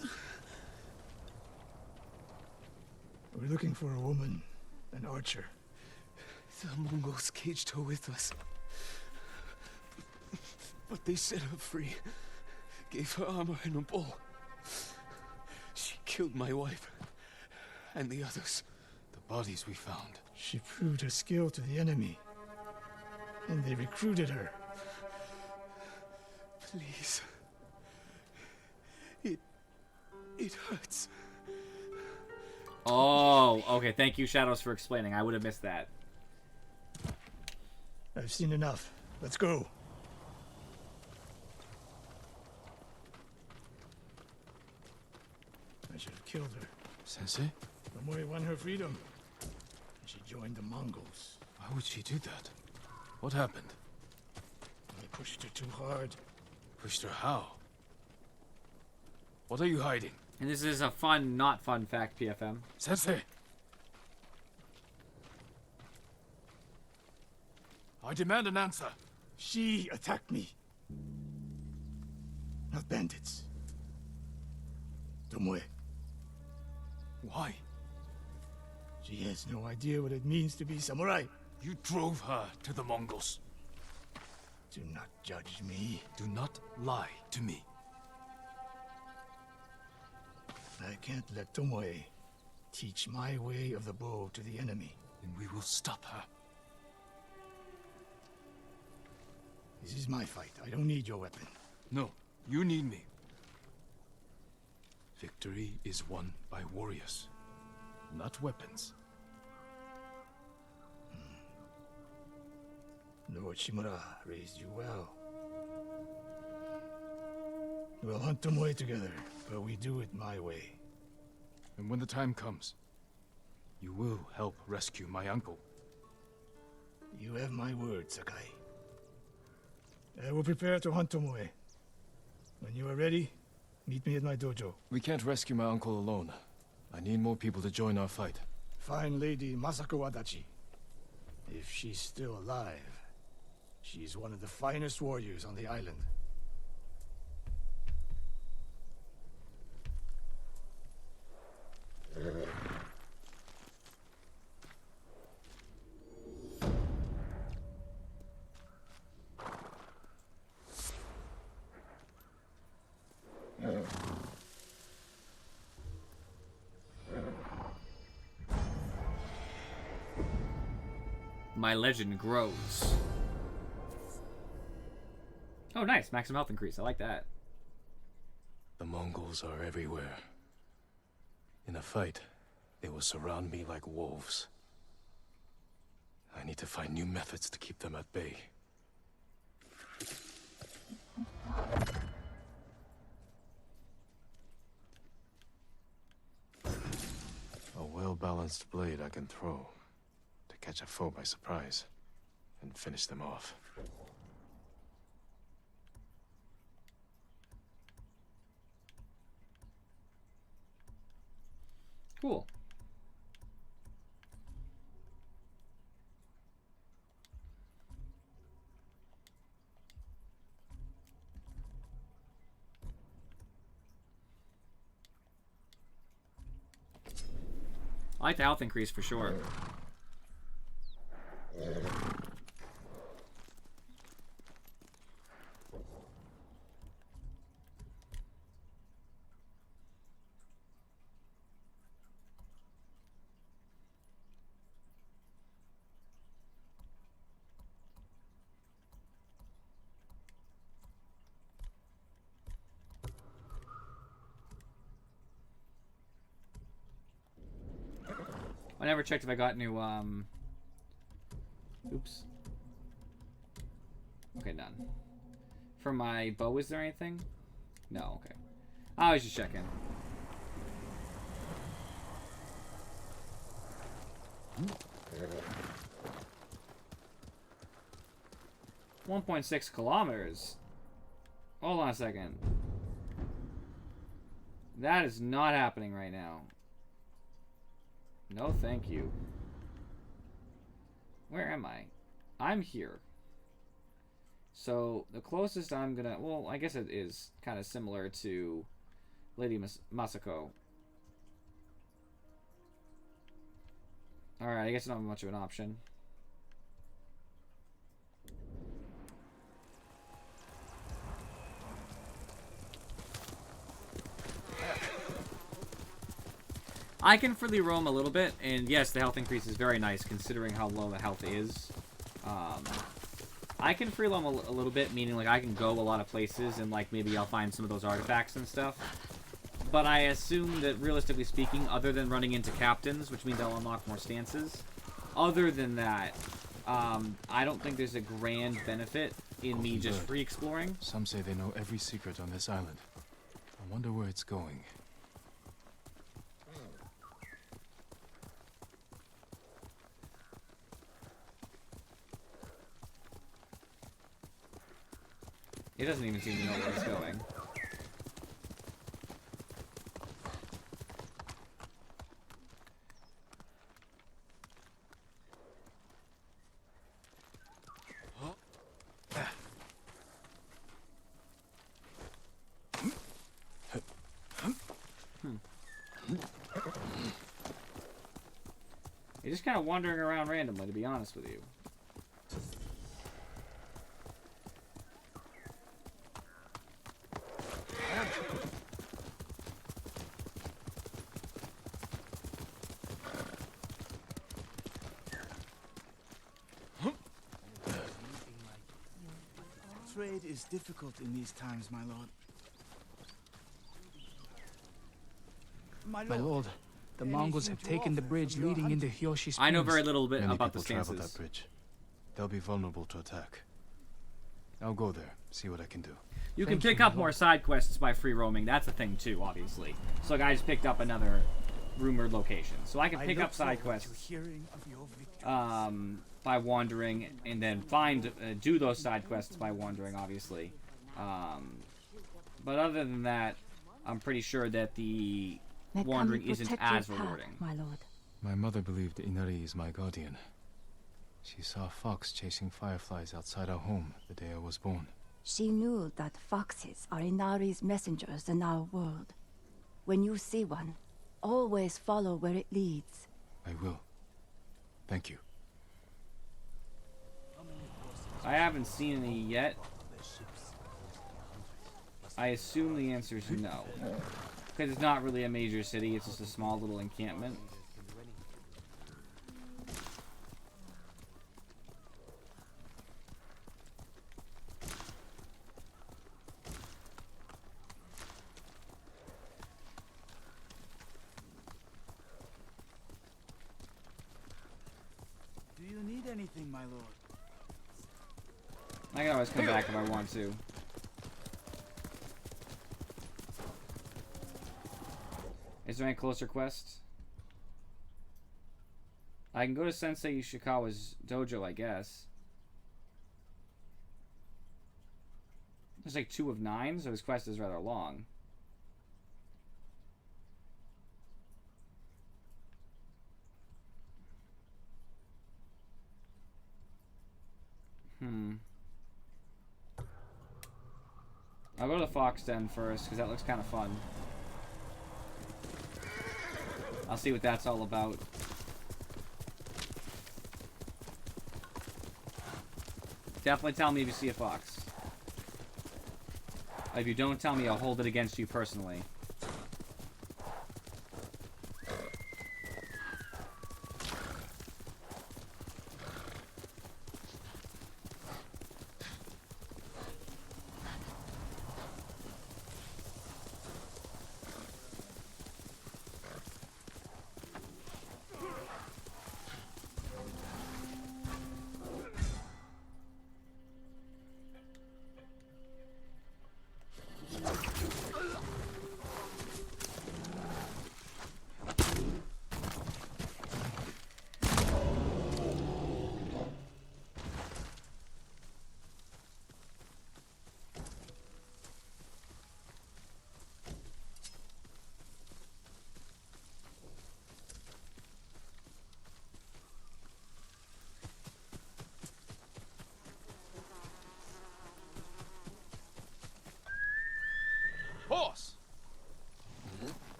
We're looking for a woman, an archer. The Mongols caged her with us. But they set her free. Gave her armor and a bow. She killed my wife. And the others. The bodies we found. She proved her skill to the enemy. And they recruited her. Please. It hurts. Oh, okay. Thank you, Shadows, for explaining. I would have missed that. I've seen enough. Let's go. I should have killed her. Sensei? Tomoe won her freedom. And she joined the Mongols. Why would she do that? What happened? I pushed her too hard. Pushed her how? What are you hiding? And this is a fun, not fun fact, PFM. Sensei! I demand an answer. She attacked me. Not bandits. Tomoe. Why? She has no idea what it means to be samurai. You drove her to the Mongols. Do not judge me. Do not lie to me. I can't let Tomoe teach my way of the bow to the enemy. Then we will stop her. This is my fight. I don't need your weapon. No, you need me. Victory is won by warriors, not weapons. Lord Shimura raised you well. We'll hunt Tomoe together, but we do it my way. And when the time comes, you will help rescue my uncle. You have my word, Sakai. I will prepare to hunt Tomoe. When you are ready, meet me at my dojo. We can't rescue my uncle alone. I need more people to join our fight. Find Lady Masako Adachi. If she's still alive, she's one of the finest warriors on the island. My legend grows. Oh, nice. Maximum health increase. I like that. The Mongols are everywhere. In a fight, they will surround me like wolves. I need to find new methods to keep them at bay. A well-balanced blade I can throw to catch a foe by surprise and finish them off. Cool. I like the health increase for sure. I never checked if I got new, oops. Okay, done. For my bow, is there anything? No, okay. I was just checking. 1.6 kilometers. Hold on a second. That is not happening right now. No, thank you. Where am I? I'm here. So, the closest I'm gonna... Well, I guess it is kind of similar to Lady Masako. Alright, I guess not much of an option. I can freely roam a little bit, and yes, the health increase is very nice considering how low the health is. I can free roam a little bit, meaning like I can go a lot of places and like maybe I'll find some of those artifacts and stuff. But I assume that realistically speaking, other than running into captains, which means I'll unlock more stances, other than that, I don't think there's a grand benefit in me just free exploring. Some say they know every secret on this island. I wonder where it's going. It doesn't even seem to know where it's going. You're just kind of wandering around randomly, to be honest with you. Trade is difficult in these times, my lord. My lord, the Mongols have taken the bridge leading into Hyoshi Springs. I know very little bit Many about the people travel stances. that bridge. They'll be vulnerable to attack. I'll go there, see what I can do. You can pick up more side quests by free roaming. That's a thing too, obviously. So like I just picked up another rumored location. So I can pick up side quests by wandering, and then do those side quests by wandering, obviously. But other than that, I'm pretty sure that the wandering isn't as rewarding. My lord. My mother believed Inari is my guardian. She saw a fox chasing fireflies outside our home the day I was born. She knew that foxes are Inari's messengers in our world. When you see one, always follow where it leads. I will. Thank you. I haven't seen any yet. I assume the answer is no. Because it's not really a major city, it's just a small little encampment. Do you need anything, my lord? I can always come back if I want to. Is there any closer quests? I can go to Sensei Ishikawa's dojo, I guess. There's like 2 of 9, so his quest is rather long. I'll go to the Fox Den first, because that looks kind of fun. I'll see what that's all about. Definitely tell me if you see a fox. If you don't tell me, I'll hold it against you personally.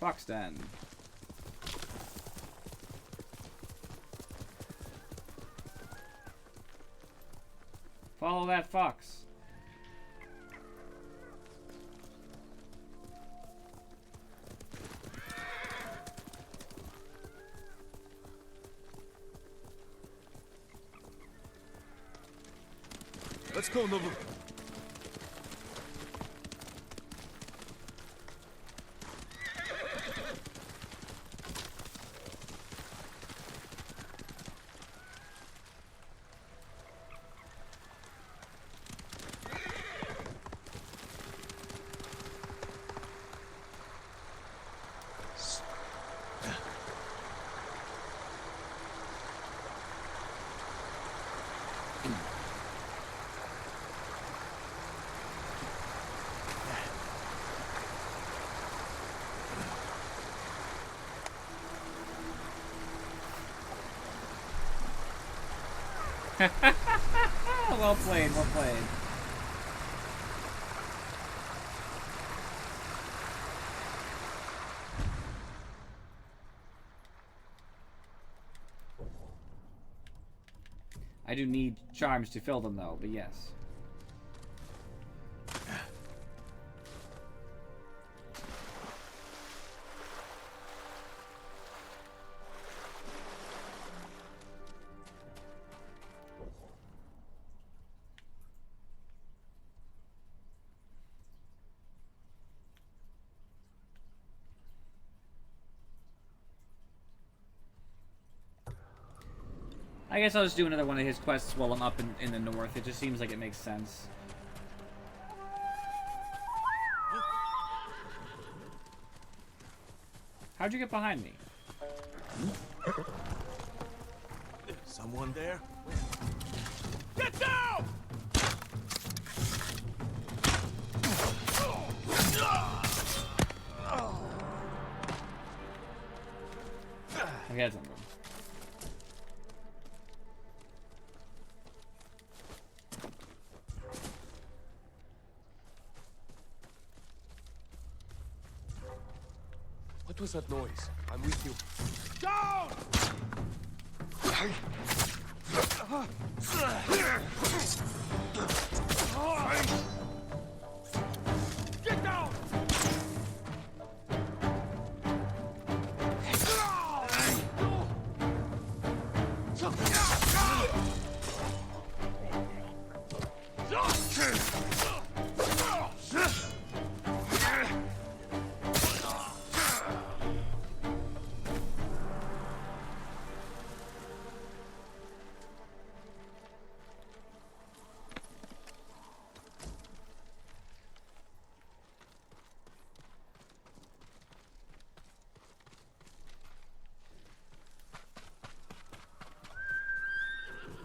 Fox den. Follow that fox. Let's go, Nobu. Well played, well played. I do need charms to fill them though, but yes. I guess I'll just do another one of his quests while I'm up in the north. It just seems like it makes sense. How'd you get behind me? Someone there? Get down! I got something. What was that noise? I'm with you. Down! Get down!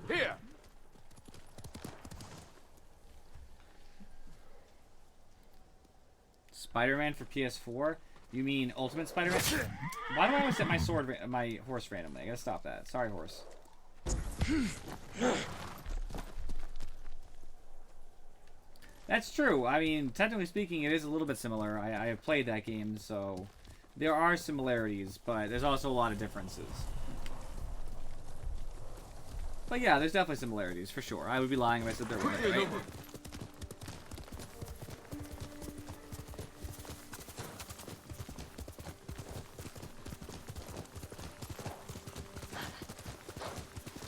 Here! Spider-Man for PS4? You mean Ultimate Spider-Man? Why do I always set my my horse randomly? I gotta stop that. Sorry, horse. That's true. I mean, technically speaking, it is a little bit similar. I have played that game, so there are similarities, but there's also a lot of differences. But yeah, there's definitely similarities, for sure. I would be lying if I said there weren't, right?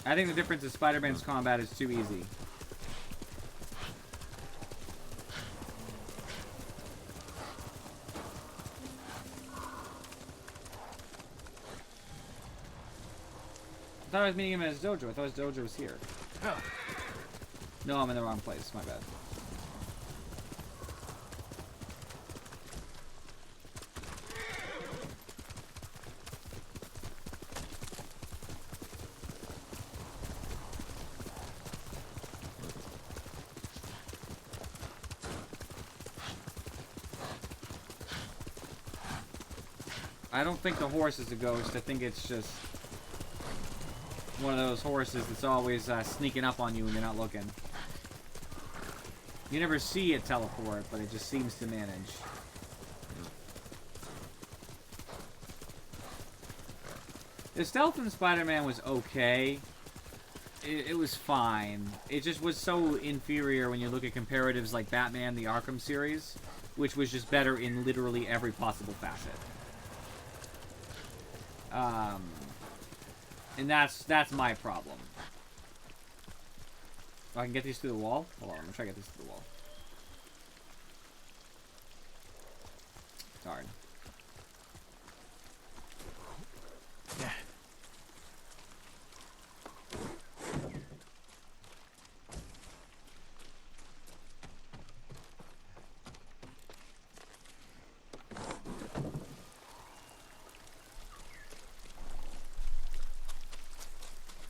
I think the difference is Spider-Man's combat is too easy. I thought I was meeting him at his dojo. I thought his dojo was here. No, I'm in the wrong place. My bad. I don't think the horse is a ghost. I think it's just one of those horses that's always sneaking up on you when you're not looking. You never see it teleport, but it just seems to manage. The stealth in Spider-Man was okay. It was fine. It just was so inferior when you look at comparatives like Batman, the Arkham series, which was just better in literally every possible facet. And that's my problem. Oh, I can get these through the wall? Hold on, I'm gonna try to get these through the wall. Darn.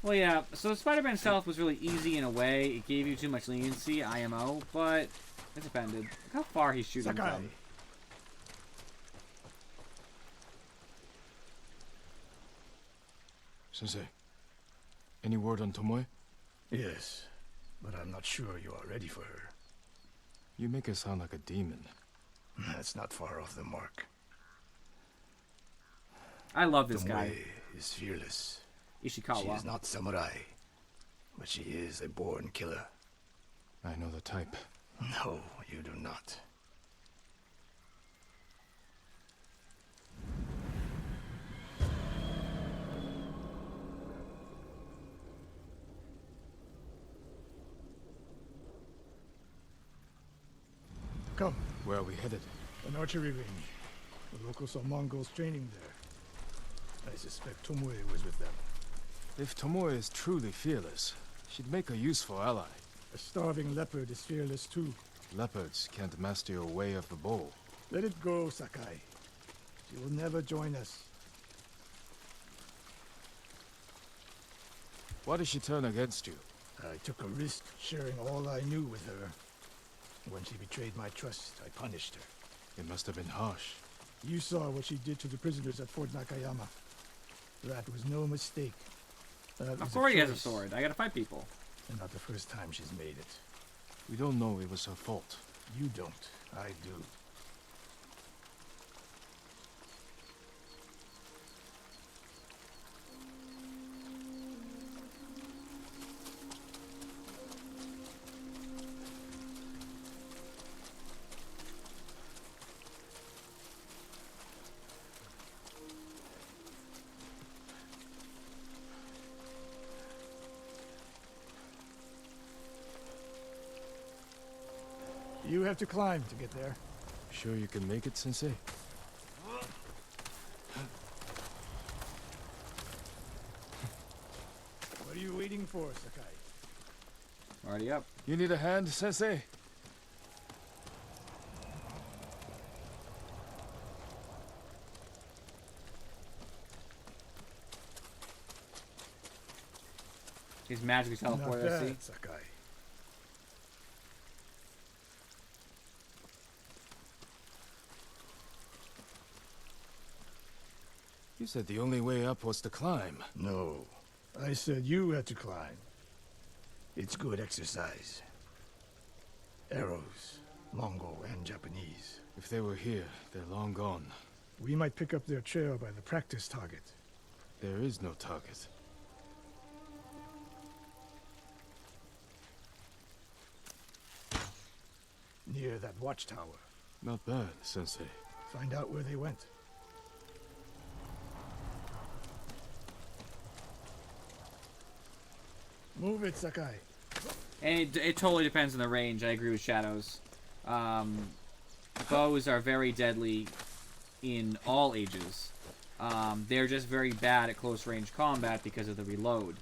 Well, yeah, so Spider-Man Stealth was really easy in a way. It gave you too much leniency, IMO, but it depended. Look how far he's shooting from. Sensei, any word on Tomoe? Yes, but I'm not sure you are ready for her. You make her sound like a demon. That's not far off the mark. I love this guy. Tomoe is fearless. Ishikawa. She is not samurai, but she is a born killer. I know the type. No, you do not. Come. Where are we headed? An archery range. The locals saw Mongols training there. I suspect Tomoe was with them. If Tomoe is truly fearless, she'd make a useful ally. A starving leopard is fearless too. Leopards can't master your way of the bow. Let it go, Sakai. She will never join us. Why did she turn against you? I took a risk sharing all I knew with her. When she betrayed my trust, I punished her. It must have been harsh. You saw what she did to the prisoners at Fort Nakayama. That was no mistake. Of course he has a sword. I gotta fight people. And not the first time she's made it. We don't know it was her fault. You don't. I do. You have to climb to get there. Sure you can make it, Sensei? What are you waiting for, Sakai? Already up. You need a hand, Sensei? He's magically teleported, I see. Sakai. You said the only way up was to climb. No. I said you had to climb. It's good exercise. Arrows, Mongol and Japanese. If they were here, they're long gone. We might pick up their trail by the practice target. There is no target. Near that watchtower. Not bad, Sensei. Find out where they went. Move it, Sakai. And it totally depends on the range. I agree with Shadows. Bows are very deadly in all ages. They're just very bad at close range combat because of the reload.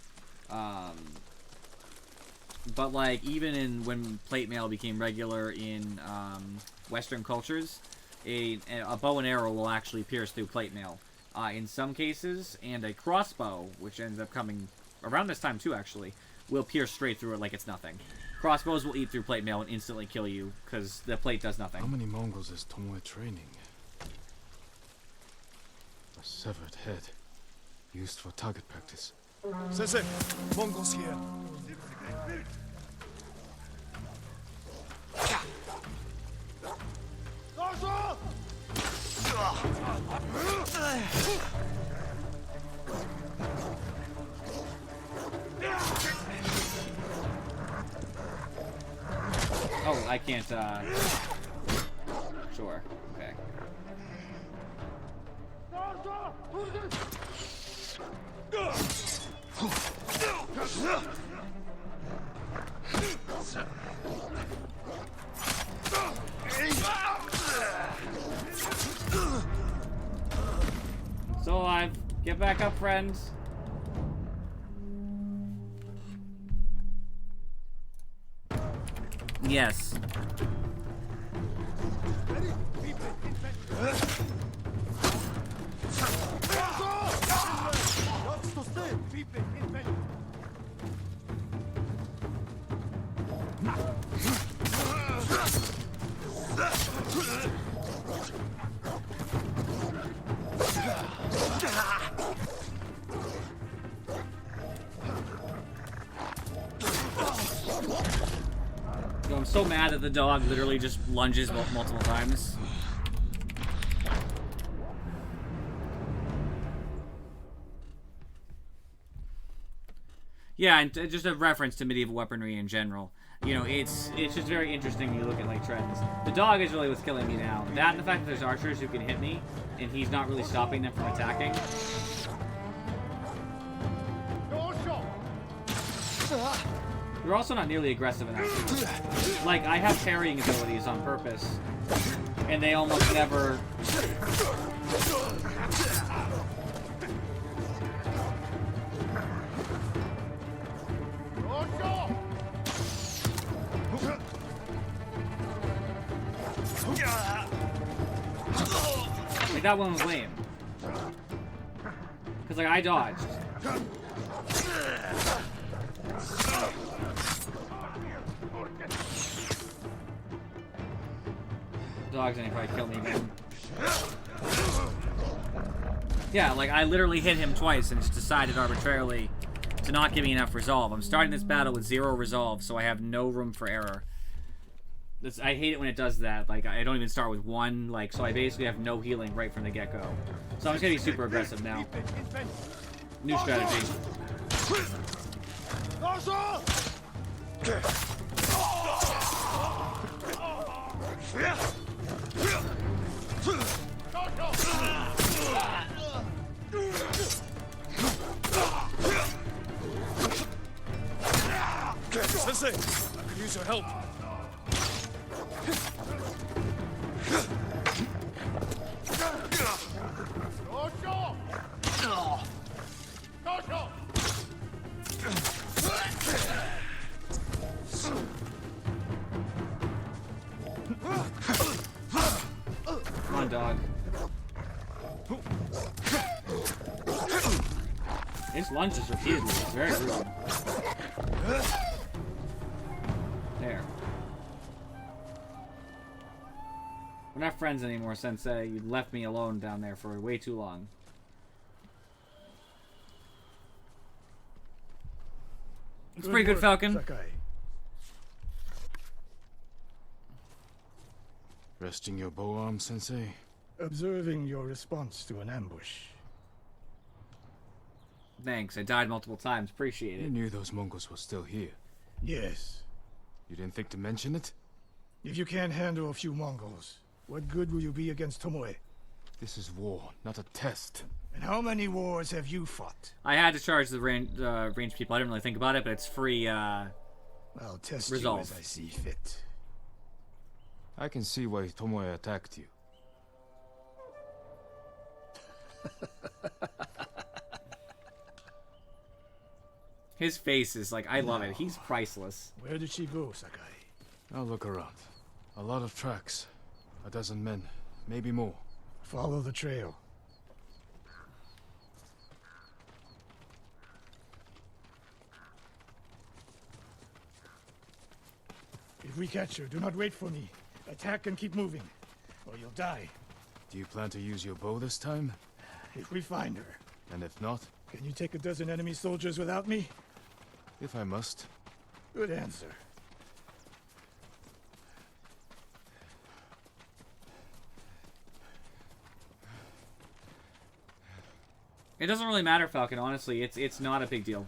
But like even when plate mail became regular in Western cultures, a bow and arrow will actually pierce through plate mail in some cases, and a crossbow, which ends up coming around this time too, actually, will pierce straight through it like it's nothing. Crossbows will eat through plate mail and instantly kill you because the plate does nothing. How many Mongols is Tomoe training? A severed head, used for target practice. Sensei, Mongols here. Oh, I can't, Sure. Okay. Still alive. Get back up, friends. Yes. Yo, I'm so mad that the dog literally just lunges multiple times. Yeah, and just a reference to medieval weaponry in general. You know, it's just very interesting. You look at like trends. The dog is really what's killing me now. That and the fact that there's archers who can hit me, and he's not really stopping them from attacking. You're also not nearly aggressive enough. Like, I have parrying abilities on purpose, and they almost never... Like, that one was lame. Because, like, I dodged. Dog's gonna probably kill me again. Yeah, like, I literally hit him twice and just decided arbitrarily to not give me enough resolve. I'm starting this battle with 0 resolve, so I have no room for error. I hate it when it does that. Like, I don't even start with 1, like, so I basically have no healing right from the get-go. So I'm just gonna be super aggressive now. New strategy. Sensei, I could use your help. Come on, dog. His lunges repeatedly. It's very rude. There. We're not friends anymore, Sensei. You left me alone down there for way too long. It's pretty good, Falcon. Sakai. Resting your bow arm, Sensei? Observing your response to an ambush. Thanks. I died multiple times. Appreciate You it. knew those Mongols were still here. Yes. You didn't think to mention it? If you can't handle a few Mongols, what good will you be against Tomoe? This is war, not a test. And how many wars have you fought? I had to charge the range people. I didn't really think about it, but it's free, I'll test resolve. you as I see fit. I can see why Tomoe attacked you. His face is like, I love it. He's priceless. Where did she go, Sakai? I'll look around. A lot of tracks. A dozen men, maybe more. Follow the trail. If we catch her, do not wait for me. Attack and keep moving, or you'll die. Do you plan to use your bow this time? If we find her. And if not? Can you take a dozen enemy soldiers without me? If I must. Good answer. It doesn't really matter, Falcon, honestly. It's not a big deal.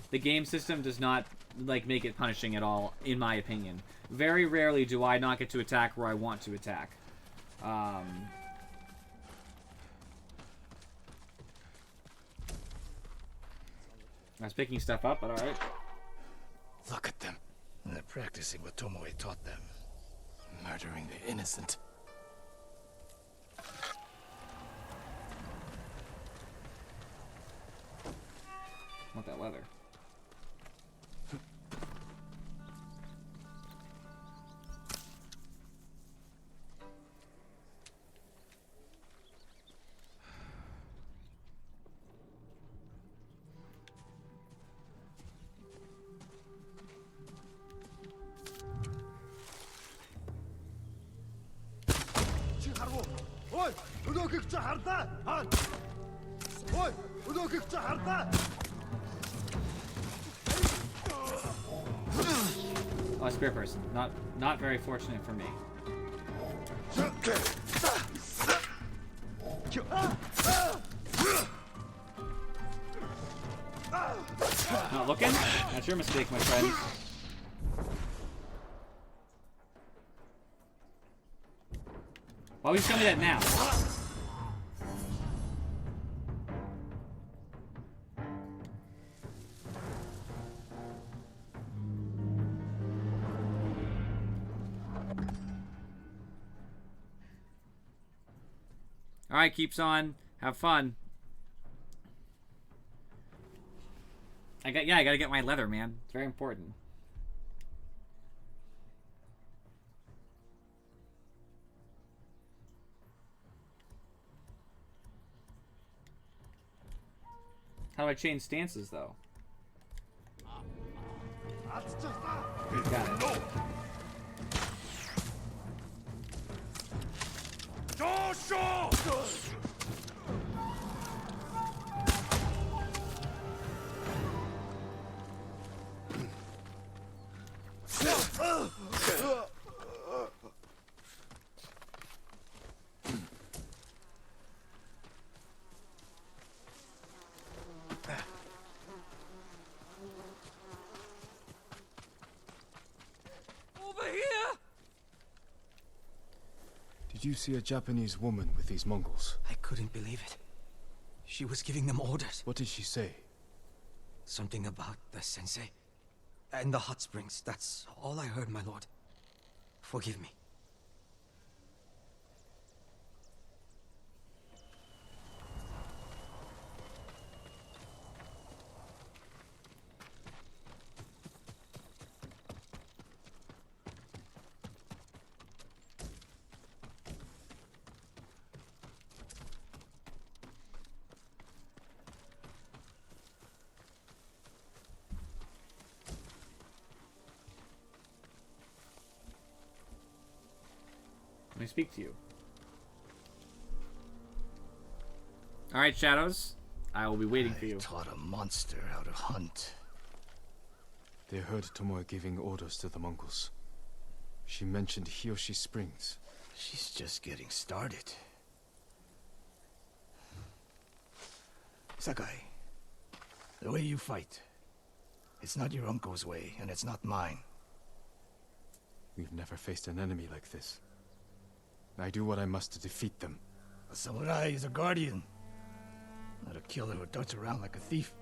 The game system does not like make it punishing at all, in my opinion. Very rarely do I not get to attack where I want to attack. I was picking stuff up, but alright. Look at them. They're practicing what Tomoe taught them. Murdering the innocent. I want that leather. Oh, a spear person. Not very fortunate for me. Not looking? That's your mistake, my friend. Why would you tell me that now? Alright, keeps on. Have fun. I gotta get my leather, man. It's very important. How do I change stances, though? Got it. Did you see a Japanese woman with these Mongols? I couldn't believe it. She was giving them orders. What did she say? Something about the sensei and the hot springs. That's all I heard, my lord. Forgive me. Let me speak to you. Alright, Shadows. I will be waiting for you. Taught a monster how to hunt. They heard Tomoe giving orders to the Mongols. She mentioned Hiyoshi Springs. She's just getting started. Sakai, the way you fight, it's not your uncle's way, and it's not mine. We've never faced an enemy like this. I do what I must to defeat them. A samurai is a guardian, not a killer who darts around like a thief.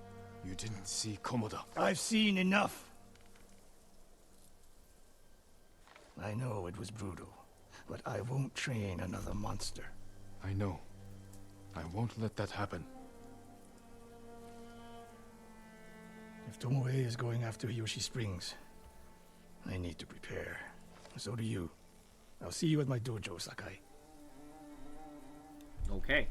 You didn't see Komoda. I've seen enough. I know it was brutal, but I won't train another monster. I know. I won't let that happen. If Tomoe is going after Hiyoshi Springs, I need to prepare. So do you. I'll see you at my dojo, Sakai. Okay.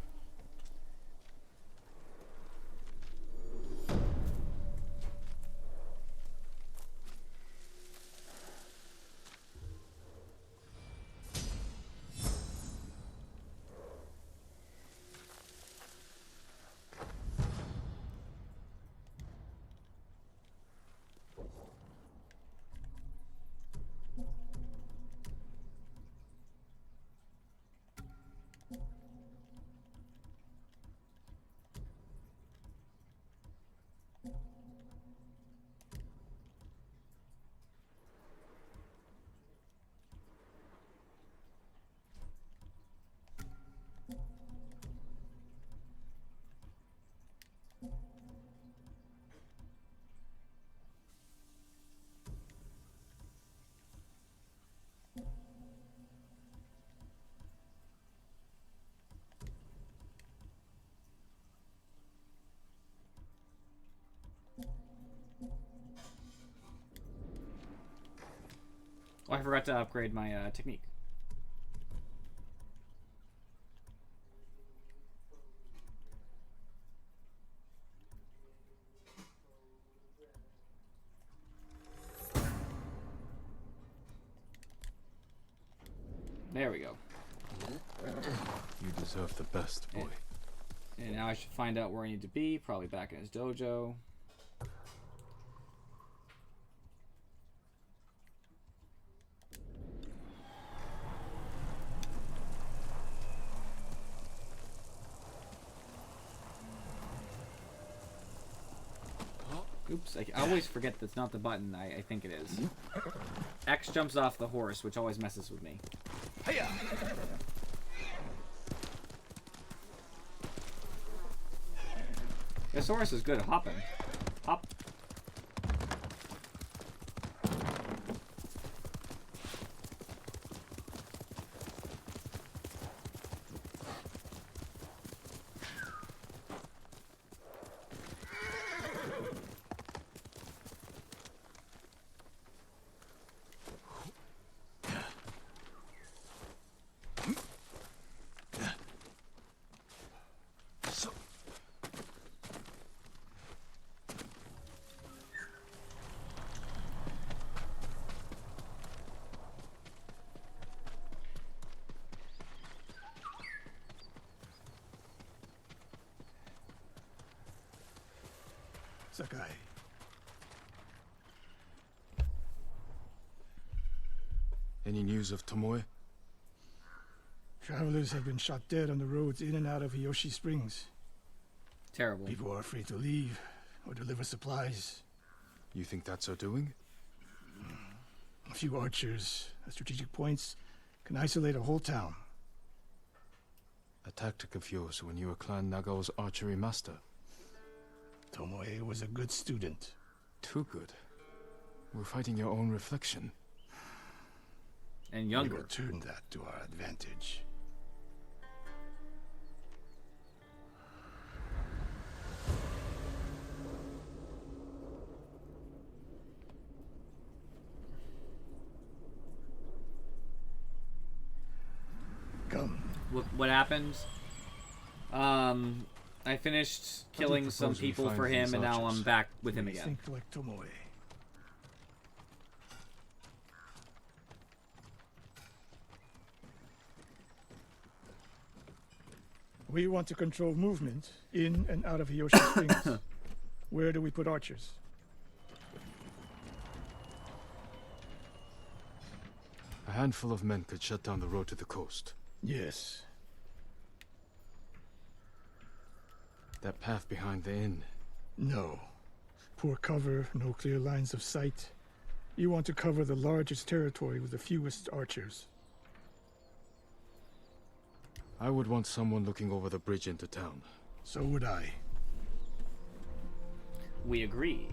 Oh, I forgot to upgrade my technique. There we go. You deserve the best, boy. And now I should find out where I need to be. Probably back in his dojo. Oops, I always forget that's not the button I think it is. X jumps off the horse, which always messes with me. Hiya! This horse is good at hopping. Hop. Sakai. Any news of Tomoe? Travelers have been shot dead on the roads in and out of Hiyoshi Springs. Terrible. People are afraid to leave or deliver supplies. You think that's her doing? A few archers at strategic points can isolate a whole town. A tactic of yours when you were Clan Nagao's archery master. Tomoe was a good student. Too good. We're fighting your own reflection. And We younger. will turn that to our advantage. Come. What happened? I finished killing some propose we people find for him, these and now archers? I'm back with him We again. think like Tomoe. We want to control movement in and out of Hiyoshi Springs. Where do we put archers? A handful of men could shut down the road to the coast. Yes. That path behind the inn. No. Poor cover, no clear lines of sight. You want to cover the largest territory with the fewest archers. I would want someone looking over the bridge into town. So would I. We agree.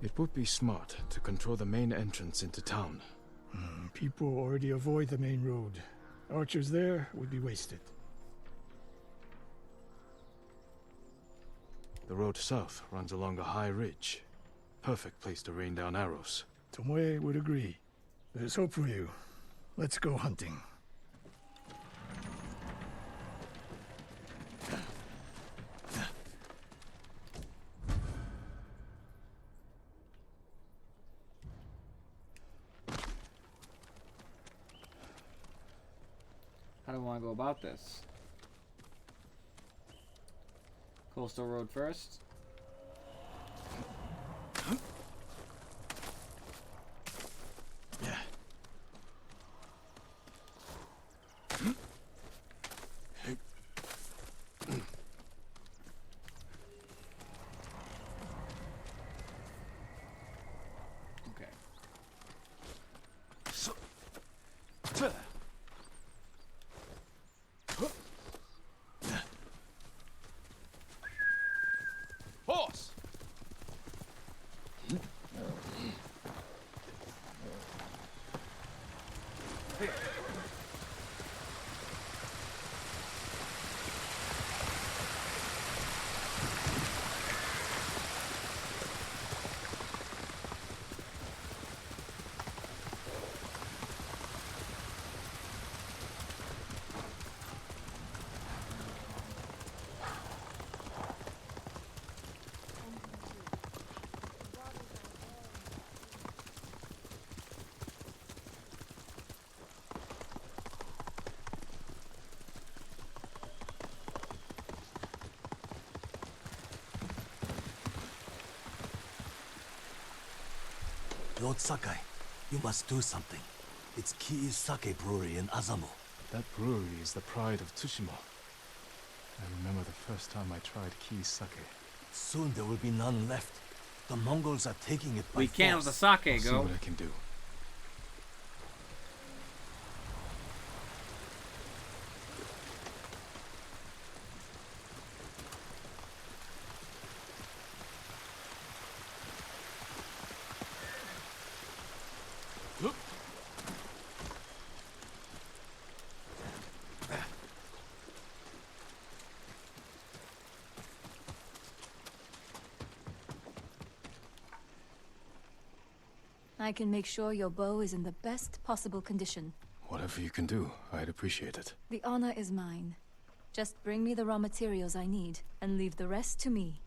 It would be smart to control the main entrance into town. People already avoid the main road. Archers there would be wasted. The road south runs along a high ridge. Perfect place to rain down arrows. Tomoe would agree. There's hope for you. Let's go hunting. How do I want to go about this? Coastal road first. Okay. Horse! Lord Sakai, you must do something. It's Kii's sake brewery in Azamo. That brewery is the pride of Tsushima. I remember the first time I tried Kii's sake. Soon there will be none left. The Mongols are taking it by We can't force. let the sake I'll see go. what I can do. I can make sure your bow is in the best possible condition. Whatever you can do, I'd appreciate it. The honor is mine. Just bring me the raw materials I need, and leave the rest to me.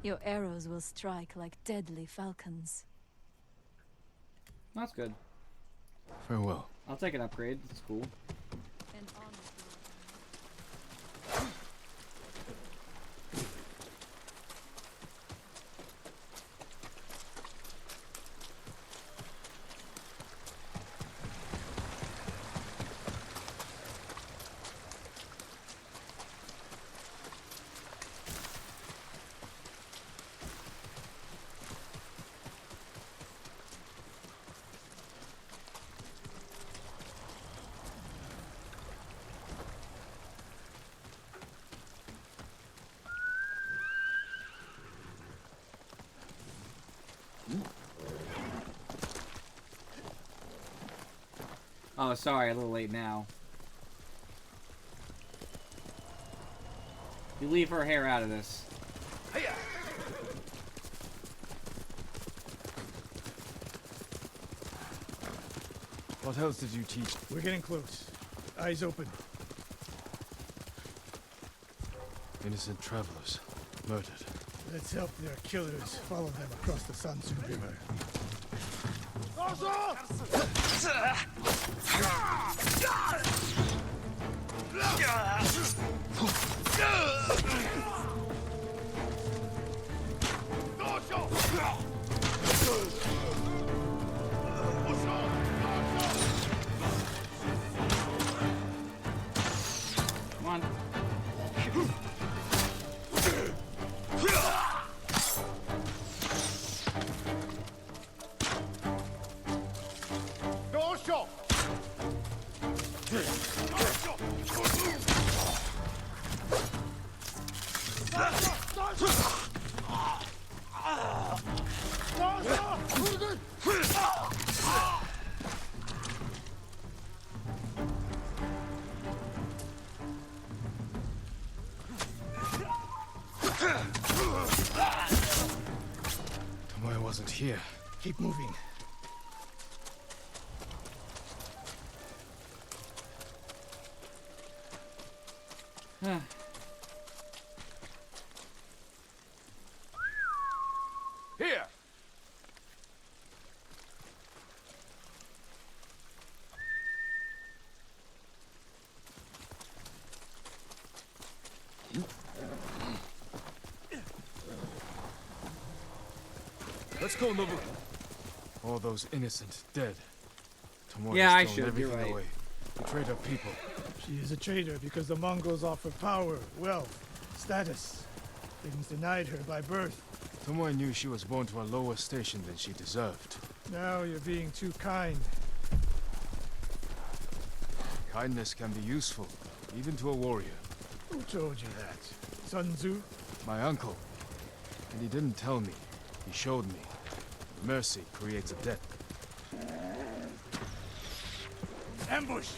Your arrows will strike like deadly falcons. That's good. Farewell. I'll take an upgrade. It's cool. An honor. Oh, sorry, a little late now. You leave her hair out of this. What else did you teach? We're getting close. Eyes open. Innocent travelers. Murdered. Let's help their killers follow them across the Sansu River. Come on. Tomoe wasn't here. Keep moving. Here! Let's go, Nobu. All those innocent dead. Tomoe Yeah, I has should, thrown you're everything right. away. Betrayed our people. She is a traitor because the Mongols offer power, wealth, status. Things denied her by birth. Tomoe knew she was born to a lower station than she deserved. Now you're being too kind. Kindness can be useful, even to a warrior. Who told you that? Sun Tzu? My uncle. And he didn't tell me. He showed me. Mercy creates a debt. Ambush!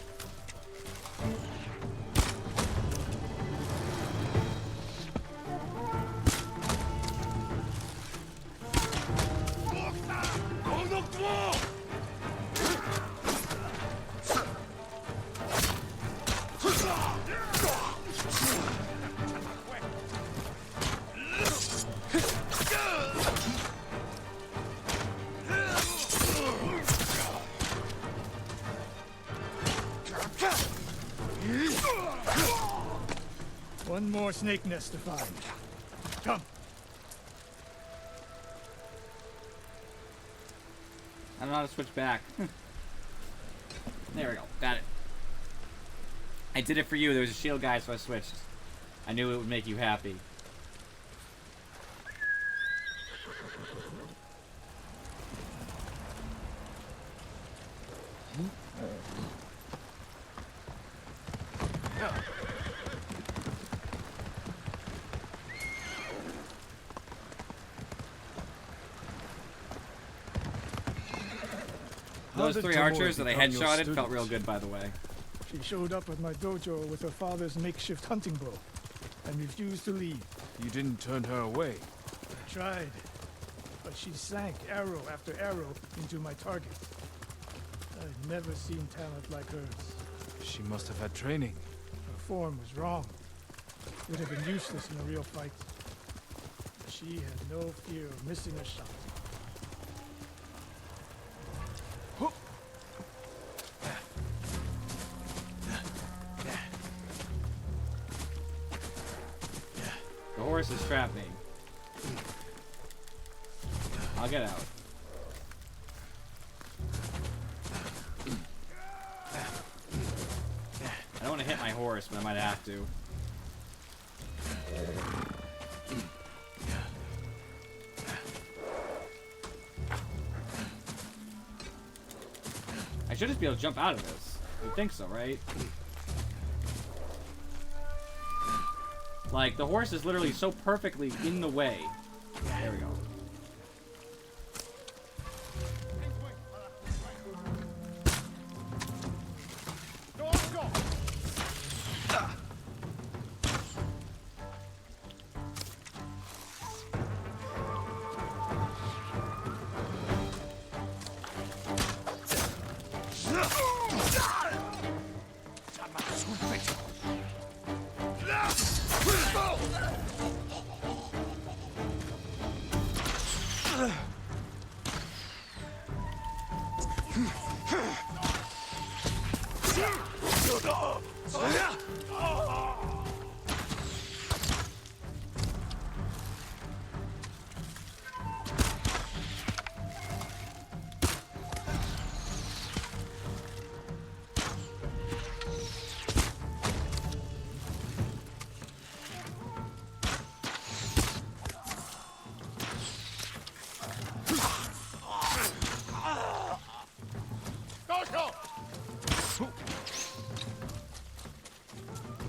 One more snake nest to find. Come. I don't know how to switch back. There we go. Got it. I did it for you. There was a shield guy, so I switched. I knew it would make you happy. Those three archers that I headshotted felt real good, by the way. She showed up at my dojo with her father's makeshift hunting bow and refused to leave. You didn't turn her away. I tried, but she sank arrow after arrow into my target. I've never seen talent like hers. She must have had training. Her form was wrong. Would have been useless in a real fight. She had no fear of missing a shot. The horse has trapped me. I'll get out. I don't want to hit my horse, but I might have to. I should just be able to jump out of this. You think so, right? Like, the horse is literally so perfectly in the way. There we go.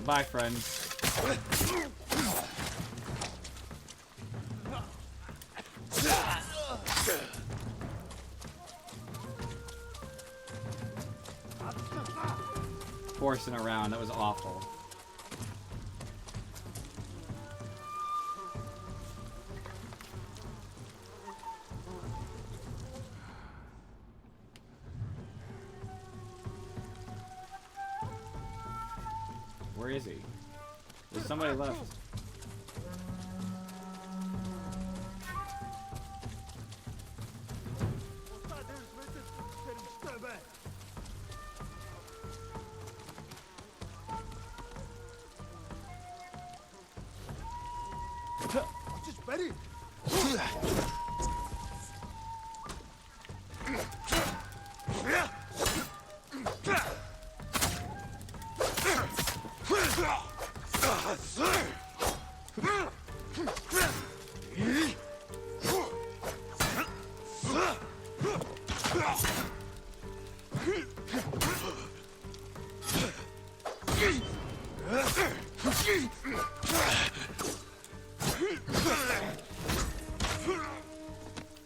Bye, friends. Forcing around, that was awful. Where is he? There's somebody left.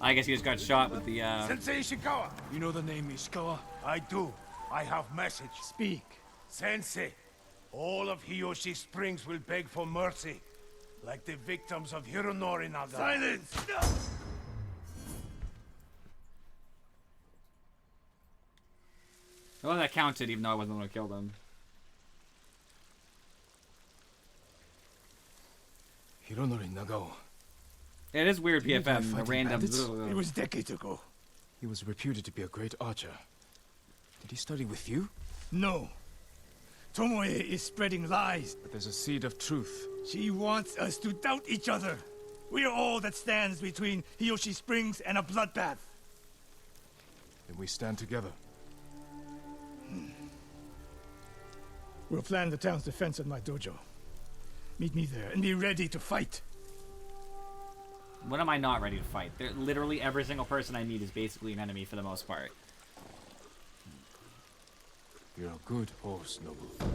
I guess he just got shot with the, Sensei Ishikawa! You know the name Ishikawa? I do. I have message. Speak. Sensei, all of Hiyoshi Springs will beg for mercy, like the victims of Hironori Naga. Silence! Well, that counted, even though I wasn't the one who killed him. Hironori Nagao. It is weird, Didn't he die PFM, the fighting random... bandits? It was decades ago. He was reputed to be a great archer. Did he study with you? No. Tomoe is spreading lies. But there's a seed of truth. She wants us to doubt each other. We are all that stands between Hiyoshi Springs and a bloodbath. Then we stand together. We'll plan the town's defense at my dojo. Meet me there and be ready to fight. When am I not ready to fight? Literally every single person I meet is basically an enemy for the most part. You're a good horse, Nobu.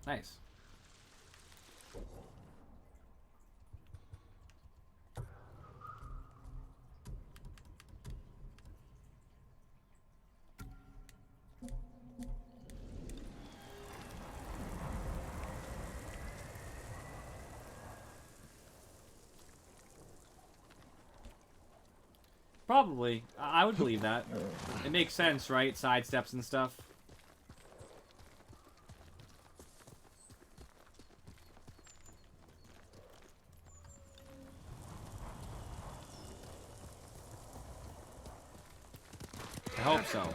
Nice. Probably. I would believe that. It makes sense, right? Sidesteps and stuff. I hope so.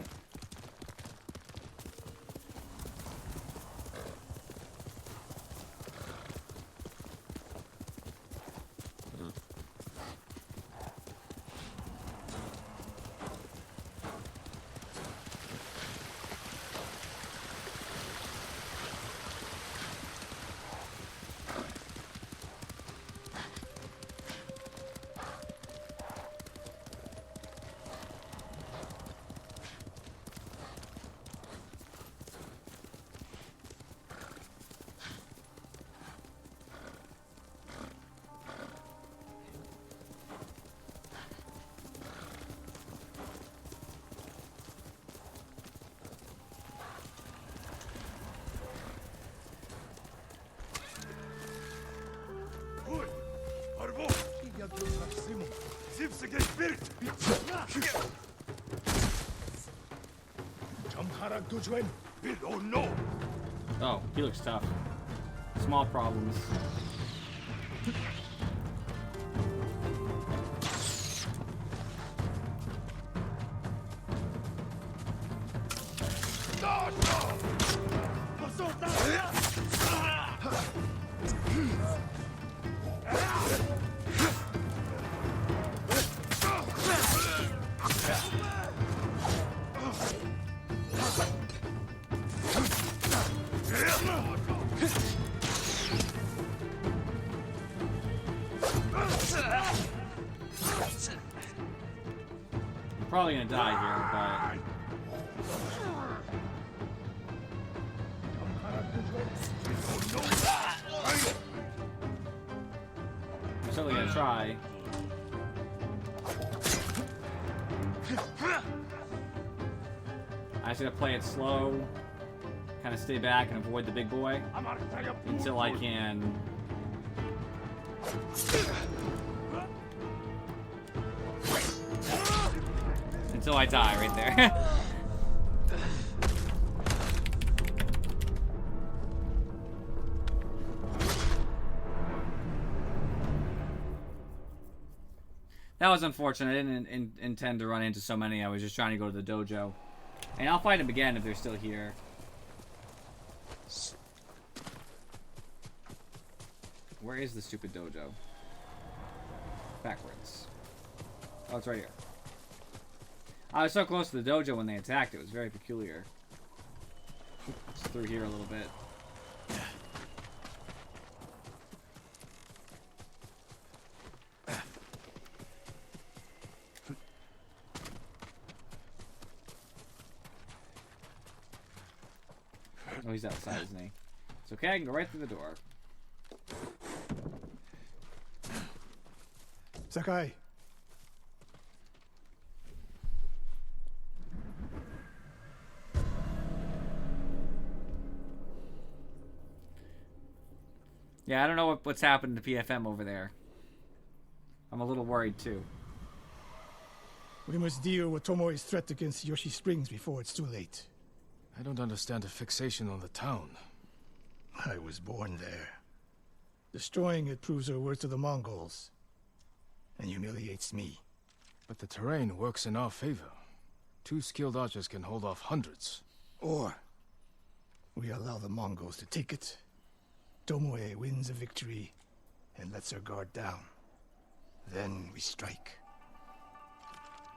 Oh, he looks tough. Small problems. Probably gonna die here, but I'm certainly gonna try. I just gotta play it slow, kind of stay back and avoid the big boy until I can. Until I die right there. That was unfortunate. I didn't intend to run into so many. I was just trying to go to the dojo. And I'll fight them again if they're still here. Where is the stupid dojo? Backwards. Oh, it's right here. I was so close to the dojo when they attacked. It was very peculiar. Just through here a little bit. Oh, he's outside, isn't he? It's okay, I can go right through the door. Sakai. Yeah, I don't know what's happened to PFM over there. I'm a little worried too. We must deal with Tomoe's threat against Yoshi Springs before it's too late. I don't understand the fixation on the town. I was born there. Destroying it proves our worth to the Mongols, and humiliates me. But the terrain works in our favor. 2 skilled archers can hold off hundreds. Or we allow the Mongols to take it. Tomoe wins a victory and lets her guard down. Then we strike.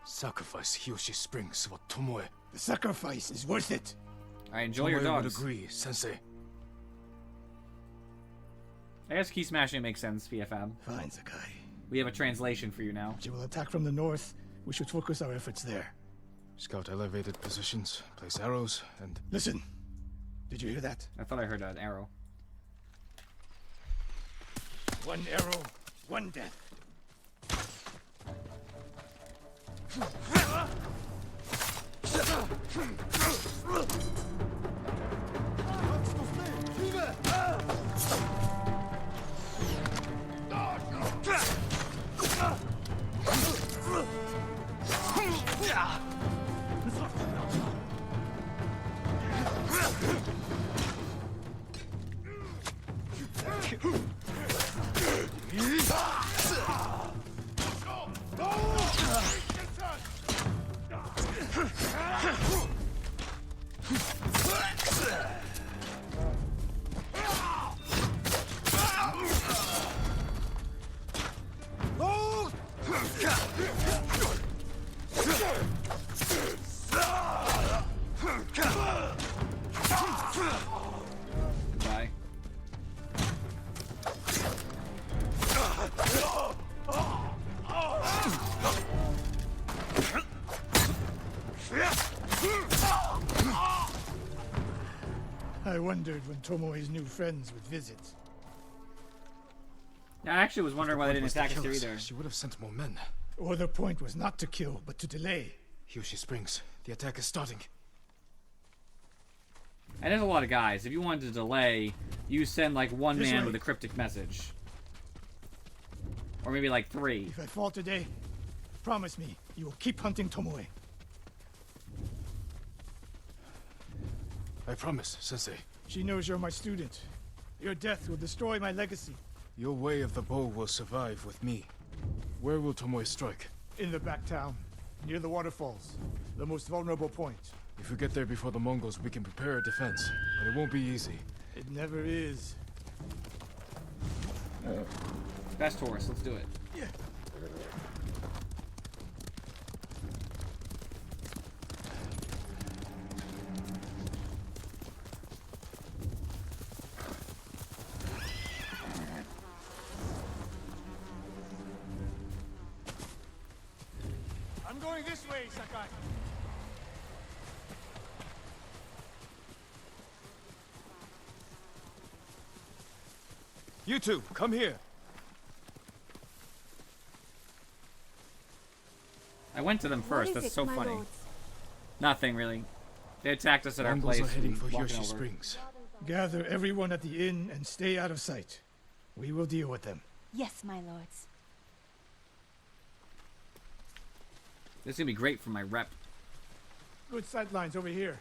Sacrifice Hiyoshi Springs for Tomoe. The sacrifice is worth it. I enjoy your Tomoe would dogs. agree, Sensei. I guess key smashing makes sense, PFM. Fine, Sakai. We have a translation for you now. She will attack from the north. We should focus our efforts there. Scout elevated positions, place arrows, and... Listen. Did you hear that? I thought I heard an arrow. 1 arrow, 1 death. Goodbye. I wondered when Tomoe's new friends would visit. I actually was wondering why they didn't Was to attack us kill here us, either. She would have sent more men. Or the point was not to kill, but to delay. Hiyoshi Springs. The attack is starting. And there's a lot of guys. If you wanted to delay, you send like 1 This man way. with a cryptic message. Or maybe like 3. If I fall today, promise me you will keep hunting Tomoe. I promise, Sensei. She knows you're my student. Your death will destroy my legacy. Your way of the bow will survive with me. Where will Tomoe strike? In the back town, near the waterfalls, the most vulnerable point. If we get there before the Mongols, we can prepare a defense. But it won't be easy. It never is. Best horse, let's do it. Yeah. I'm going this way, Sakai. You two, come here. I went to them first, that's so funny. Nothing really. They attacked us at our Mongols place. are heading and for walking Hiyoshi over. Springs. Gather everyone at the inn and stay out of sight. We will deal with them. Yes, my lords. This is gonna be great for my rep. Good sight lines over here.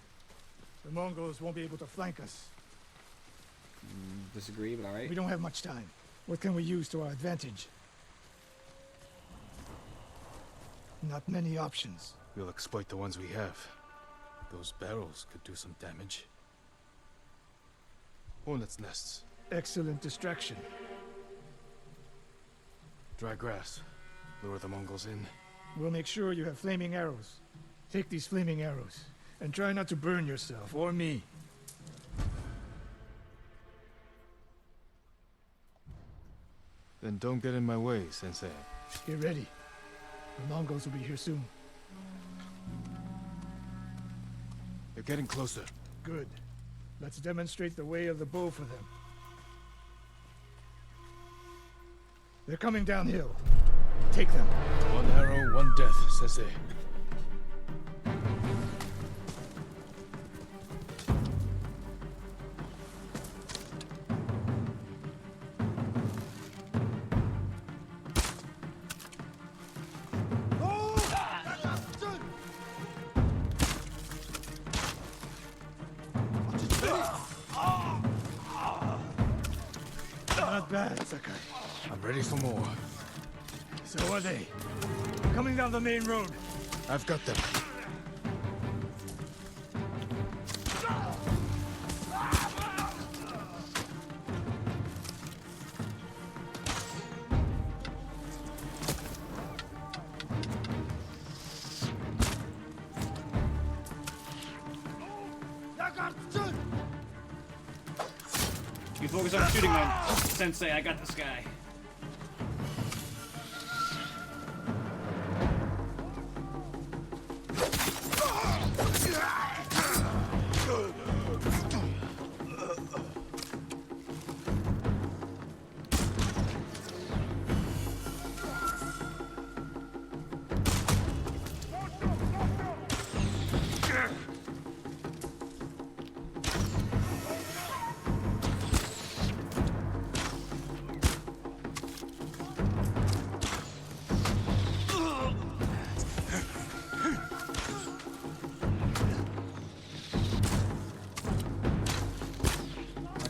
The Mongols won't be able to flank us. Disagree, but alright. We don't have much time. What can we use to our advantage? Not many options. We'll exploit the ones we have. Those barrels could do some damage. Hornets' nests. Excellent distraction. Dry grass. Lure the Mongols in. We'll make sure you have flaming arrows. Take these flaming arrows, and try not to burn yourself or me. Then don't get in my way, Sensei. Get ready. The Mongols will be here soon. They're getting closer. Good. Let's demonstrate the way of the bow for them. They're coming downhill. Take them. 1 arrow, 1 death, Sensei. Not bad, Sakai. I'm ready for more. So are they. Coming down the main road. I've got them. You focus on shooting them. Sensei, I got this guy.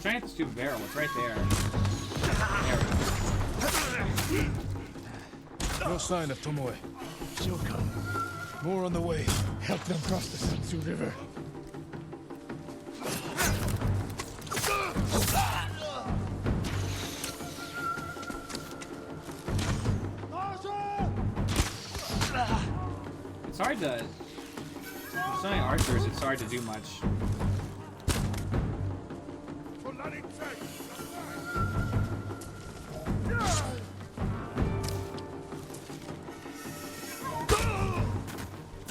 Trying to hit the stupid barrel. It's right there. There we go. No sign of Tomoe. She'll come. More on the way. Help them cross the Sansu River. It's hard to... There's so many archers, it's hard to do much.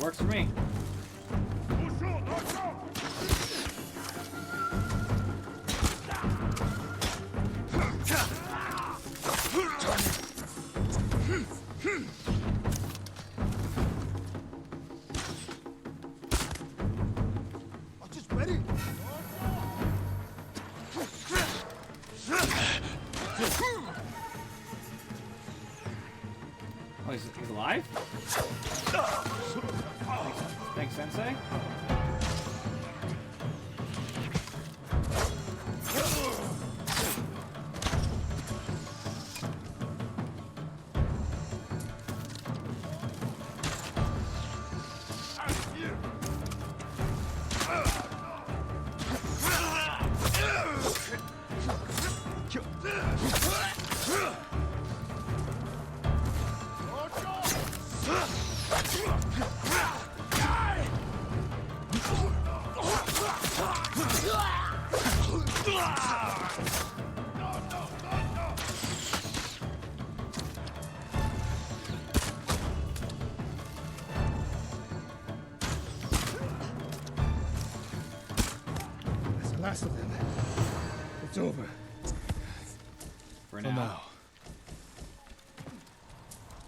Works for me. Oh, he's alive? Thanks, Sensei. That's the last of them. It's over. For now.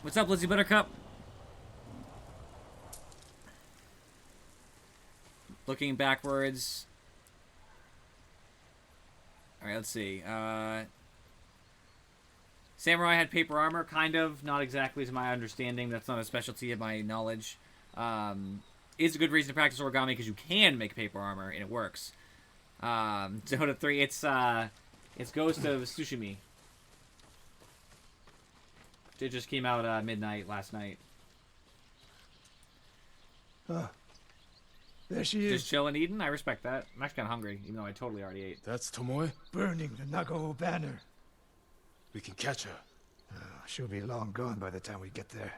What's up, Lizzie Buttercup? Looking backwards. Alright, let's see. Samurai had paper armor, kind of. Not exactly to my understanding. That's not a specialty of my knowledge. It's a good reason to practice origami because you can make paper armor, and it works. Dota 3, it's Ghost of Tsushima. It just came out midnight last night. There she is. Just chilling, eating. I respect that. I'm actually kind of hungry, even though I totally already ate. That's Tomoe? Burning the Nagao banner. We can catch her. She'll be long gone by the time we get there.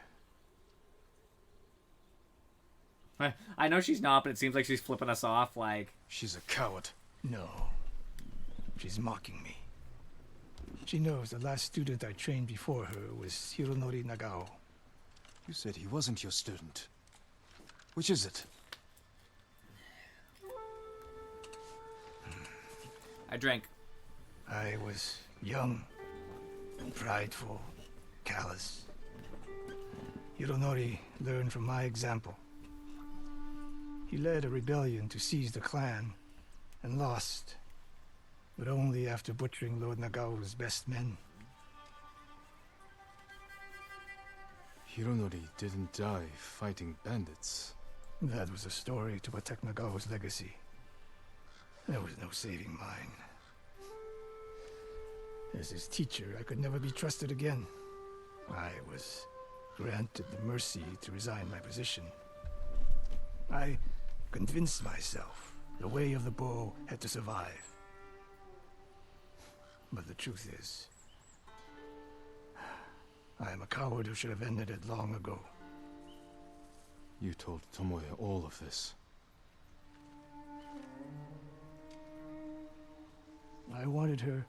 I know she's not, but it seems like she's flipping us off, like... She's a coward. No. She's mocking me. She knows the last student I trained before her was Hironori Nagao. You said he wasn't your student. Which is it? I drank. I was young, prideful, callous. Hironori learned from my example. He led a rebellion to seize the clan, and lost, but only after butchering Lord Nagao's best men. Hironori didn't die fighting bandits. That was a story to protect Nagao's legacy. There was no saving mine. As his teacher, I could never be trusted again. I was granted the mercy to resign my position. I convinced myself the way of the bow had to survive. But the truth is, I am a coward who should have ended it long ago. You told Tomoe all of this. I wanted her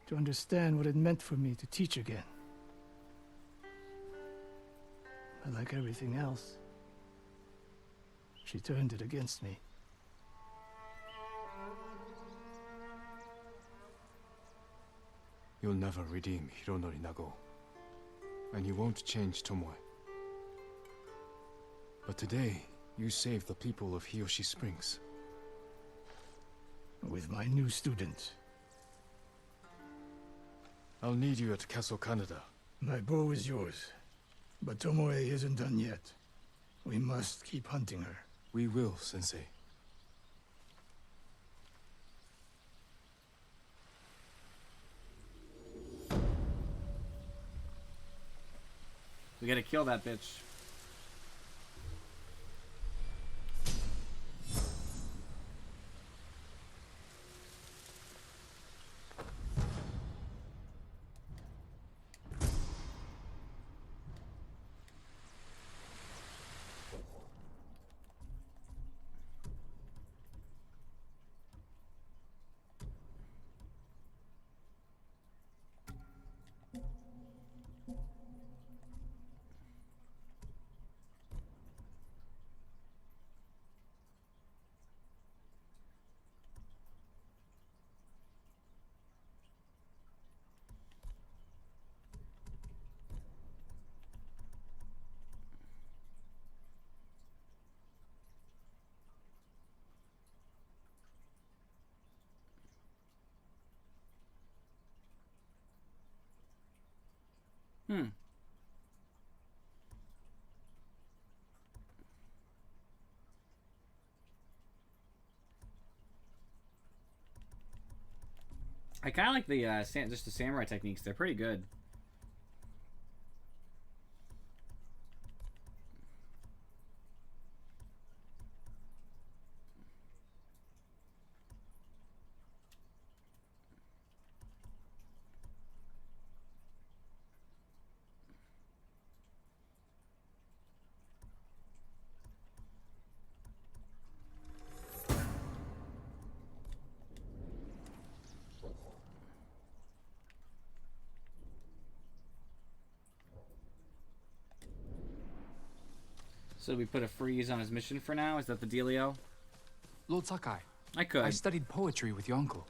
to understand what it meant for me to teach again. But like everything else, she turned it against me. You'll never redeem Hironori Nago. And you won't change Tomoe. But today, you saved the people of Hiyoshi Springs. With my new student. I'll need you at Castle Canada. My bow is yours. But Tomoe isn't done yet. We must keep hunting her. We will, Sensei. We gotta kill that bitch. I kind of like the just the samurai techniques. They're pretty good. So we put a freeze on his mission for now? Is that the dealio? Lord Sakai. I could. I studied poetry with your uncle.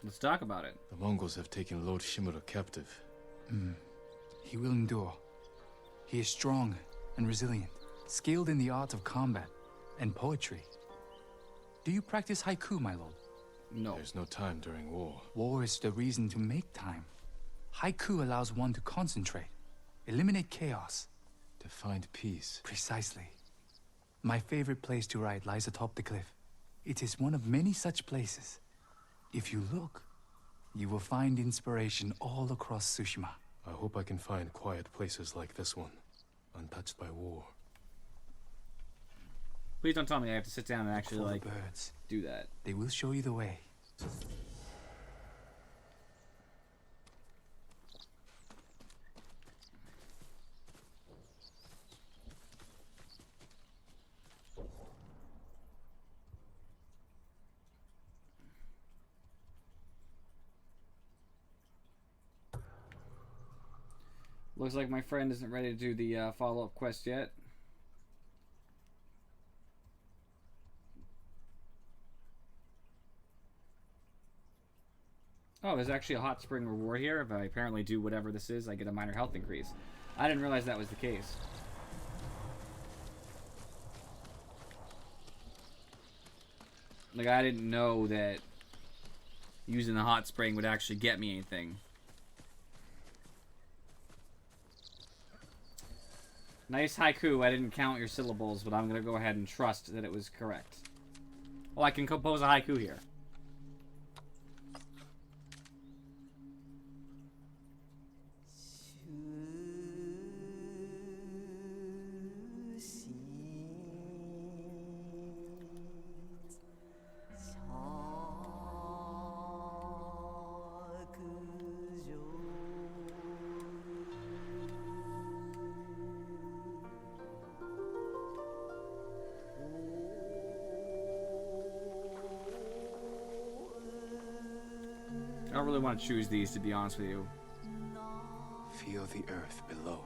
Let's talk about it. The Mongols have taken Lord Shimura captive. He will endure. He is strong and resilient, skilled in the art of combat and poetry. Do you practice haiku, my lord? No. There's no time during war. War is the reason to make time. Haiku allows one to concentrate, eliminate chaos. To find peace. Precisely. My favorite place to write lies atop the cliff. It is one of many such places. If you look, you will find inspiration all across Tsushima. I hope I can find quiet places like this one, untouched by war. Please don't tell me I have to sit down and actually, like, birds. Do that. They will show you the way. Looks like my friend isn't ready to do the follow-up quest yet. Oh, there's actually a hot spring reward here. If I apparently do whatever this is, I get a minor health increase. I didn't realize that was the case. Like, I didn't know that using the hot spring would actually get me anything. Nice haiku. I didn't count your syllables, but I'm going to go ahead and trust that it was correct. Oh, I can compose a haiku here. I don't really want to choose these, to be honest with you. Feel the earth below.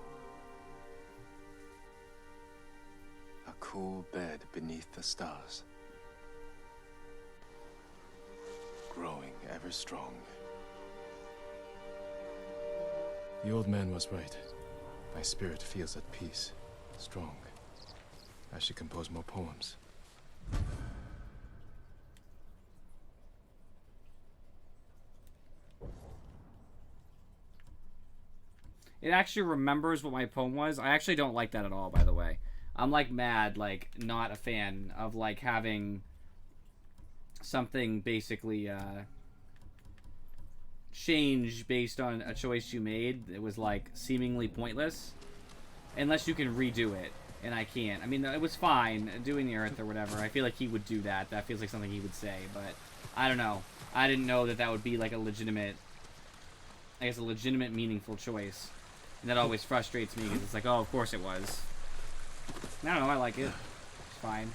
A cool bed beneath the stars. Growing ever strong. The old man was right. My spirit feels at peace, strong. I should compose more poems. It actually remembers what my poem was. I actually don't like that at all, by the way. I'm like mad, like not a fan of like having something basically change based on a choice you made. It was like seemingly pointless, unless you can redo it, and I can't. I mean, it was fine doing the Earth or whatever. I feel like he would do that. That feels like something he would say, but I don't know. I didn't know that that would be like a legitimate, I guess, a legitimate, meaningful choice. And that always frustrates me because it's like, oh, of course it was. I don't know, I like it. It's fine.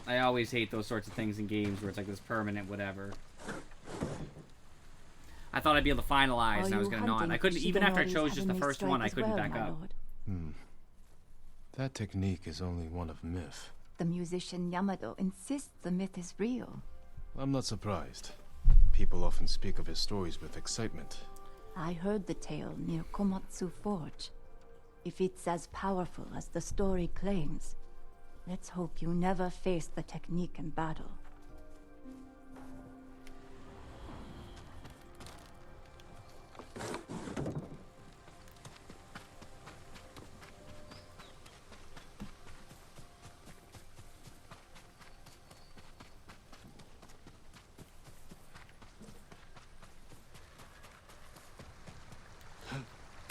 I always hate those sorts of things in games where it's like this permanent whatever. I thought I'd be able to finalize and I was gonna not. I couldn't, even after I chose just the first one, I couldn't back up. That technique is only one of myth. The musician Yamado insists the myth is real. I'm not surprised. People often speak of his stories with excitement. I heard the tale near Komatsu Forge. If it's as powerful as the story claims, let's hope you never face the technique in battle.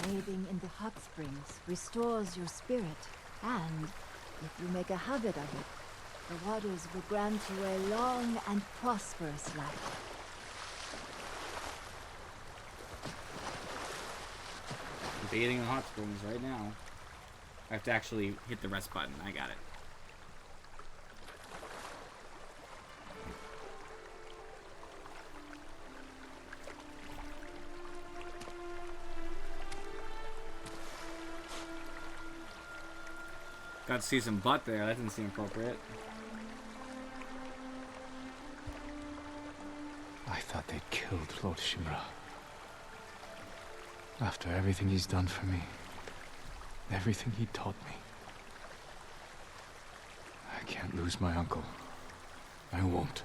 Bathing in the hot springs restores your spirit, and if you make a habit of it, the waters will grant you a long and prosperous life. I'm bathing in the hot springs right now. I have to actually hit the rest button. I got it. Got to see some butt there. That didn't seem appropriate. I thought they'd killed Lord Shimura. After everything he's done for me, everything he taught me. I can't lose my uncle. I won't.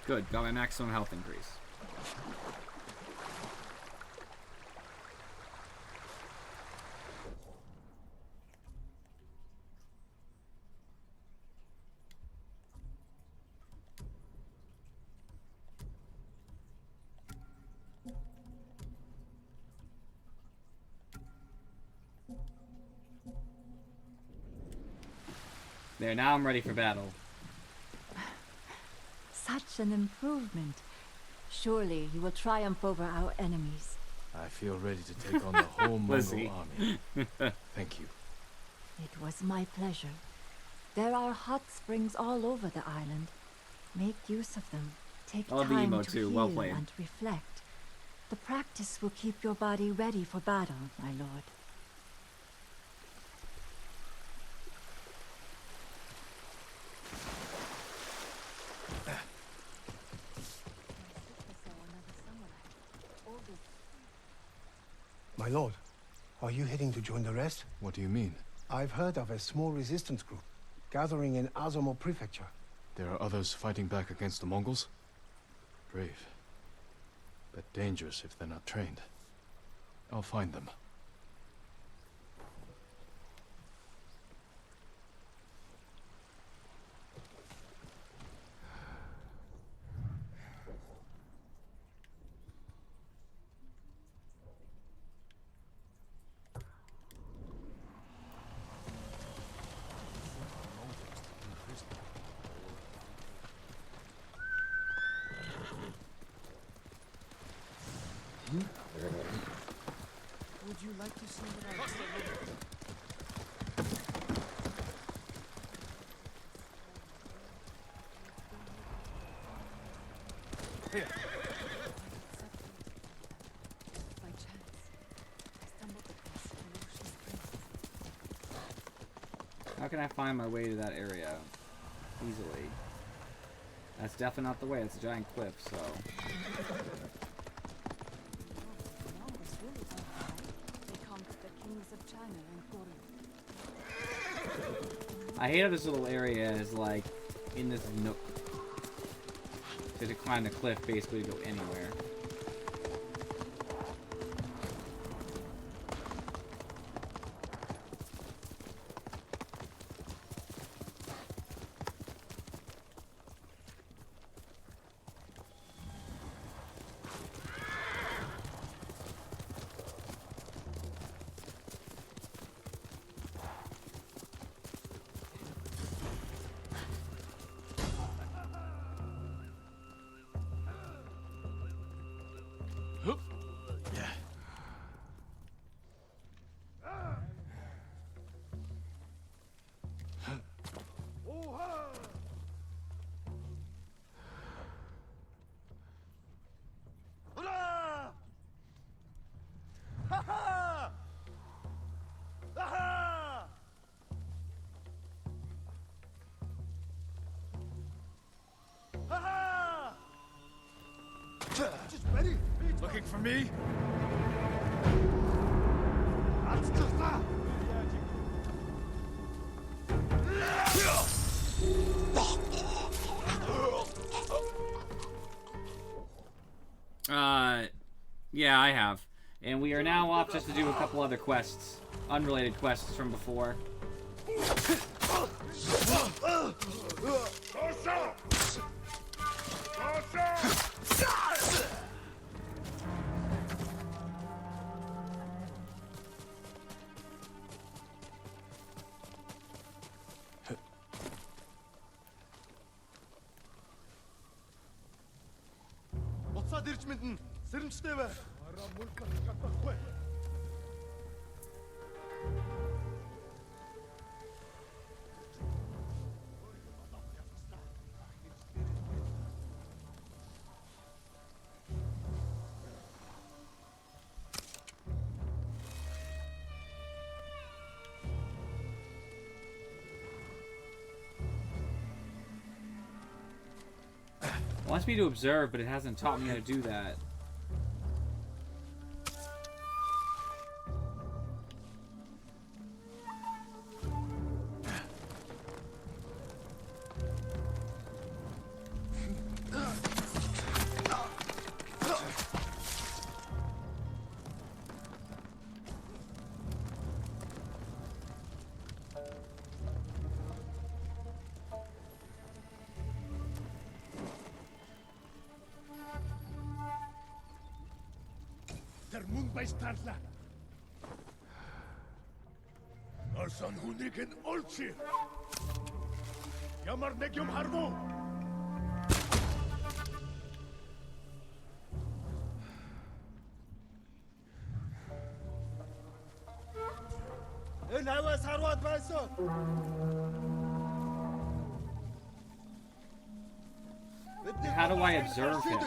Good. Got my maximum health increase. There, now I'm ready for battle. Such an improvement. Surely you will triumph over our enemies. I feel ready to take on the whole Mongol army. Thank you. It was my pleasure. There are hot springs all over the island. Make use of them. Take I'll time emo to too. heal Well played. and reflect. The practice will keep your body ready for battle, my lord. My lord, are you heading to join the rest? What do you mean? I've heard of a small resistance group gathering in Azamo Prefecture. There are others fighting back against the Mongols? Brave. But dangerous if they're not trained. I'll find them. Would you like to see what I do? Here. By chance, I stumbled across an ocean spring. How can I find my way to that area easily? That's definitely not the way. It's a giant cliff, so. They conquered the kings of China and Korea. I hate how this little area is like in this nook. To climb the cliff, basically to go anywhere. Looking for me? Yeah, I have. And we are now off just to do a couple other quests. Unrelated quests from before. It wants me to observe, but it hasn't taught me how to do that. Der Mundbeistadler. Norson Hunriken Olchi. Yamar Negium Harvo. How do I observe him?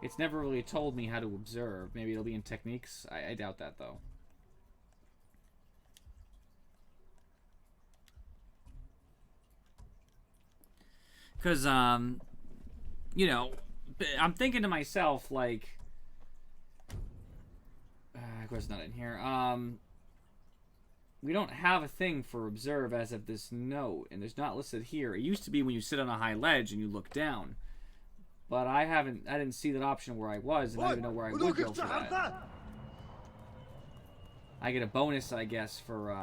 It's never really told me how to observe. Maybe it'll be in techniques. I doubt that, though. Because, you know, I'm thinking to myself, like... of course, not in here. We don't have a thing for observe as of this note, and there's not listed here. It used to be when you sit on a high ledge and you look down. But I didn't see that option where I was, and I don't even know where I would go for that. I get a bonus, I guess, for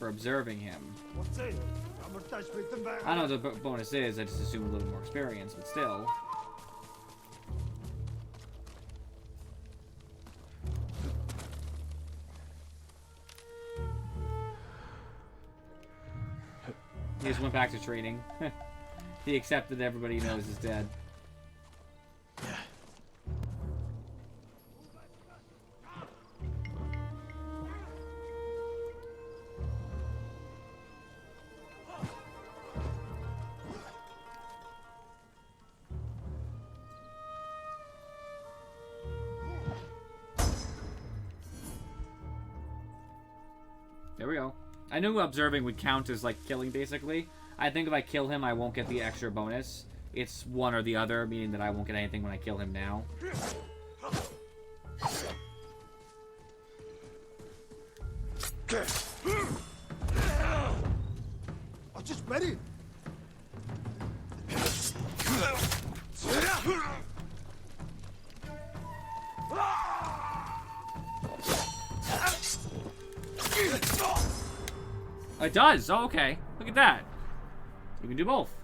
observing him. I don't know what the bonus is, I just assume a little more experience, but still. He just went back to trading. He accepted everybody he knows is dead. Yeah. There we go. I knew observing would count as, like, killing, basically. I think if I kill him, I won't get the extra bonus. It's one or the other, meaning that I won't get anything when I kill him now. I'm just ready. It does. Oh, okay. Look at that. You can do both.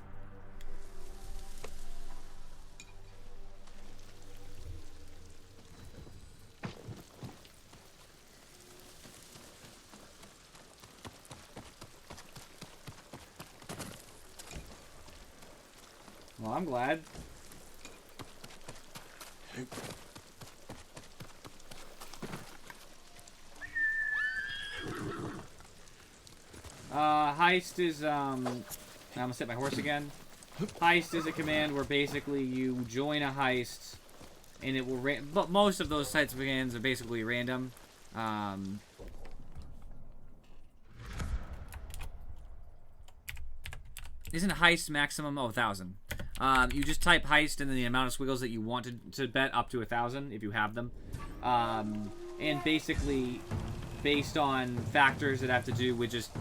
Well, I'm glad. Heist is, I'm gonna set my horse again. Heist is a command where basically you join a heist and it will but most of those types of commands are basically random. Isn't heist maximum? Oh, 1,000. You just type heist and then the amount of squiggles that you want to bet up to 1,000 if you have them. And basically, based on factors that have to do with just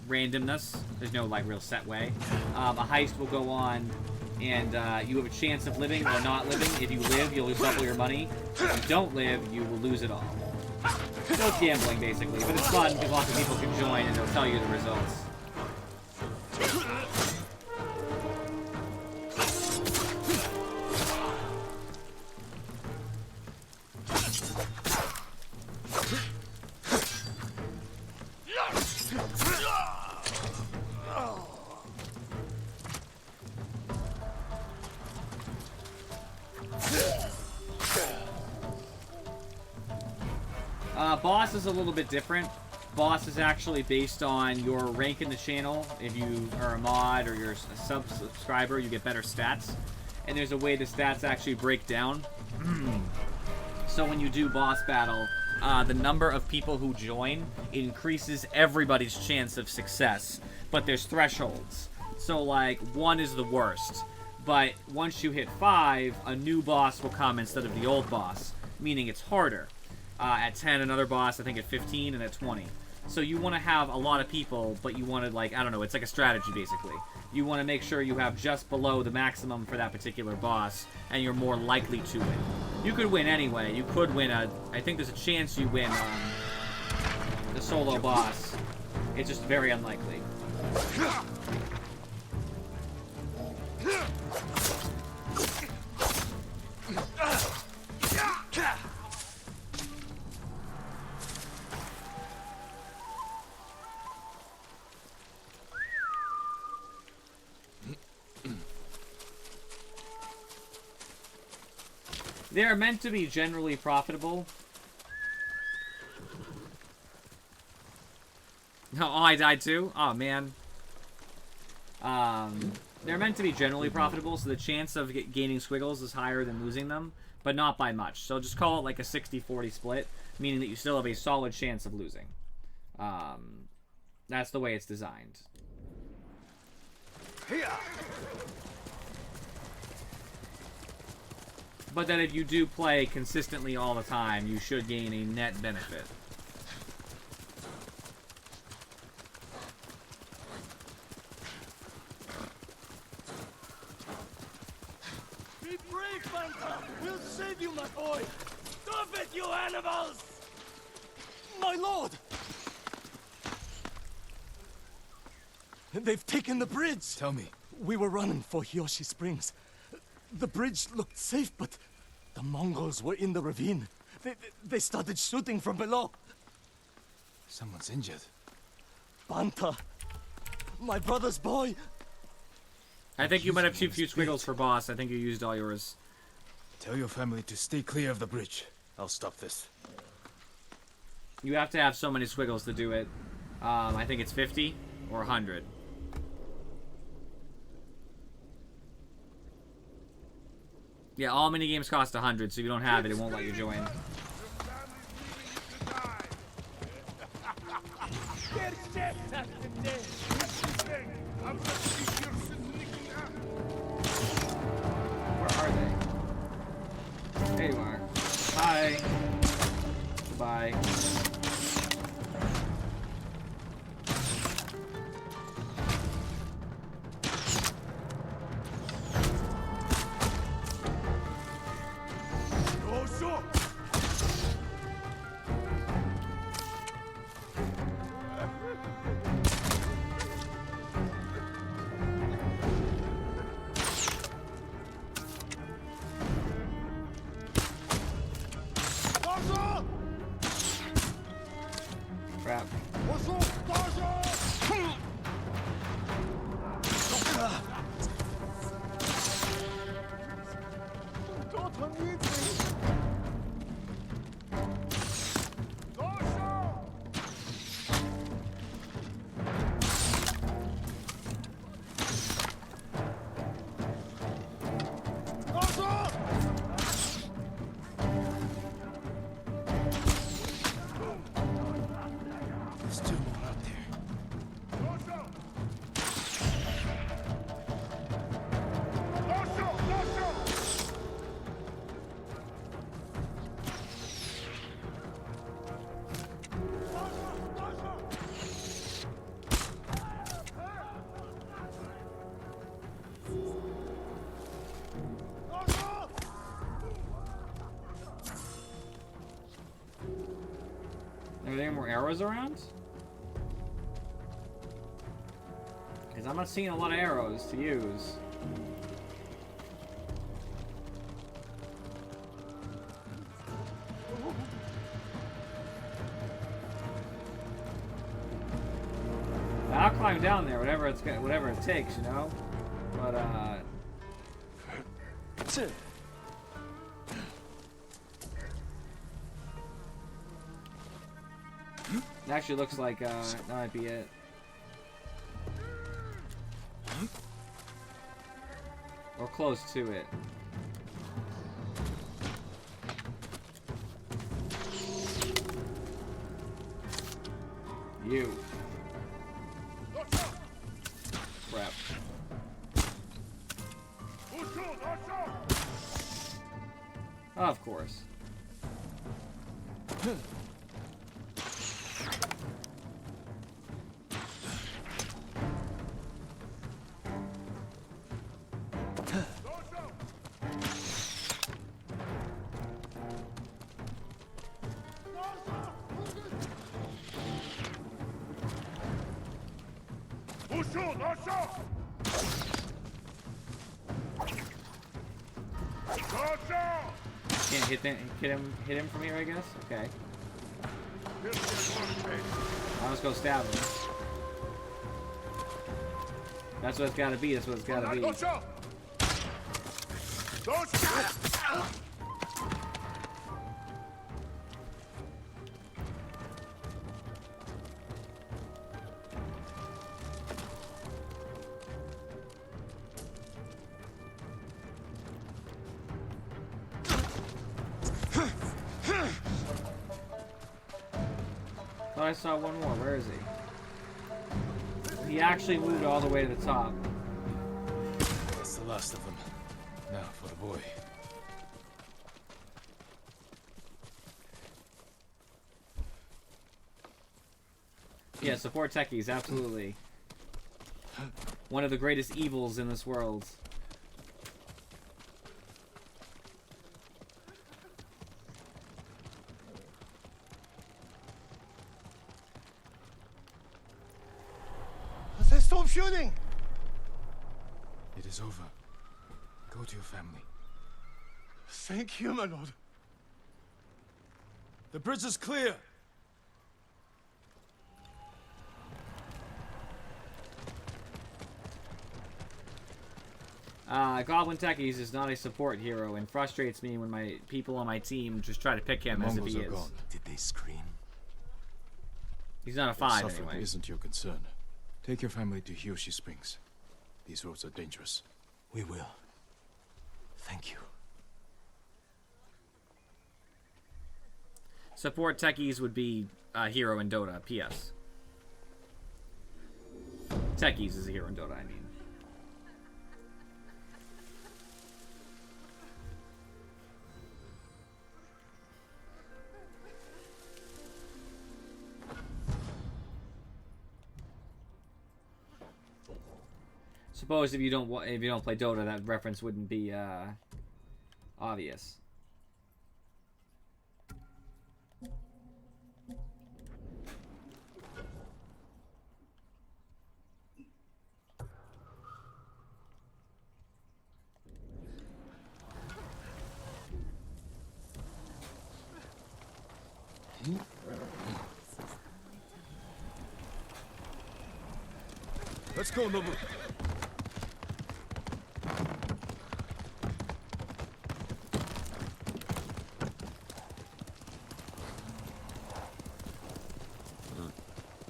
randomness, there's no like real set way. A heist will go on and you have a chance of living or not living. If you live, you'll lose double your money. If you don't live, you will lose it all. So it's gambling, basically. But it's fun because lots of people can join and they'll tell you the results. Boss is a little bit different. Boss is actually based on your rank in the channel. If you are a mod or you're a subscriber, you get better stats. And there's a way the stats actually break down. So when you do boss battle, the number of people who join increases everybody's chance of success. But there's thresholds. So like 1 is the worst. But once you hit 5, a new boss will come instead of the old boss, meaning it's harder. At 10, another boss, I think at 15, and at 20. So you want to have a lot of people, but you want to, like, I don't know, it's like a strategy, basically. You want to make sure you have just below the maximum for that particular boss, and you're more likely to win. You could win anyway. You could win I think there's a chance you win the solo boss. It's just very unlikely. They are meant to be generally profitable. Oh, I died too? Oh, man. They're meant to be generally profitable, so the chance of gaining squiggles is higher than losing them, but not by much. So just call it like a 60-40 split, meaning that you still have a solid chance of losing. That's the way it's designed. But that if you do play consistently all the time, you should gain a net benefit. Be brave, Panther! We'll save you, my boy! Stop it, you animals! My lord! They've taken the bridge! Tell me. We were running for Hiyoshi Springs. The bridge looked safe, but the Mongols were in the ravine. They started shooting from below. Someone's injured. Banta, my brother's boy. I think you might have too few squiggles for boss. I think you used all yours. Tell your family to stay clear of the bridge. I'll stop this. You have to have so many squiggles to do it. I think it's 50 or 100. Yeah, all minigames cost 100, so if you don't have it, it won't let you join. Where are they? There you are. Bye. Goodbye. Crap. There's two more out there. Are there any more arrows around? Because I'm not seeing a lot of arrows to use. I'll climb down there, whatever it takes, you know. But it actually looks like that might be it. Or close to it. You. Crap. Of course. Can't hit him from here, I guess? Okay. I'll just go stab him. That's what it's gotta be, that's what it's gotta be. I saw one more. Where is he? He actually moved all the way to the top. That's the last of them. Now for the boy. Yeah, support techies, absolutely. One of the greatest evils in this world. Stop shooting! It is over. Go to your family. Thank you, my lord. The bridge is clear. Goblin Techies is not a support hero and frustrates me when my people on my team just try to pick him as if he is. Gone. Did they scream? He's not a 5 Suffering anyway. isn't your concern. Take your family to Hiyoshi Springs. These roads are dangerous. We will. Thank you. Support techies would be hero in Dota. P.S. Techies is a hero in Dota, I mean. Suppose if you don't play Dota, that reference wouldn't be obvious. Let's go, Nobu.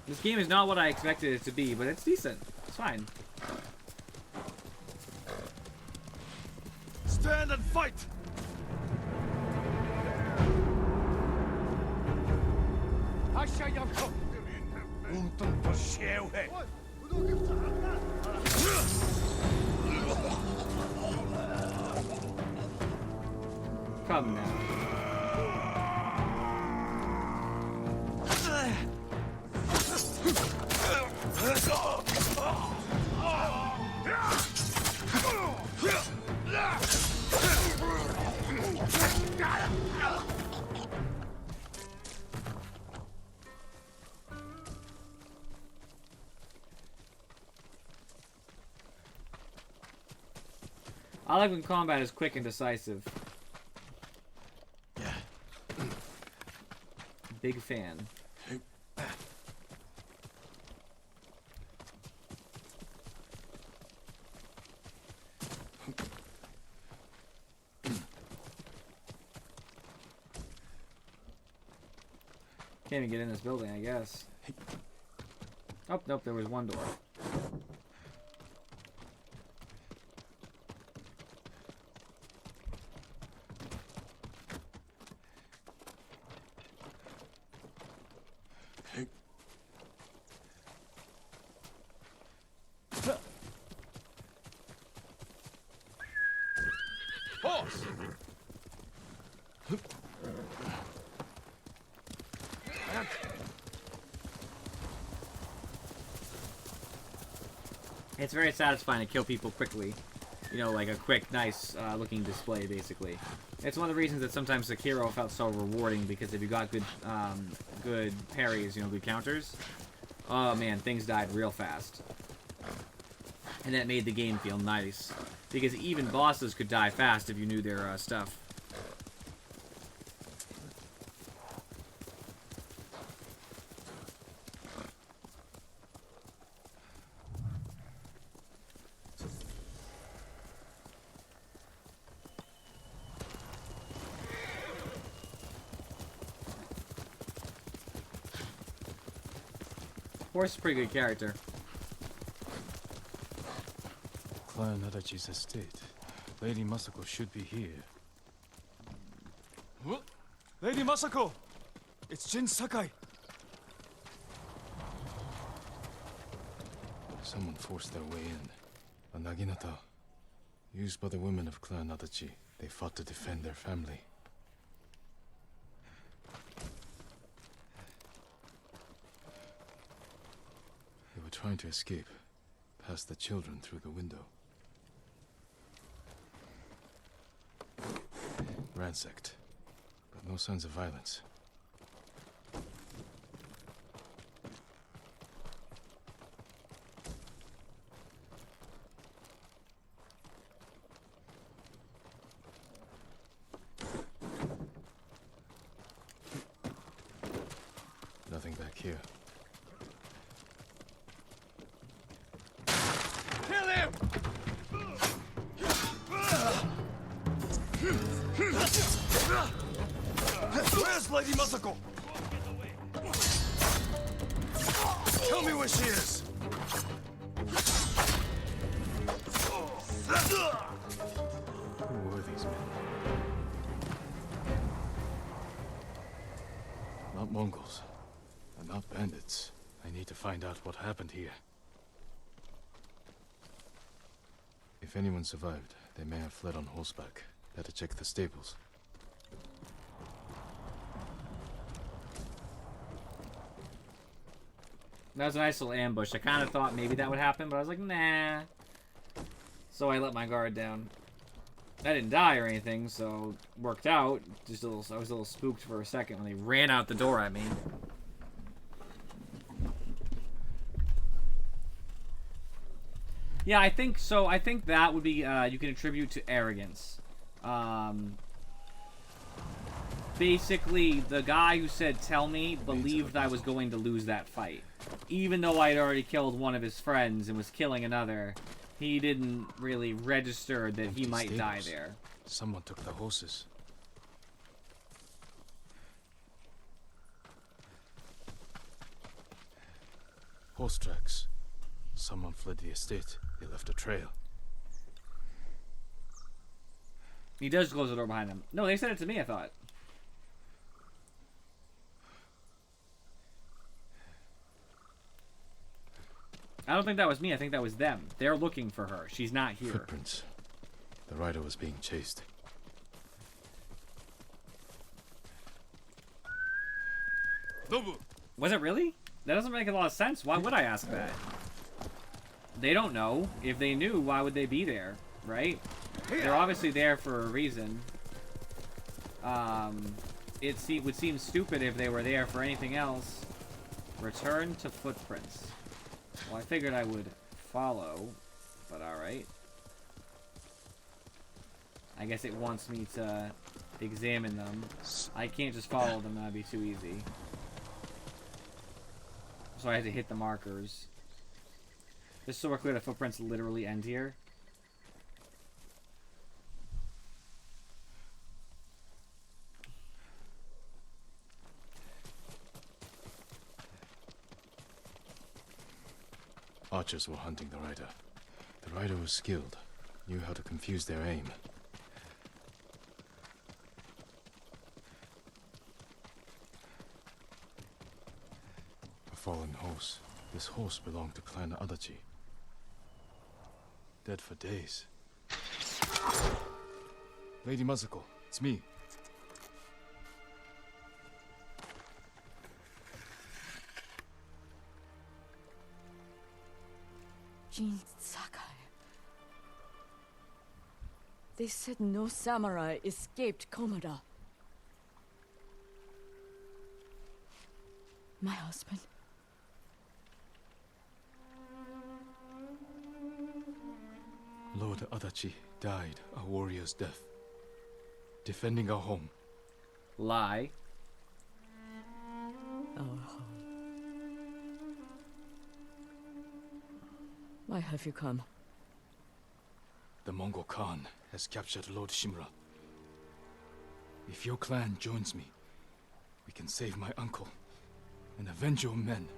This game is not what I expected it to be, but it's decent. It's fine. Stand and fight! Come now. I like when combat is quick and decisive. Yeah. Big fan. Can't even get in this building, I guess. Oh, nope, there was one door. Horse! It's very satisfying to kill people quickly. You know, like a quick, nice looking display, basically. It's one of the reasons that sometimes Sekiro felt so rewarding, because if you got good good parries, you know, good counters, oh man, things died real fast. And that made the game feel nice. Because even bosses could die fast if you knew their stuff. Horse is a pretty good character. Clan Adachi's estate. Lady Masako should be here. Lady Masako! It's Jin Sakai. Someone forced their way in. A Naginata. Used by the women of Clan Adachi. They fought to defend their family. They were trying to escape. Past the children through the window. Ransacked. But no signs of violence. Nothing back here. Kill him! Where's Lady Masako? Tell me where she is. Who were these men? Not Mongols. And not bandits. I need to find out what happened here. If anyone survived, they may have fled on horseback. Better check the stables. That was a nice little ambush. I kind of thought maybe that would happen, but I was like, nah. So I let my guard down. I didn't die or anything, so worked out. Just a little, I was a little spooked for a second when they ran out the door at me. Yeah, I think so. I think that would be you can attribute to arrogance. Basically, the guy who said "tell me" believed I was going to lose that fight, even though I'd already killed one of his friends and was killing another. He didn't really register that he might die there. Someone took the horses. Horse tracks. Someone fled the estate. They left a trail. He does close the door behind him. No, they said it to me, I thought. I don't think that was me. I think that was them. They're looking for her. She's not here. Footprints. The rider was being chased. Was it really? That doesn't make a lot of sense. Why would I ask that? They don't know. If they knew, why would they be there? Right? They're obviously there for a reason. It would seem stupid if they were there for anything else. Return to footprints. Well, I figured I would follow, but alright. I guess it wants me to examine them. I can't just follow them, that'd be too easy. So I had to hit the markers. Just so we're clear, the footprints literally end here. Archers were hunting the rider. The rider was skilled, knew how to confuse their aim. A fallen horse. This horse belonged to Clan Adachi. Dead for days. Lady Mazuko, it's me. Jin Sakai. They said no samurai escaped Komoda. My husband. Lord Adachi died a warrior's death, defending our home. Lie. Our home. Why have you come? The Mongol Khan has captured Lord Shimura. If your clan joins me, we can save my uncle and avenge your men.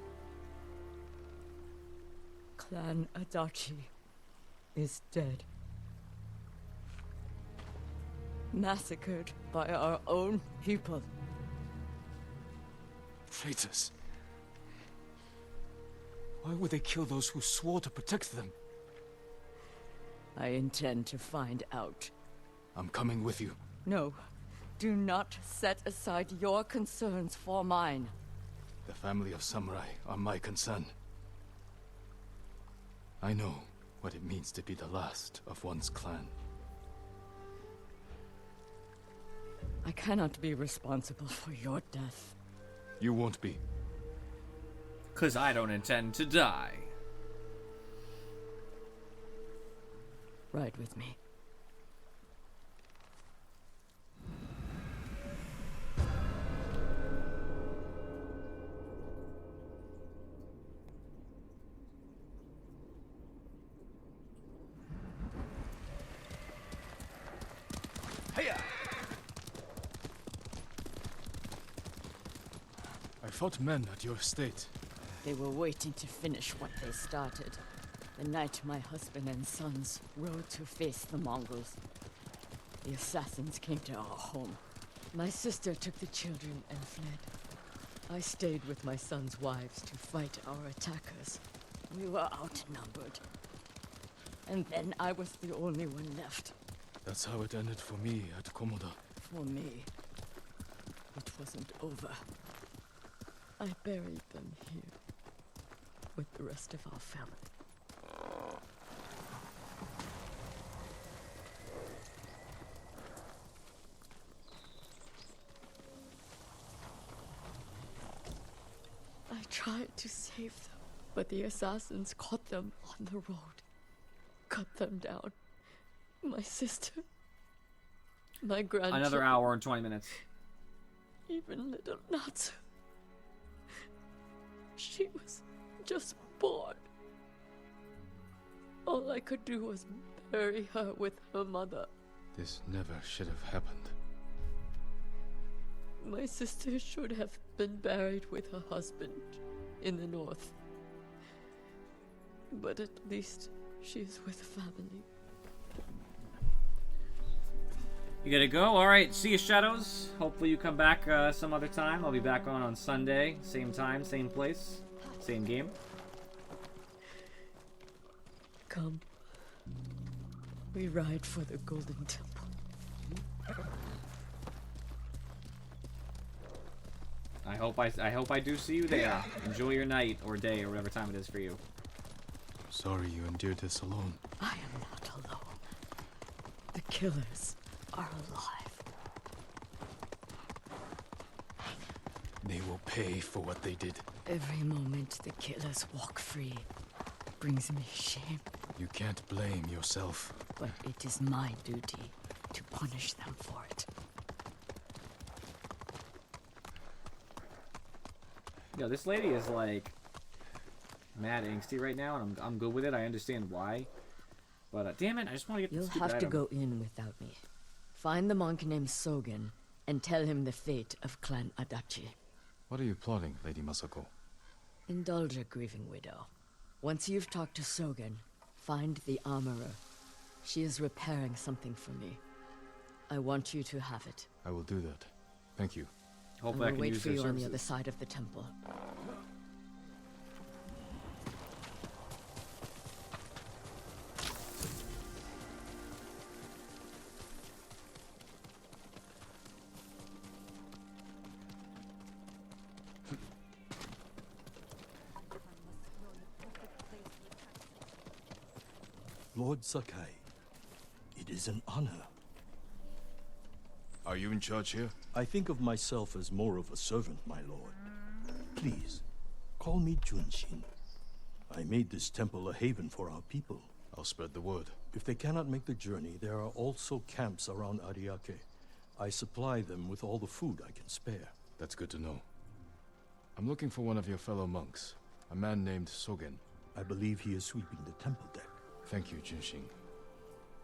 Clan Adachi is dead. Massacred by our own people. Traitors. Why would they kill those who swore to protect them? I intend to find out. I'm coming with you. No. Do not set aside your concerns for mine. The family of samurai are my concern. I know what it means to be the last of one's clan. I cannot be responsible for your death. You won't be. 'Cause I don't intend to die. Ride with me. I fought men at your estate. They were waiting to finish what they started. The night my husband and sons rode to face the Mongols. The assassins came to our home. My sister took the children and fled. I stayed with my sons' wives to fight our attackers. We were outnumbered. And then I was the only one left. That's how it ended for me at Komoda. For me, it wasn't over. I buried them here with the rest of our family. I tried to save them, but the assassins caught them on the road. Cut them down. My sister. My grandchildren. Another hour and 20 minutes. Even little Natsu. She was just born. All I could do was bury her with her mother. This never should have happened. My sister should have been buried with her husband in the north. But at least she is with family. You gotta go? Alright, see you, Shadows. Hopefully you come back some other time. I'll be back on Sunday. Same time, same place, same game. Come. We ride for the Golden Temple. I hope I do see you there. Enjoy your night or day or whatever time it is for you. Sorry you endured this alone. I am not alone. The killers are alive. They will pay for what they did. Every moment the killers walk free brings me shame. You can't blame yourself. But it is my duty to punish them for it. Yo, this lady is like mad angsty right now, and I'm good with it. I understand why. But damn it, I just want to get You'll this have stupid to item. go in without me. Find the monk named Sogen and tell him the fate of Clan Adachi. What are you plotting, Lady Masako? Indulge a grieving widow. Once you've talked to Sogen, find the armorer. She is repairing something for me. I want you to have it. I will do that. Thank you. Hopefully I will can wait use for their you on the services. other side of the temple. Lord Sakai, it is an honor. Are you in charge here? I think of myself as more of a servant, my lord. Please, call me Junshin. I made this temple a haven for our people. I'll spread the word. If they cannot make the journey, there are also camps around Ariake. I supply them with all the food I can spare. That's good to know. I'm looking for one of your fellow monks, a man named Sogen. I believe he is sweeping the temple deck. Thank you, Junshin.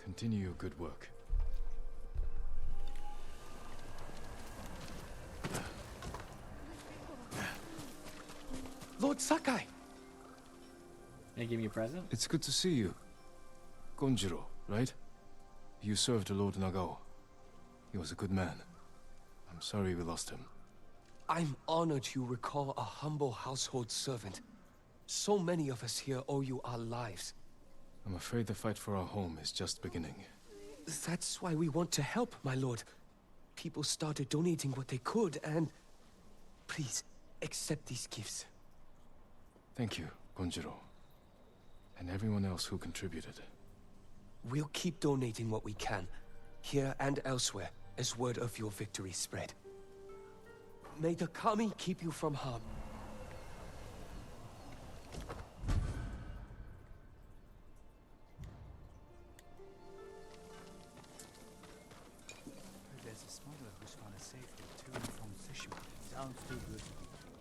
Continue your good work. Lord Sakai! They give me a present? It's good to see you. Gonjiro, right? You served Lord Nagao. He was a good man. I'm sorry we lost him. I'm honored you recall a humble household servant. So many of us here owe you our lives. I'm afraid the fight for our home is just beginning. That's why we want to help, my lord. People started donating what they could, and... Please, accept these gifts. Thank you, Gonjiro. And everyone else who contributed. We'll keep donating what we can, here and elsewhere, as word of your victory spread. May the Kami keep you from harm. There's a smuggler who's found a safe with to and from Tsushima. Sounds too good to be true.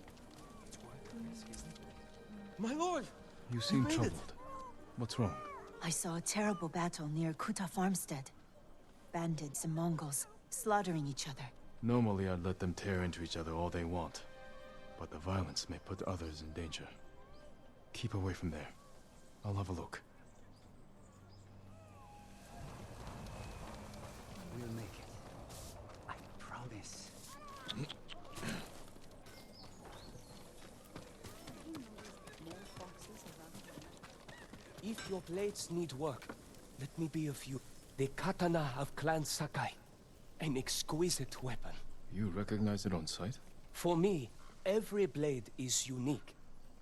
It's worth the risk, isn't it? My lord! You seem made it. troubled. What's wrong? I saw a terrible battle near Kuta Farmstead. Bandits and Mongols slaughtering each other. Normally I'd let them tear into each other all they want. But the violence may put others in danger. Keep away from there. I'll have a look. We'll make it. I promise. If your blades need work, let me be of you. The katana of Clan Sakai. An exquisite weapon. You recognize it on sight? For me, every blade is unique.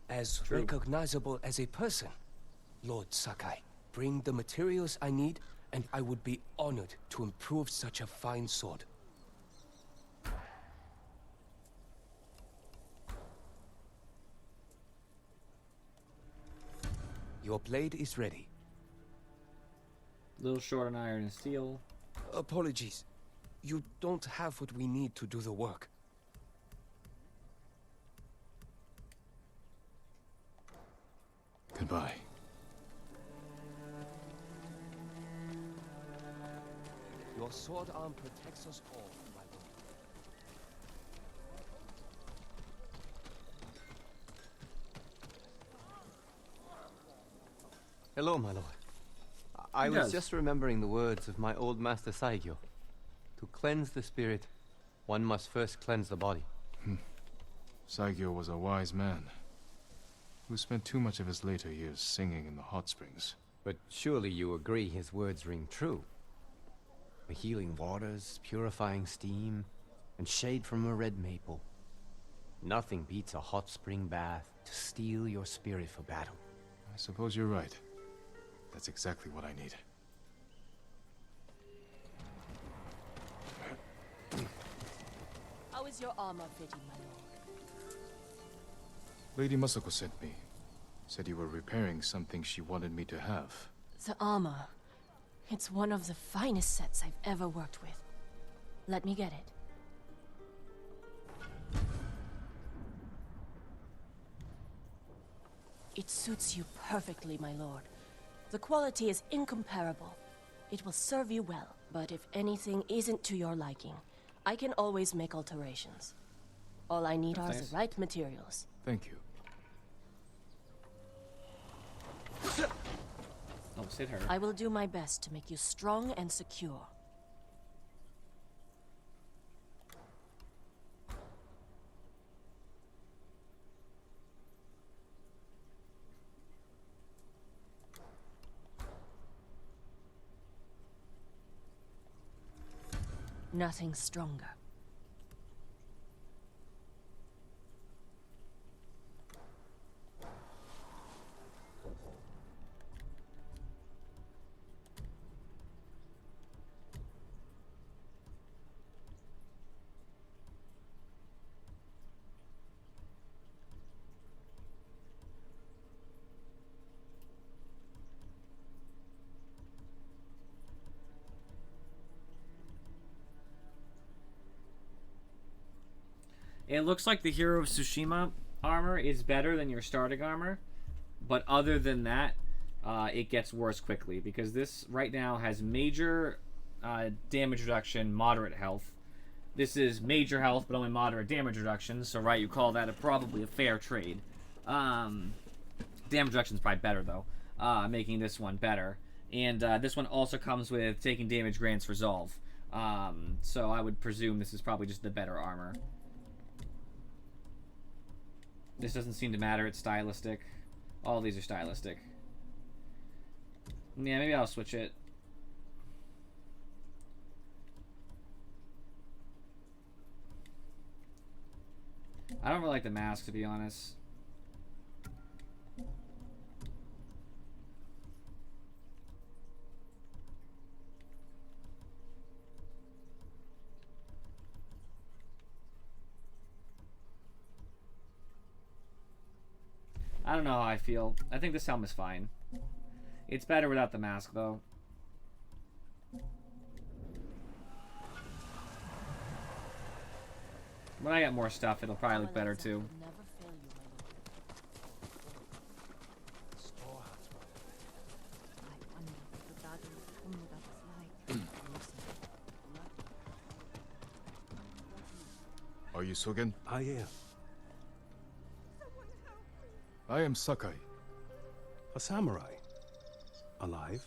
As recognizable as a person. Lord Sakai, bring the materials I need, and I would be honored to improve such a fine sword. Your blade is ready. Little short on iron and steel. Apologies. You don't have what we need to do the work. Goodbye. Your sword arm protects us all, my lord. Hello, my lord. I was just remembering the words of my old master Saigyo. To cleanse the spirit, one must first cleanse the body. Saigyo was a wise man, who spent too much of his later years singing in the hot springs. But surely you agree his words ring true. The healing waters, purifying steam, and shade from a red maple. Nothing beats a hot spring bath to steel your spirit for battle. I suppose you're right. That's exactly what I need. How is your armor fitting, my lord? Lady Masako sent me. Said you were repairing something she wanted me to have. The armor. It's one of the finest sets I've ever worked with. Let me get it. It suits you perfectly, my lord. The quality is incomparable. It will serve you well, but if anything isn't to your liking, I can always make alterations. All I need are the right materials. Thank you. Almost hit her. I will do my best to make you strong and secure. Nothing stronger. It looks like the Hero of Tsushima armor is better than your starting armor, but other than that, it gets worse quickly, because this right now has major damage reduction, moderate health. This is major health, but only moderate damage reduction, so right, you call that probably a fair trade. Damage reduction is probably better, though, making this one better. And this one also comes with taking damage grants resolve. So I would presume this is probably just the better armor. This doesn't seem to matter, it's stylistic. All these are stylistic. Yeah, maybe I'll switch it. I don't really like the mask, to be honest. I don't know how I feel. I think this helm is fine. It's better without the mask, though. When I get more stuff, it'll probably look better, too. Are you Sogen? I am. I am Sakai. A samurai. Alive?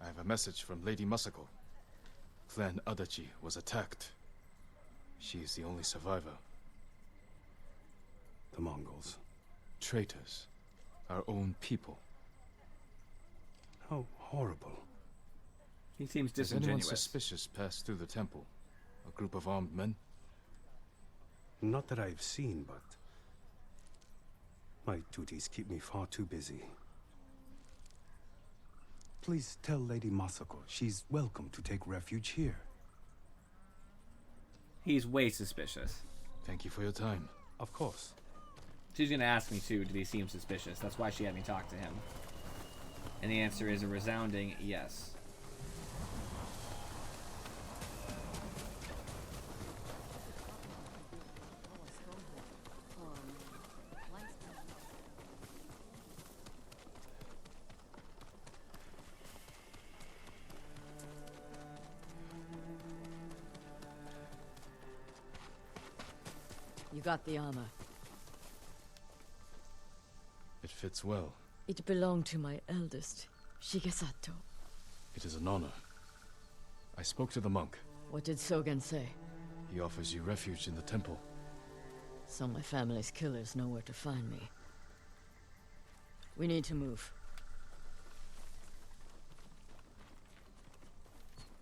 I have a message from Lady Masako. Clan Adachi was attacked. She is the only survivor. The Mongols. Traitors. Our own people. How horrible. He seems Has anyone disingenuous. suspicious passed through the temple? A group of armed men? Not that I've seen, but my duties keep me far too busy. Please tell Lady Masako she's welcome to take refuge here. He's way suspicious. Thank you for your time. Of course. She's gonna ask me too, did he seem suspicious? That's why she had me talk to him. And the answer is a resounding yes. You got the armor. It fits well. It belonged to my eldest, Shigesato. It is an honor. I spoke to the monk. What did Sogen say? He offers you refuge in the temple. So my family's killers know where to find me. We need to move.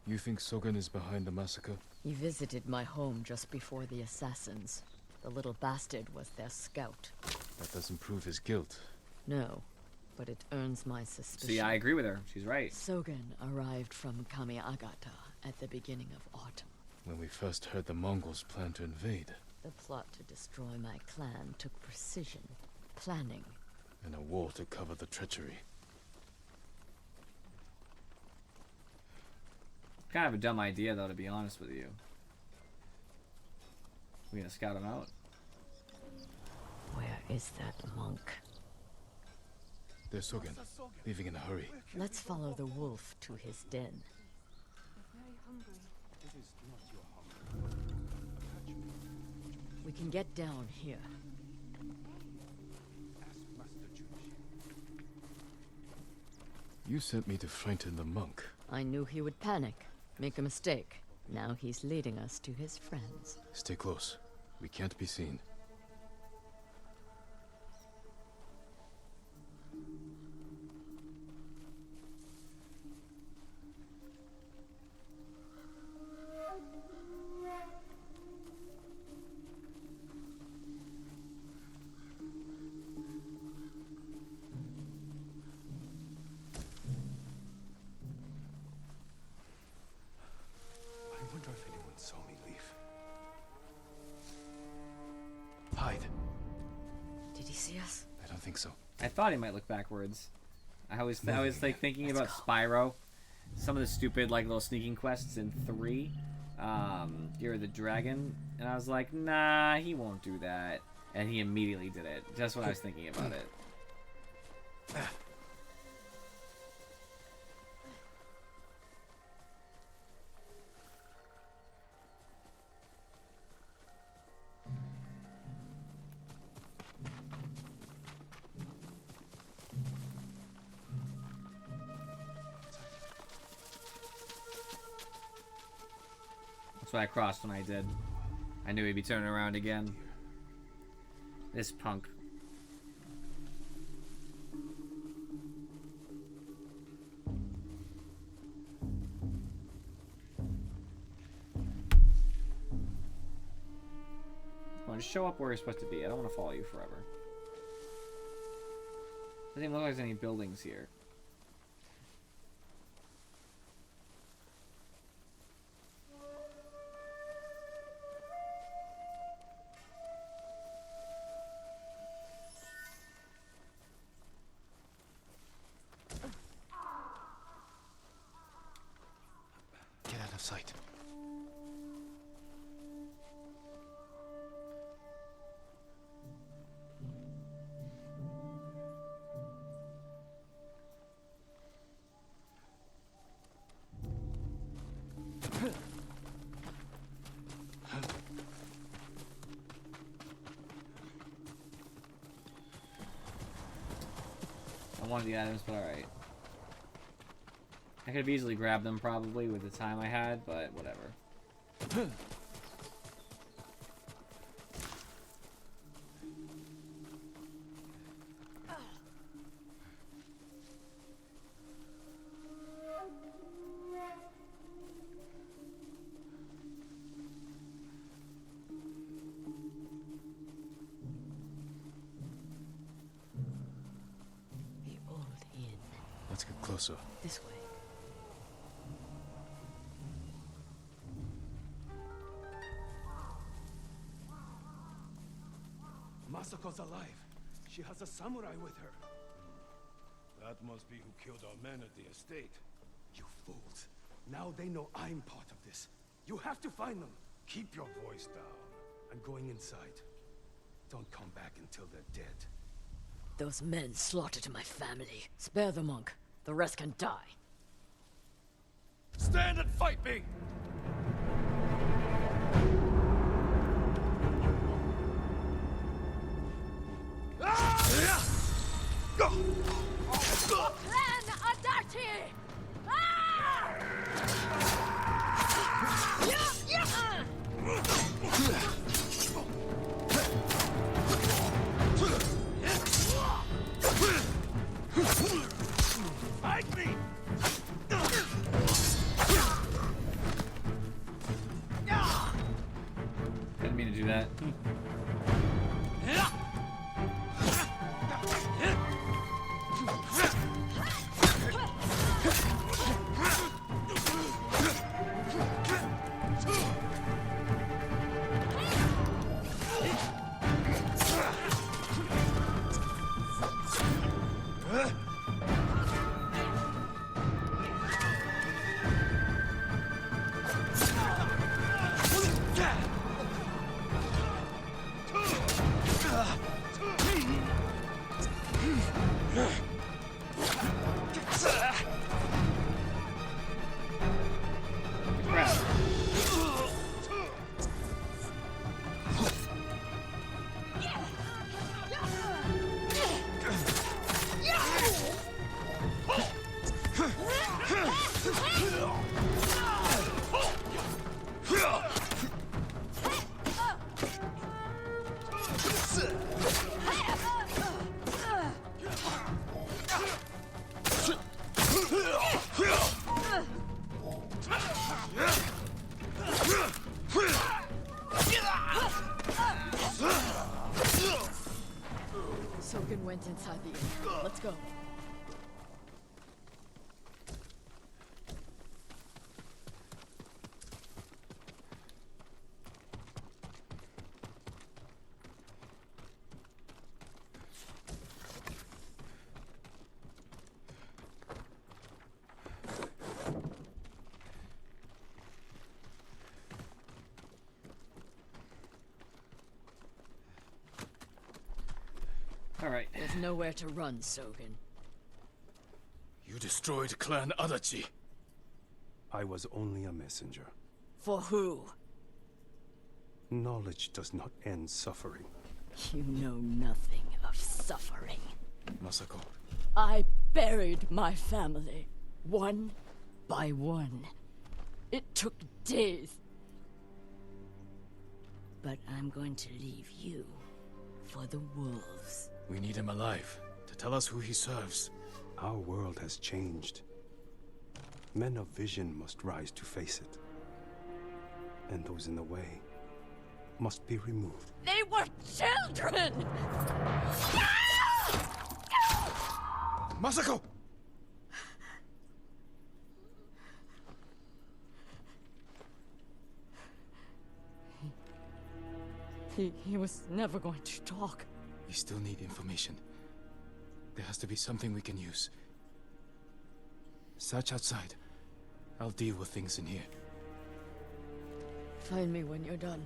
You think Sogen is behind the massacre? He visited my home just before the assassins. The little bastard was their scout. That doesn't prove his guilt. No, but it earns my suspicion. See, I agree with her. She's right. Sogen arrived from Kamiagata at the beginning of autumn. When we first heard the Mongols plan to invade. The plot to destroy my clan took precision, planning, And a war to cover the treachery. Kind of a dumb idea, though, to be honest with you. We gonna scout him out? Where is that monk? There's Sogen, leaving in a hurry. Let's follow the wolf to his den. We can get down here. You sent me to frighten the monk. I knew he would panic, make a mistake. Now he's leading us to his friends. Stay close. We can't be seen. I wonder if anyone saw me leave. Hide. Did he see us? I don't think so. I thought he might look backwards. I was like thinking about Spyro. Some of the stupid like little sneaking quests in 3. Year of the Dragon. And I was like, nah, he won't do that. And he immediately did it. Just when I was thinking about it. That's what I crossed when I did. I knew he'd be turning around again. This punk. Come on, just show up where you're supposed to be. I don't want to follow you forever. Doesn't even look like there's any buildings here. Get out of sight. I wanted the items, but alright. I could have easily grabbed them probably with the time I had, but whatever. closer. This way. Masako's alive. She has a samurai with her. That must be who killed our men at the estate. You fools. Now they know I'm part of this. You have to find them. Keep your voice down. I'm going inside. Don't come back until they're dead. Those men slaughtered my family. Spare the monk. The rest can die. Stand and fight me! Clan Adati! Fight me! Didn't mean to do that. Soken went inside the inn. Let's go. All right. There's nowhere to run, Sogen. You destroyed Clan Adachi. I was only a messenger. For who? Knowledge does not end suffering. You know nothing of suffering. Masako. I buried my family, one by one. It took days. But I'm going to leave you for the wolves. We need him alive to tell us who he serves. Our world has changed. Men of vision must rise to face it. And those in the way must be removed. They were children! Masako! He was never going to talk. We still need information. There has to be something we can use. Search outside. I'll deal with things in here. Find me when you're done.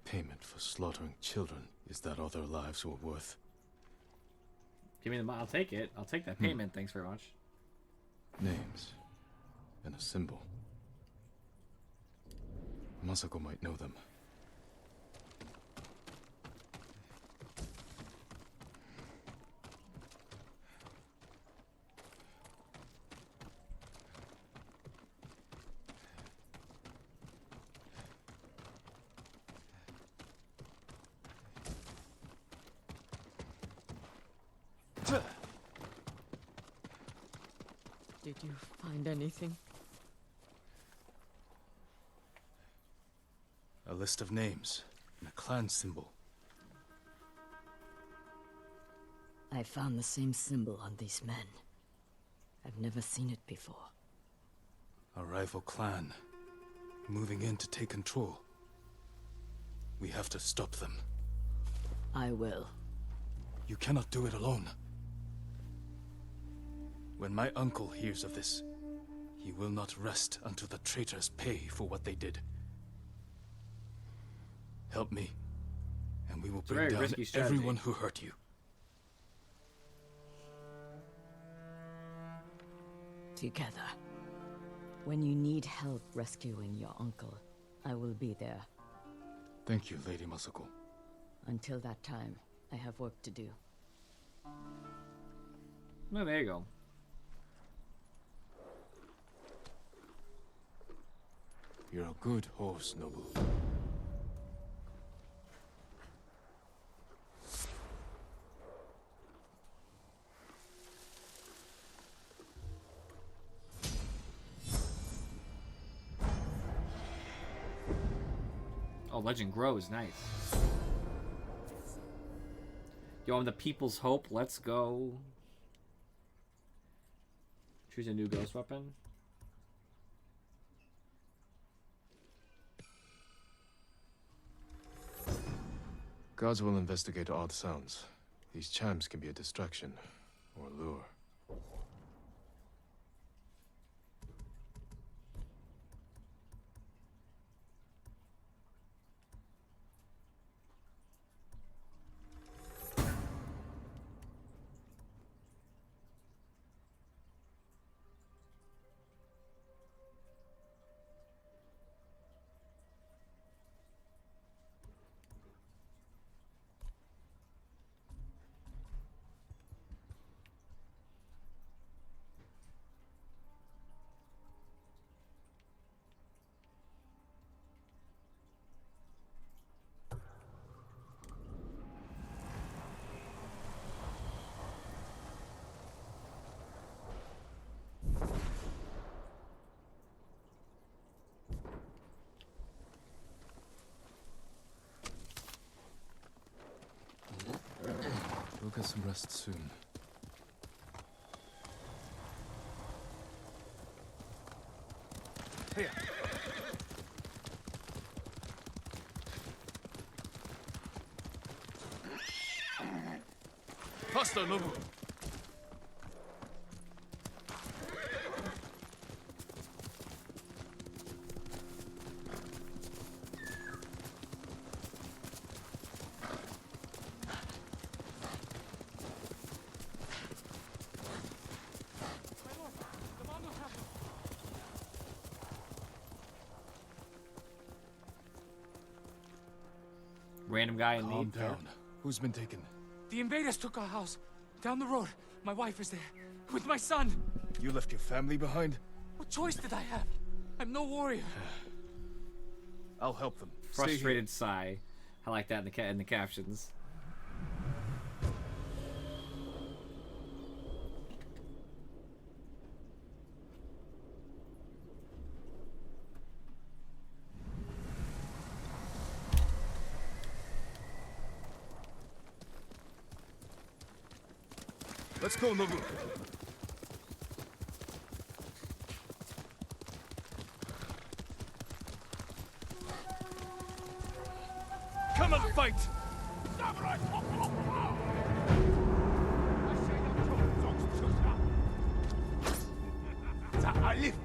Payment for slaughtering children. Is that all their lives were worth? Give me the. I'll take it. I'll take that payment. Thanks very much. Names. And a symbol. Masako might know them. Did you find anything? A list of names and a clan symbol. I found the same symbol on these men. I've never seen it before. A rival clan, moving in to take control. We have to stop them. I will. You cannot do it alone. When my uncle hears of this, he will not rest until the traitors pay for what they did. Help me, and we will bring down everyone who hurt you. Together. When you need help rescuing your uncle, I will be there. Thank you, Lady Masako. Until that time, I have work to do. No, there you go. You're a good horse, Nobu. Oh, Legend grows, nice. Yo, I'm the people's hope. Let's go. Choose a new ghost weapon. Gods will investigate odd sounds. These chimes can be a distraction or lure. We'll get some rest soon. Here. Faster, Nobu. Random guy in need. Calm down. Who's been taken? The invaders took our house. Down the road. My wife is there. With my son. You left your family behind? What choice did I have? I'm no warrior. I'll help them. Frustrated sigh. I like that in the captions. Let's go, Nobu. Come and fight! Alif,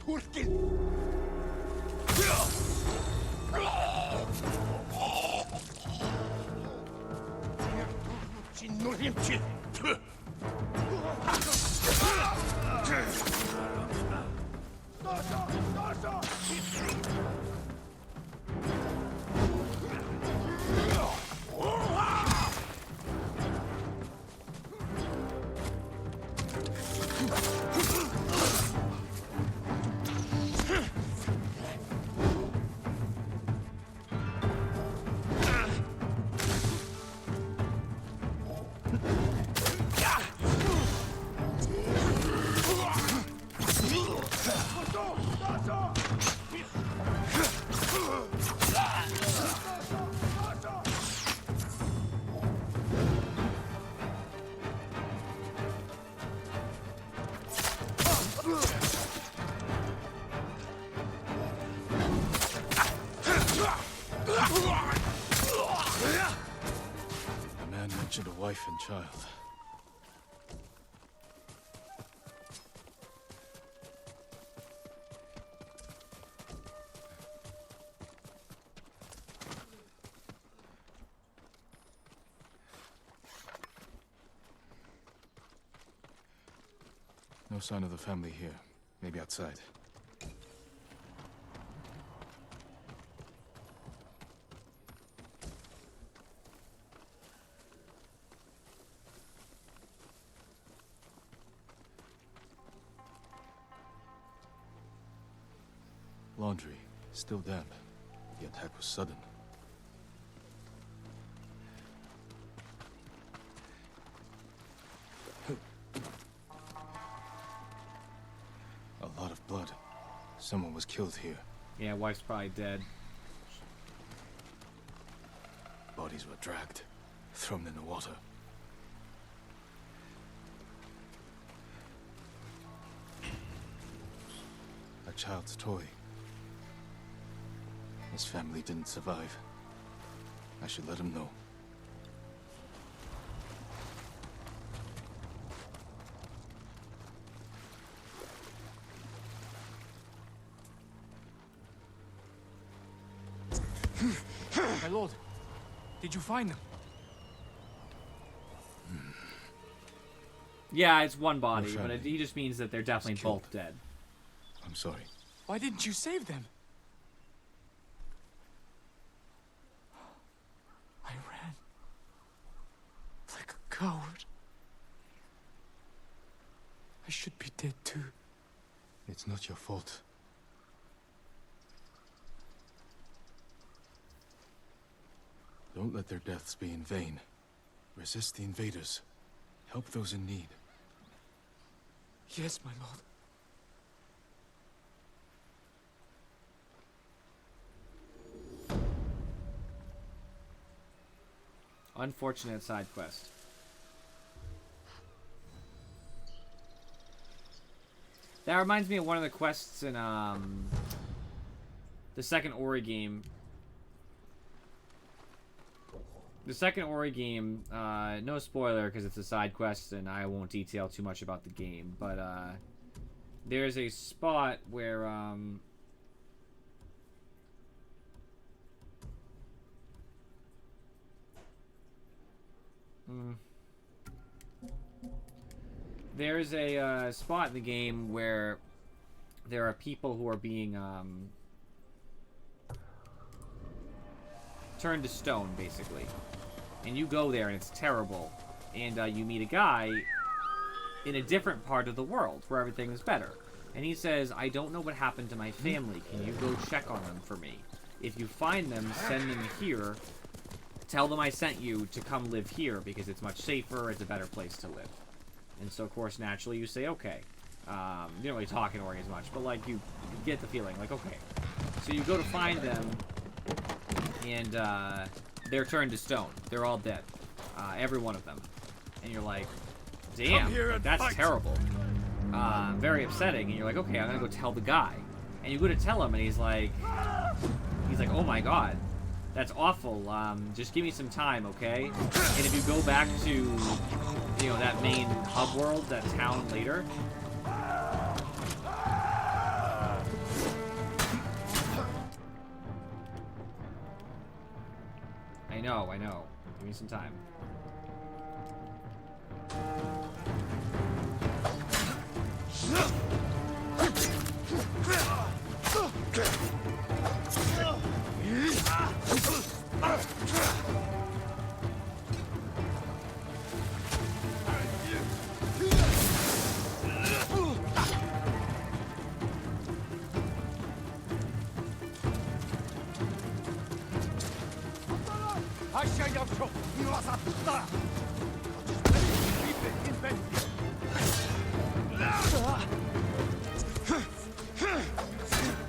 Turkin. wife and child. No sign of the family here. Maybe outside. Laundry, still damp. The attack was sudden. A lot of blood. Someone was killed here. Yeah, wife's probably dead. Bodies were dragged, thrown in the water. A child's toy. His family didn't survive. I should let him know. My lord, did you find them? Yeah, it's one body, Your but family he just means that they're definitely both dead. I'm sorry. Why didn't you save them? I ran like a coward. I should be dead too. It's not your fault. Don't let their deaths be in vain. Resist the invaders. Help those in need. Yes, my lord. Unfortunate side quest. That reminds me of one of the quests in the second Ori game. The second Ori game, no spoiler because it's a side quest and I won't detail too much about the game, but there's a spot where there's a spot in the game where there are people who are being turned to stone, basically. And you go there and it's terrible. And you meet a guy in a different part of the world where everything is better. And he says, I don't know what happened to my family. Can you go check on them for me? If you find them, send them here. Tell them I sent you to come live here because it's much safer, it's a better place to live. And so, of course, naturally you say, okay. You don't really talk in Ori as much, but, like, you get the feeling, like, okay. So you go to find them, and they're turned to stone. They're all dead. Every one of them. And you're like, damn, like, that's terrible. Very upsetting. And you're like, okay, I'm gonna go tell the guy. And you go to tell him, and he's like, oh my god, that's awful. Just give me some time, okay? And if you go back to, you know, that main hub world, that town later, I know. Give me some time.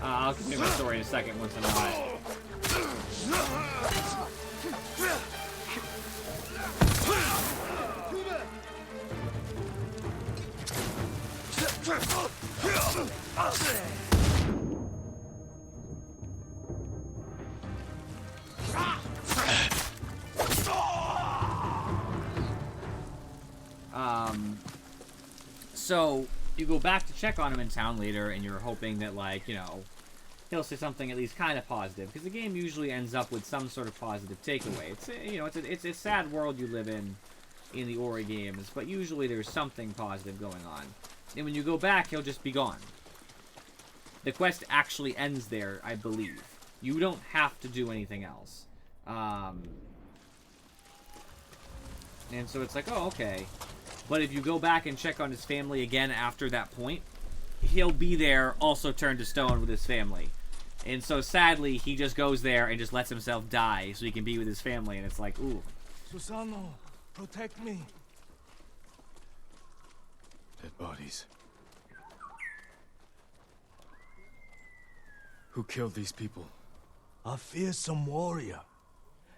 I'll continue my story in a second once I'm on it. So you go back to check on him in town later, and you're hoping that, like, you know, he'll say something at least kind of positive, because the game usually ends up with some sort of positive takeaway. It's, you know, it's a sad world you live in the Ori games, but usually there's something positive going on. And when you go back, he'll just be gone. The quest actually ends there, I believe. You don't have to do anything else. And so it's like, oh, okay. But if you go back and check on his family again after that point, he'll be there, also turned to stone with his family. And so sadly, he just goes there and just lets himself die so he can be with his family. And it's like, ooh. Susano, protect me. Dead bodies. Who killed these people? A fearsome warrior.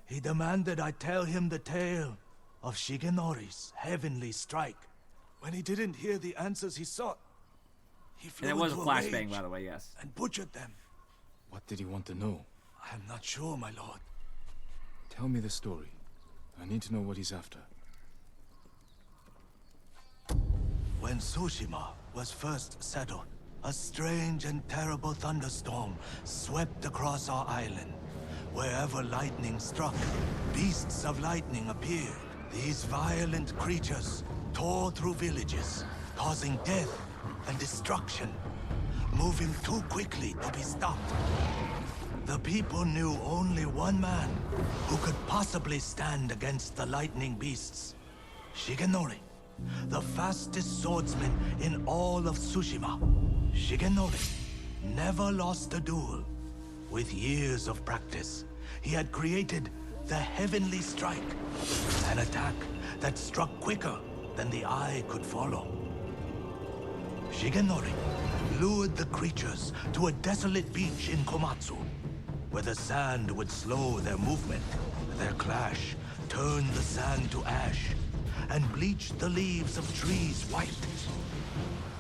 He demanded I tell him the tale of Shigenori's heavenly strike. When he didn't hear the answers he sought, he flew And it was a into flashbang, rage by the way, yes. and butchered them. What did he want to know? I am not sure, my lord. Tell me the story. I need to know what he's after. When Tsushima was first settled, a strange and terrible thunderstorm swept across our island. Wherever lightning struck, beasts of lightning appeared. These violent creatures tore through villages, causing death and destruction, moving too quickly to be stopped. The people knew only one man who could possibly stand against the lightning beasts. Shigenori, the fastest swordsman in all of Tsushima. Shigenori never lost a duel. With years of practice, he had created the Heavenly Strike, an attack that struck quicker than the eye could follow. Shigenori lured the creatures to a desolate beach in Komatsu, where the sand would slow their movement. Their clash turned the sand to ash and bleached the leaves of trees white.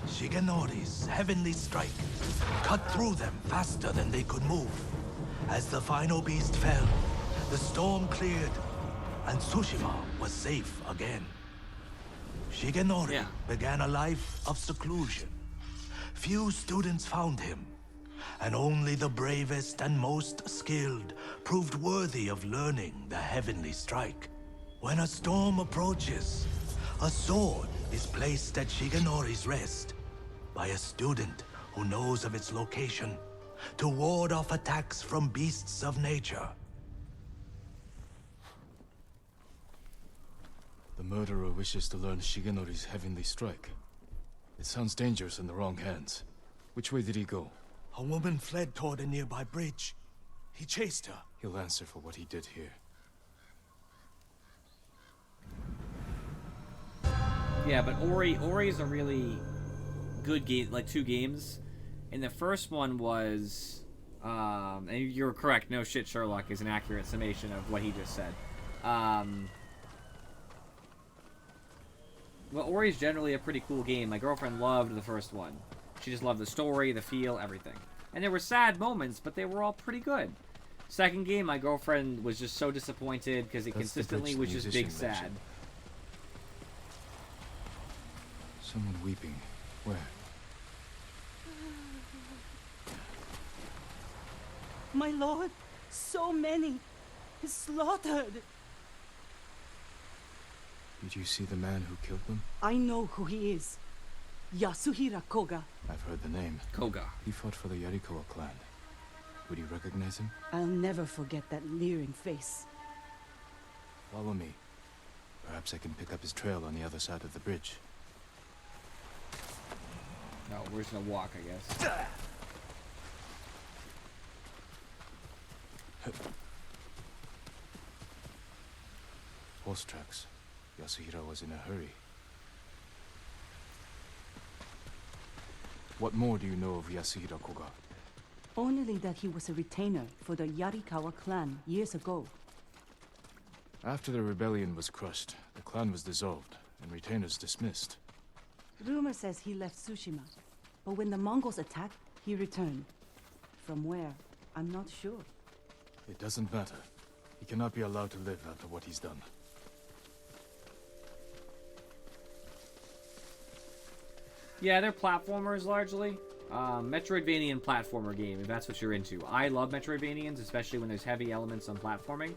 Shigenori's heavenly strike cut through them faster than they could move. As the final beast fell, the storm cleared, and Tsushima was safe again. Shigenori began a life of seclusion. Few students found him, and only the bravest and most skilled proved worthy of learning the heavenly strike. When a storm approaches, a sword is placed at Shigenori's rest by a student who knows of its location to ward off attacks from beasts of nature. The murderer wishes to learn Shigenori's heavenly strike. It sounds dangerous in the wrong hands. Which way did he go? A woman fled toward a nearby bridge. He chased her. He'll answer for what he did here. Yeah, but Ori is a really good game, like 2 games. And the first one was, and you're correct, no shit, Sherlock is an accurate summation of what he just said. Well, Ori's generally a pretty cool game. My girlfriend loved the first one. She just loved the story, the feel, everything. And there were sad moments, but they were all pretty good. Second game, my girlfriend was just so disappointed because it consistently was just big sad. Someone weeping. Where? My lord, so many. Slaughtered. Did you see the man who killed them? I know who he is. Yasuhira Koga. I've heard the name. Koga. He fought for the Yarikawa clan. Would you recognize him? I'll never forget that leering face. Follow me. Perhaps I can pick up his trail on the other side of the bridge. No, we're just gonna walk, I guess. Horse tracks. Yasuhira was in a hurry. What more do you know of Yasuhira Koga? Only that he was a retainer for the Yarikawa clan years ago. After the rebellion was crushed, the clan was dissolved and retainers dismissed. Rumor says he left Tsushima, but when the Mongols attacked, he returned. From where, I'm not sure. It doesn't matter. He cannot be allowed to live after what he's done. Yeah, they're platformers largely. Metroidvanian platformer game, if that's what you're into. I love Metroidvanians, especially when there's heavy elements on platforming.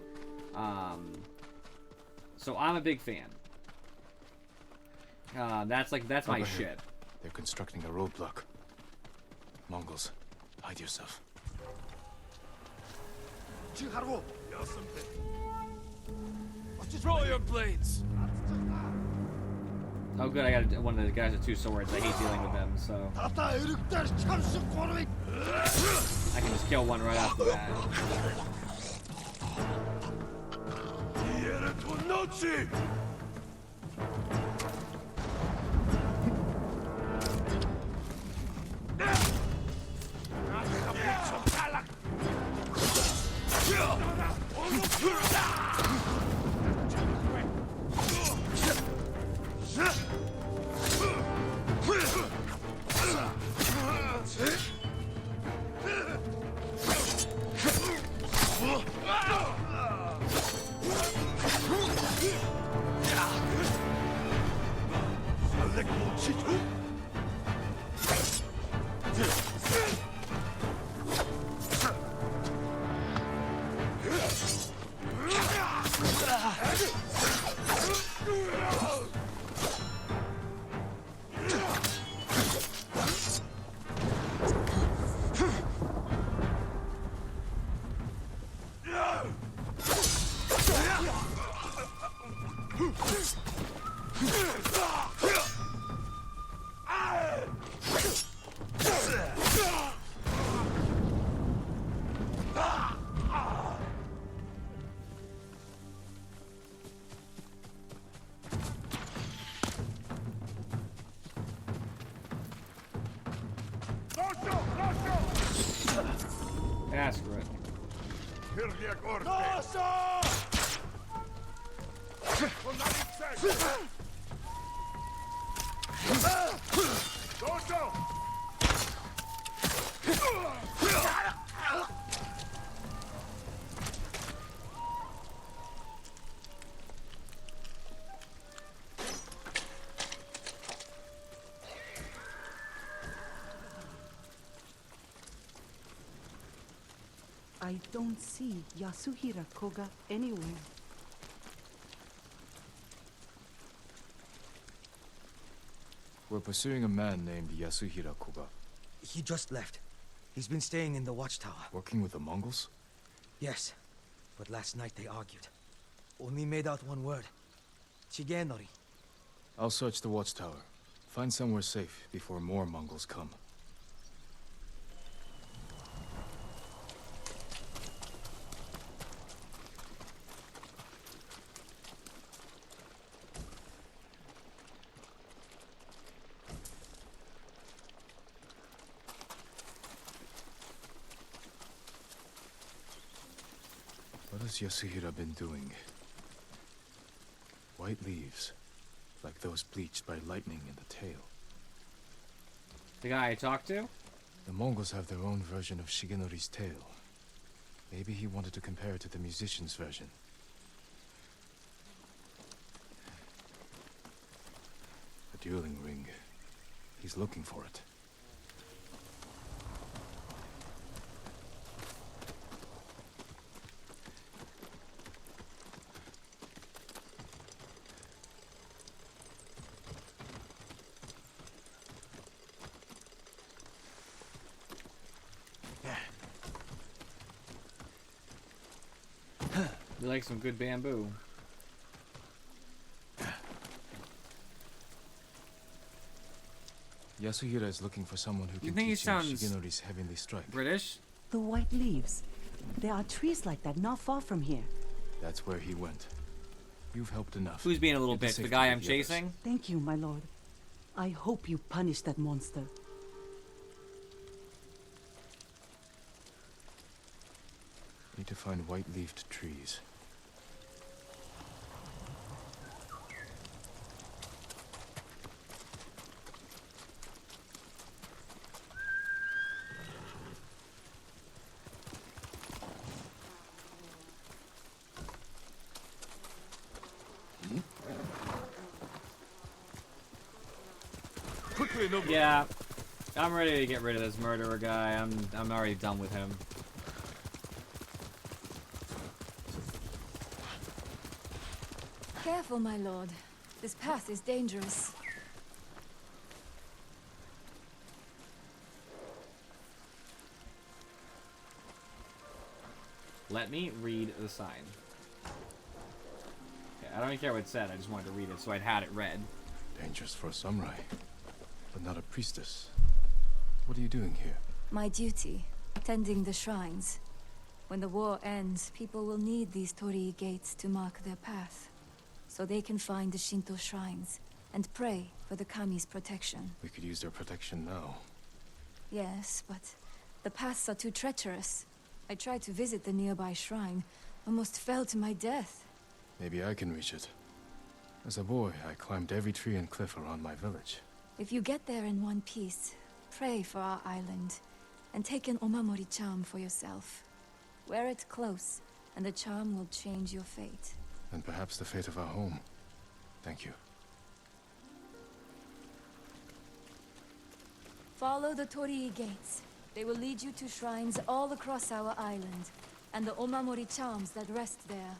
So I'm a big fan. That's my shit. They're constructing a roadblock. Mongols, hide yourself. Draw your blades. Oh good, I got one of the guys with 2 swords. I hate dealing with them, so I can just kill one right off the bat. Ask for it. I don't see Yasuhira Koga anywhere. We're pursuing a man named Yasuhira Koga. He just left. He's been staying in the watchtower. Working with the Mongols? Yes, but last night they argued. Only made out one word. Shigenori. I'll search the watchtower. Find somewhere safe before more Mongols come. What has Yasuhira been doing? White leaves, like those bleached by lightning in the tail. The guy I talked to? The Mongols have their own version of Shigenori's tale. Maybe he wanted to compare it to the musician's version. A dueling ring. He's looking for it. You like some good bamboo. Yasuhira is looking for someone who You can think he teach him sounds Shigenori's heavenly strike. British? The white leaves. There are trees like that not far from here. That's where he went. You've helped enough. Who's being a little Get to bitch? The safety guy with I'm the others. chasing? Thank you, my lord. I hope you punish that monster. Need to find white-leafed trees. Yeah, I'm ready to get rid of this murderer guy. I'm already done with him. Careful, my lord. This path is dangerous. Let me read the sign. Okay, I don't even care what it said. I just wanted to read it, so I'd had it read. Dangerous for a samurai, but not a priestess. What are you doing here? My duty, tending the shrines. When the war ends, people will need these torii gates to mark their path, so they can find the Shinto shrines and pray for the kami's protection. We could use their protection now. Yes, but the paths are too treacherous. I tried to visit the nearby shrine, almost fell to my death. Maybe I can reach it. As a boy, I climbed every tree and cliff around my village. If you get there in one piece, pray for our island, and take an Omamori charm for yourself. Wear it close, and the charm will change your fate. And perhaps the fate of our home. Thank you. Follow the torii gates. They will lead you to shrines all across our island, and the Omamori charms that rest there.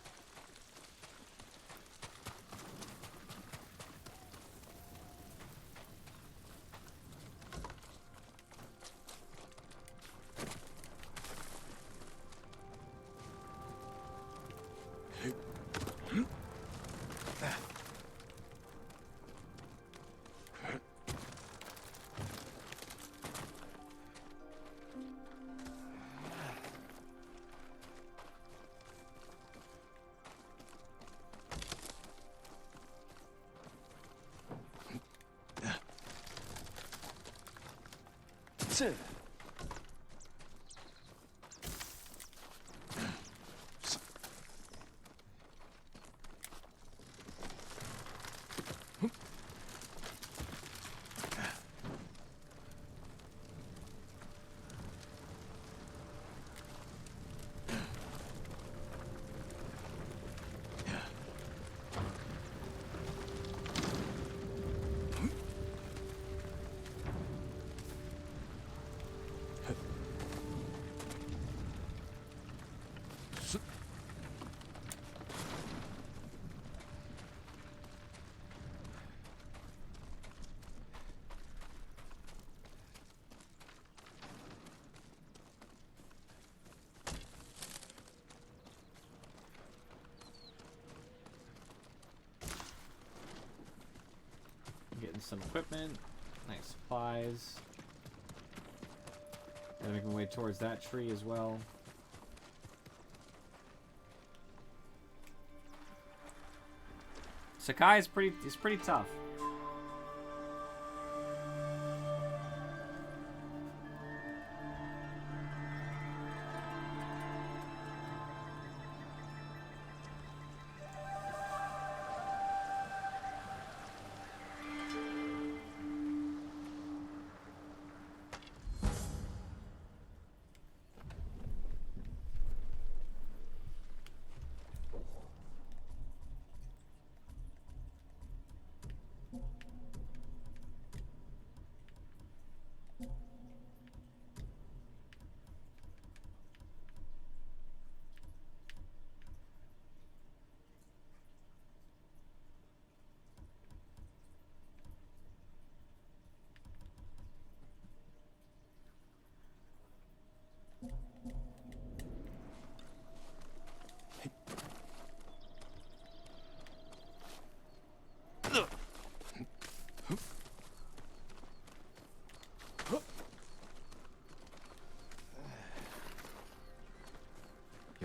Getting some equipment, nice supplies. Gotta make my way towards that tree as well. Sakai is pretty tough.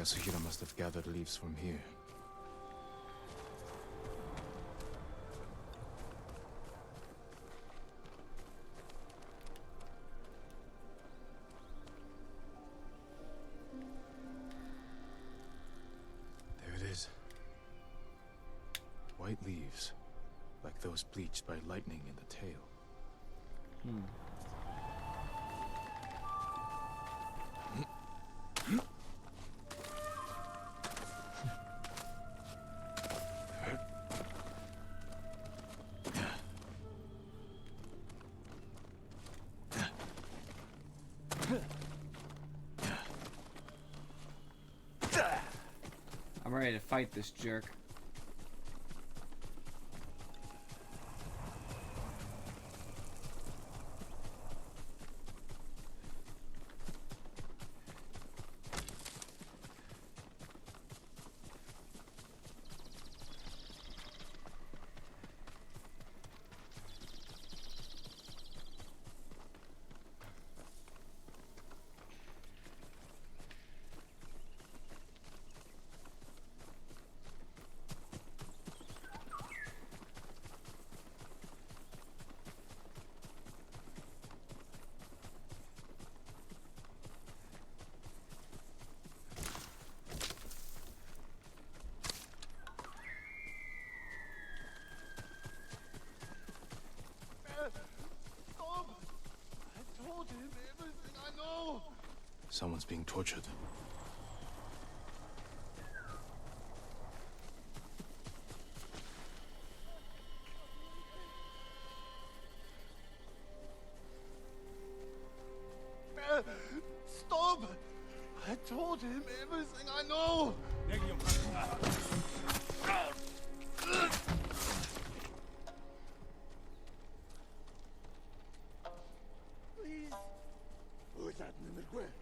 Yasuhira must have gathered leaves from here. There it is. White leaves, like those bleached by lightning in the tail. I'm ready to fight this jerk. Someone's being tortured. Stop! I told him everything I know! Please. Who's that in the square?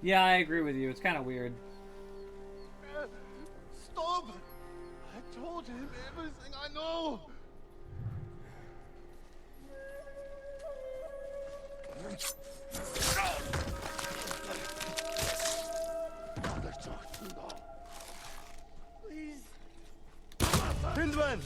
Yeah, I agree with you. It's kind of weird. Stop! I told him everything I know! Please. Hindman!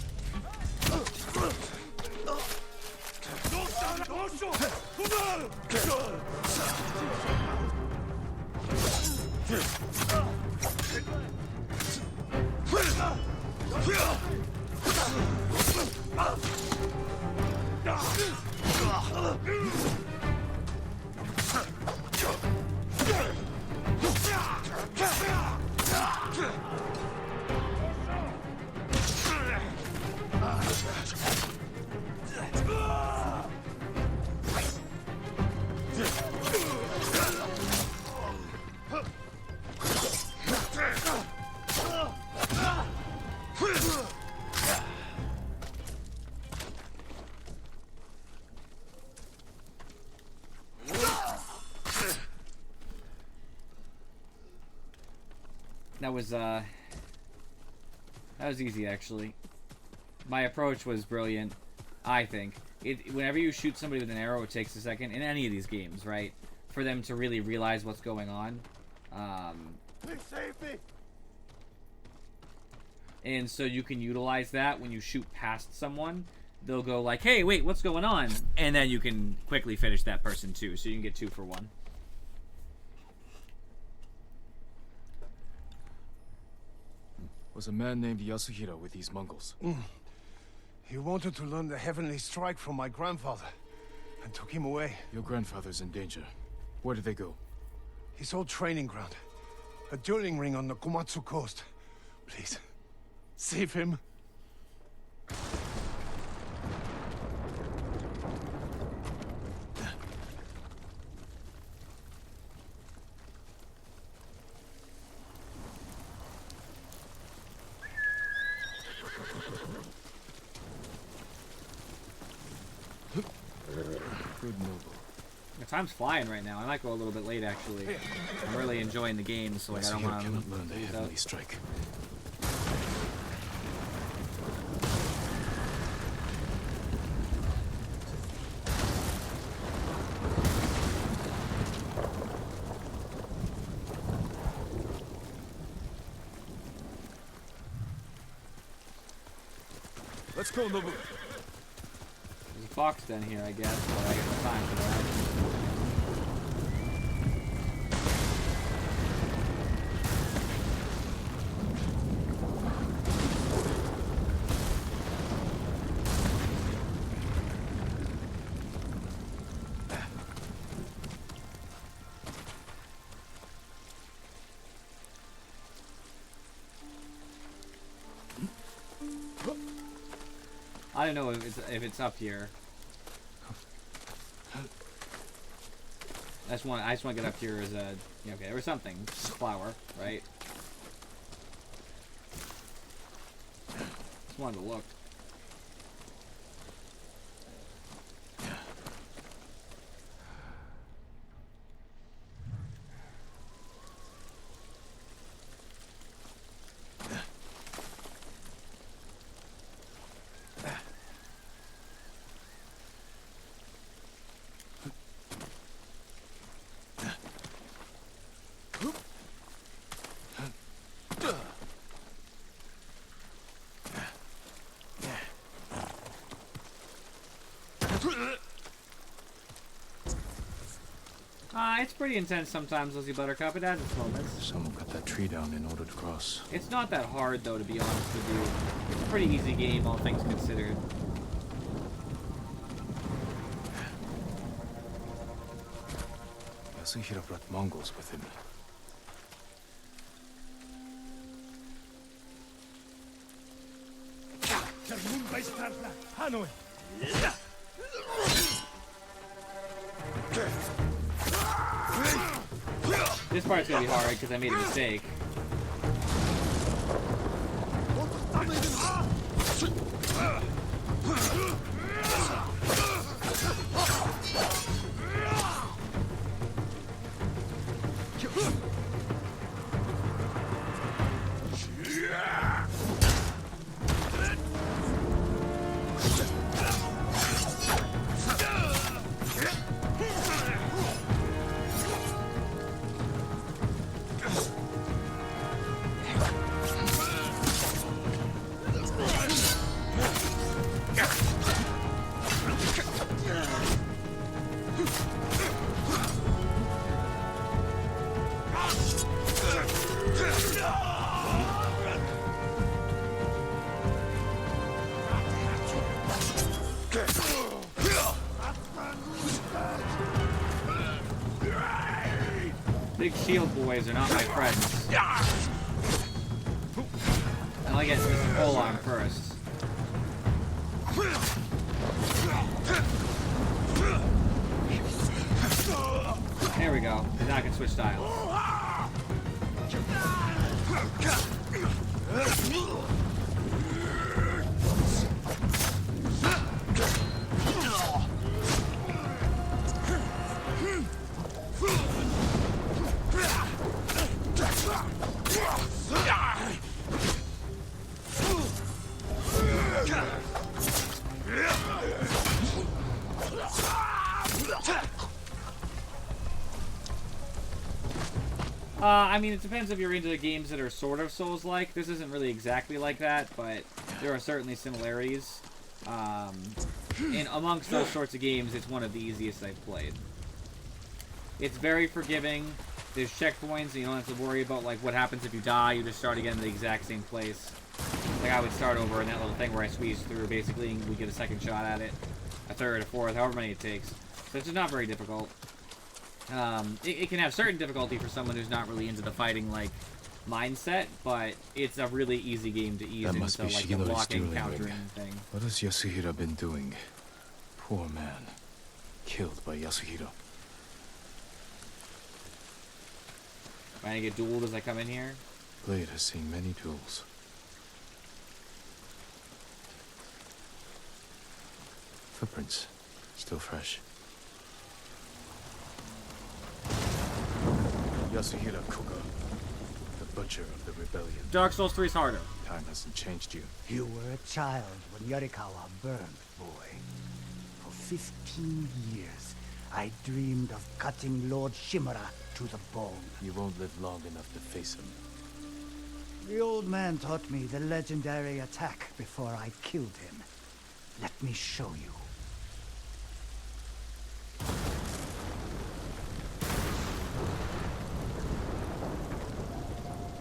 That was easy, actually. My approach was brilliant, I think. Whenever you shoot somebody with an arrow, it takes a second in any of these games, right, for them to really realize what's going on. Please save me! And so you can utilize that when you shoot past someone. They'll go like, "Hey, wait, what's going on?" And then you can quickly finish that person too, so you can get 2 for 1. Was a man named Yasuhira with these Mongols. He wanted to learn the heavenly strike from my grandfather, and took him away. Your grandfather's in danger. Where did they go? His old training ground. A dueling ring on the Komatsu coast. Please, save him. Good noble. The time's flying right now. I might go a little bit late, actually. I'm really enjoying the game, so like, I don't want to cannot learn the heavenly strike. Let's go, Nobu. There's a fox den here, I guess, but I got no time for that. I don't know if it's up here. I just want to get up here as a okay or something. Flower, right? Just wanted to look. It's pretty intense sometimes, Lizzie Buttercup. It has its moments. Someone cut that tree down in order to cross. It's not that hard, though, to be honest with you. It's a pretty easy game, all things considered. Yasuhiro brought Mongols with him. This part's gonna be hard because I made a mistake. Big shield boys are not my friends. I like it with the pole arm first. There we go. And now I can switch styles. I mean, it depends if you're into the games that are sort of Souls-like. This isn't really exactly like that, but there are certainly similarities. And amongst those sorts of games, it's one of the easiest I've played. It's very forgiving. There's checkpoints, and you don't have to worry about like what happens if you die. You just start again in the exact same place. Like I would start over in that little thing where I squeeze through, basically, and we get a second shot at it, a third, a fourth, however many it takes. So it's just not very difficult. It can have certain difficulty for someone who's not really into the fighting like mindset, but it's a really easy game to ease That must into be like the Shigenori's blocking, dueling countering ring. thing. What has Yasuhiro been doing? Poor man. Killed by Yasuhiro. Am I gonna get dueled as I come in here? Blade has seen many duels. Footprints. Still fresh. Yasuhiro Kuga, the butcher of the rebellion. Dark Souls 3 is harder. Time hasn't changed you. You were a child when Yarikawa burned, boy. For 15 years, I dreamed of cutting Lord Shimura to the bone. You won't live long enough to face him. The old man taught me the legendary attack before I killed him. Let me show you.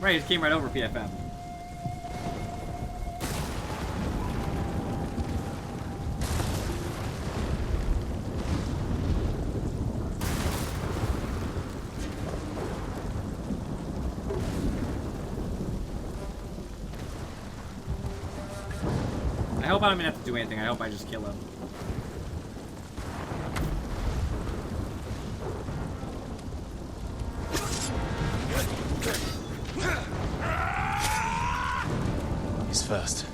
Right, it just came right over PFM. I hope I don't even have to do anything. I hope I just kill him. He's fast.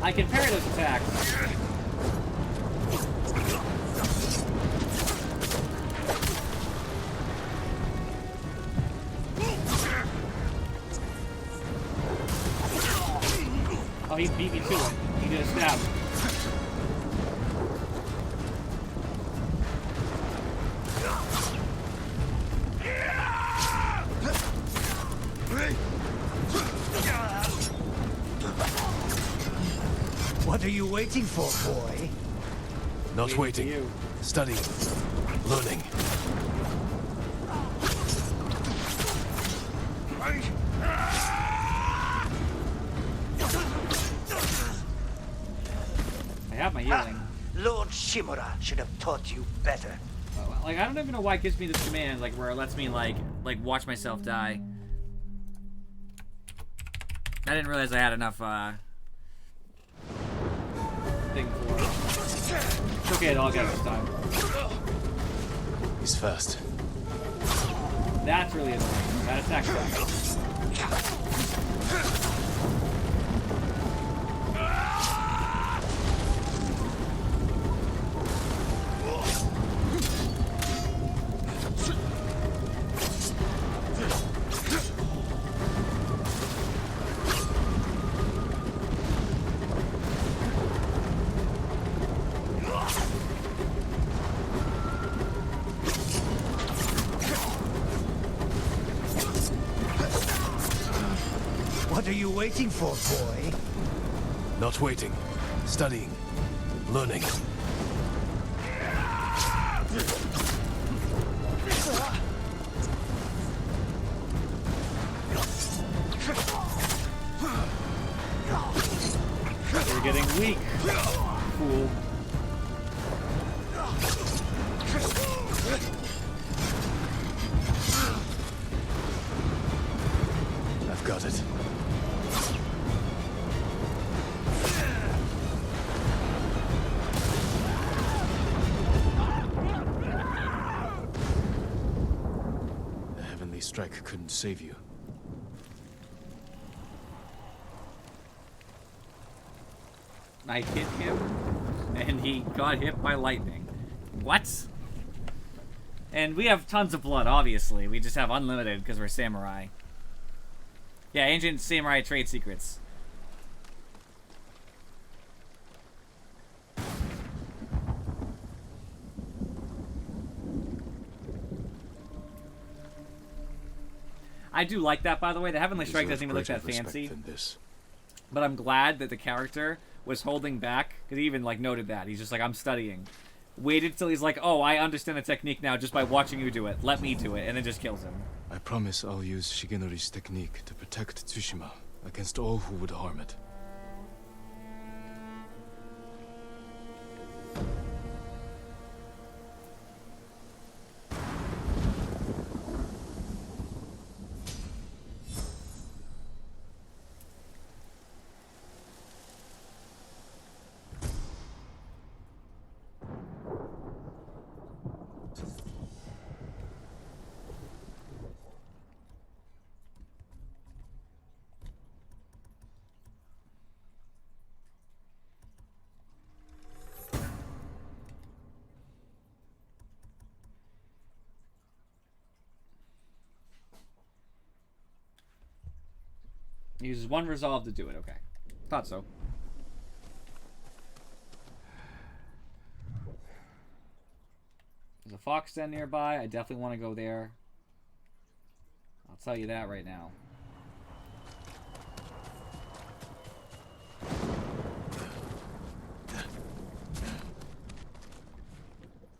I can parry those attacks. Oh, he beat me to it. He did a stab. What are you waiting for, boy? Not waiting. Studying. Learning. I have my healing. Lord Shimura should have taught you better. Like, I don't even know why it gives me this command, like, where it lets me, like watch myself die. I didn't realize I had enough, thing for it. It's okay, I'll get it this time. He's fast. That's really annoying. That attack sucks. What are you waiting for, boy? Not waiting. Studying. Learning. You're getting weak. Cool. I've got it. The heavenly strike couldn't save you. I hit him, and he got hit by lightning. What? And we have tons of blood, obviously. We just have unlimited because we're samurai. Yeah, ancient samurai trade secrets. I do like that, by the way. The Heavenly Strike doesn't even look that fancy. But I'm glad that the character was holding back, because he even, like, noted that. He's just like, I'm studying. Waited till he's like, oh, I understand the technique now just by watching you do it. Let me do it, and then just kills him. I promise I'll use Shigenori's technique to protect Tsushima against all who would harm it. He uses one resolve to do it. Okay. Thought so. There's a fox den nearby. I definitely want to go there. I'll tell you that right now.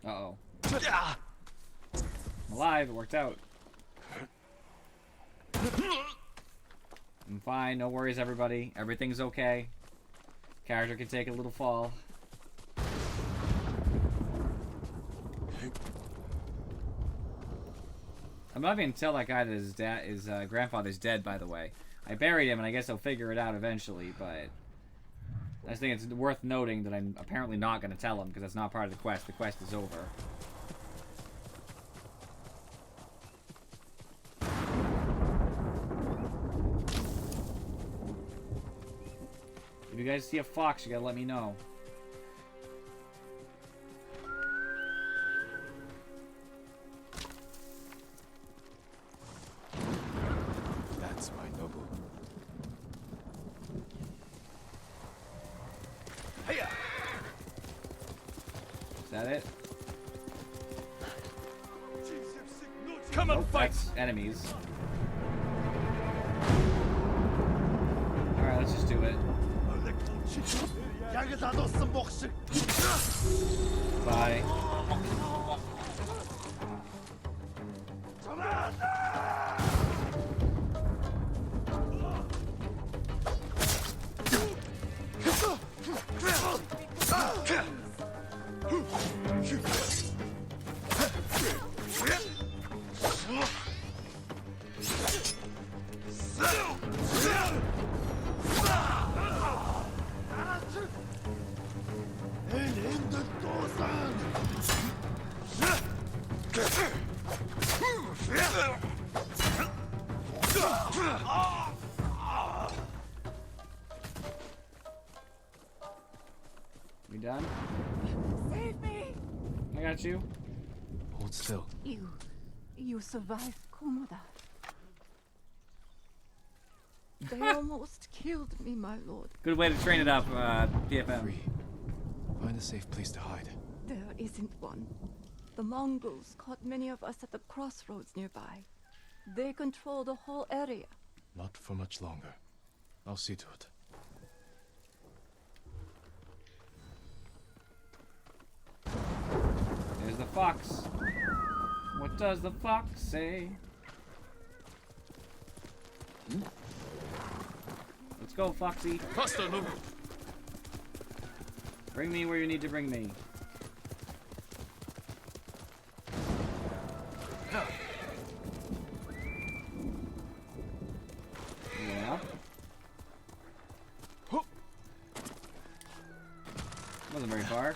Uh-oh. I'm alive. It worked out. I'm fine. No worries, everybody. Everything's okay. Character can take a little fall. I'm not even tell that guy that his grandfather's dead, by the way. I buried him, and I guess I'll figure it out eventually, but I just think it's worth noting that I'm apparently not going to tell him, because that's not part of the quest. The quest is over. If you guys see a fox, you gotta let me know. That's my noble. Hiya! Is that it? Come and fight! That's enemies. Alright, let's just do it. Bye. We done? Save me! I got you. Hold still. You survived Komoda. They almost killed me, my lord. Good way to train it up, PFM. Find a safe place to hide. There isn't one. The Mongols caught many of us at the crossroads nearby. They control the whole area. Not for much longer. I'll see to it. There's the fox. What does the fox say? Let's go, Foxy. Bring me where you need to bring me. Yeah. Wasn't very far.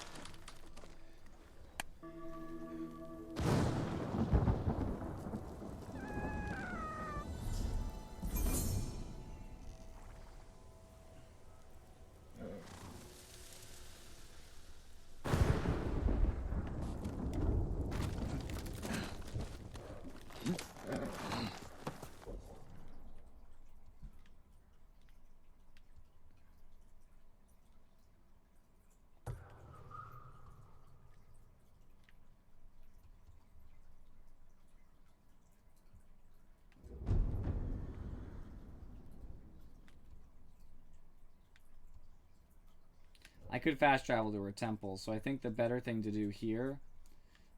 I could fast travel to her temple, so I think the better thing to do here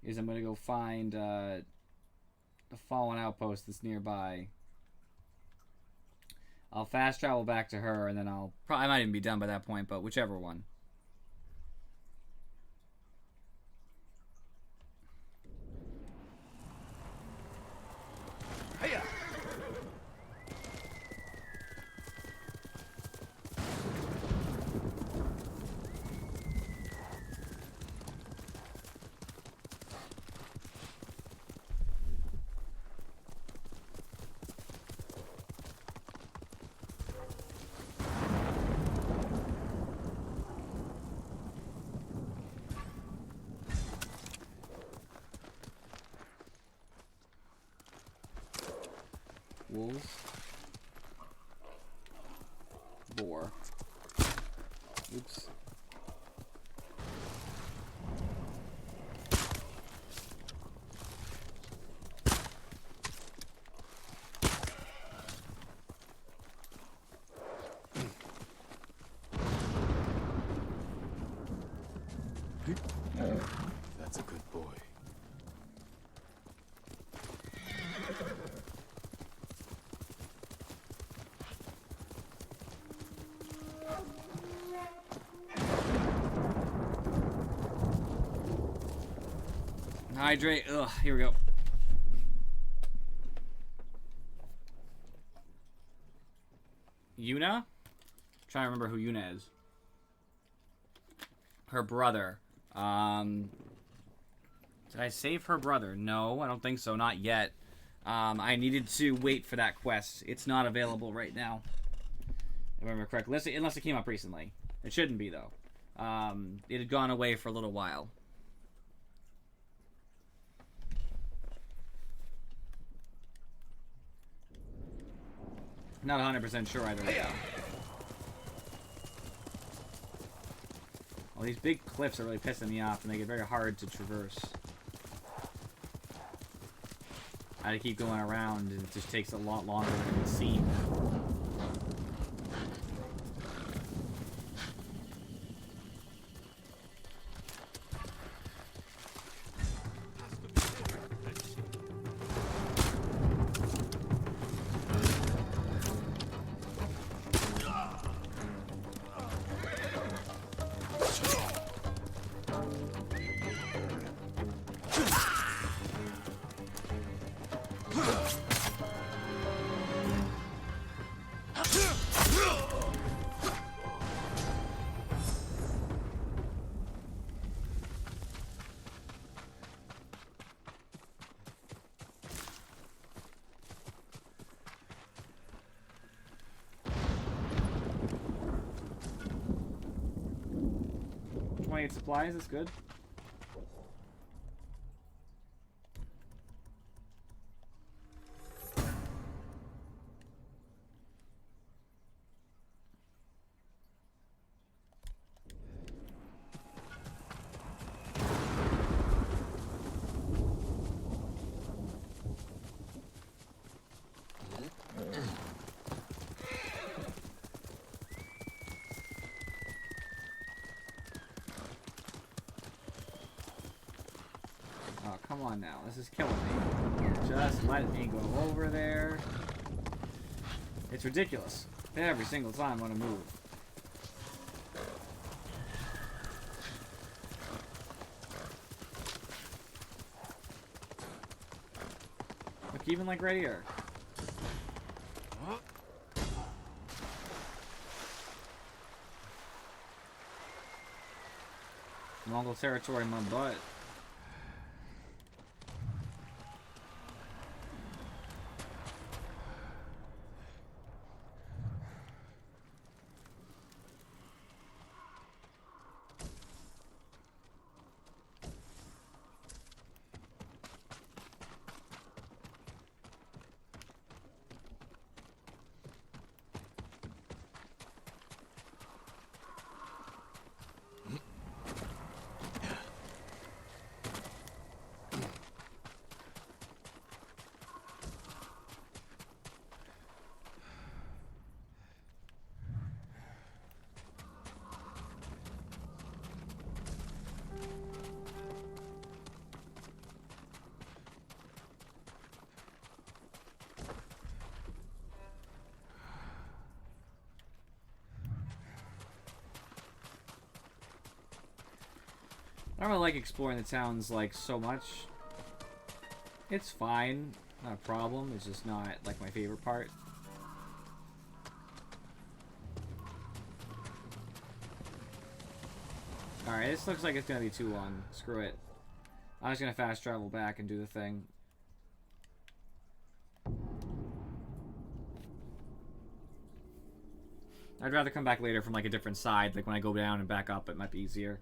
is I'm going to go find a fallen outpost that's nearby. I'll fast travel back to her, and then I might even be done by that point, but whichever one. Wolves. Boar. Oops. That's a good boy. Hydrate. Ugh, here we go. Yuna? I'm trying to remember who Yuna is. Her brother. Did I save her brother? No, I don't think so. Not yet. I needed to wait for that quest. It's not available right now. If I remember correctly. Unless it came up recently. It shouldn't be, though. It had gone away for a little while. Not 100% sure either way. Well, these big cliffs are really pissing me off and make it very hard to traverse. I had to keep going around and it just takes a lot longer than it would seem. Supplies, that's good. Come on now, this is killing me. Just let me go over there. It's ridiculous. Every single time when I move. Look, even like right here. Mongol territory in my butt. I don't really like exploring the towns like so much. It's fine, not a problem. It's just not like my favorite part. Alright, this looks like it's gonna be too long. Screw it. I'm just gonna fast travel back and do the thing. I'd rather come back later from like a different side. Like when I go down and back up, it might be easier.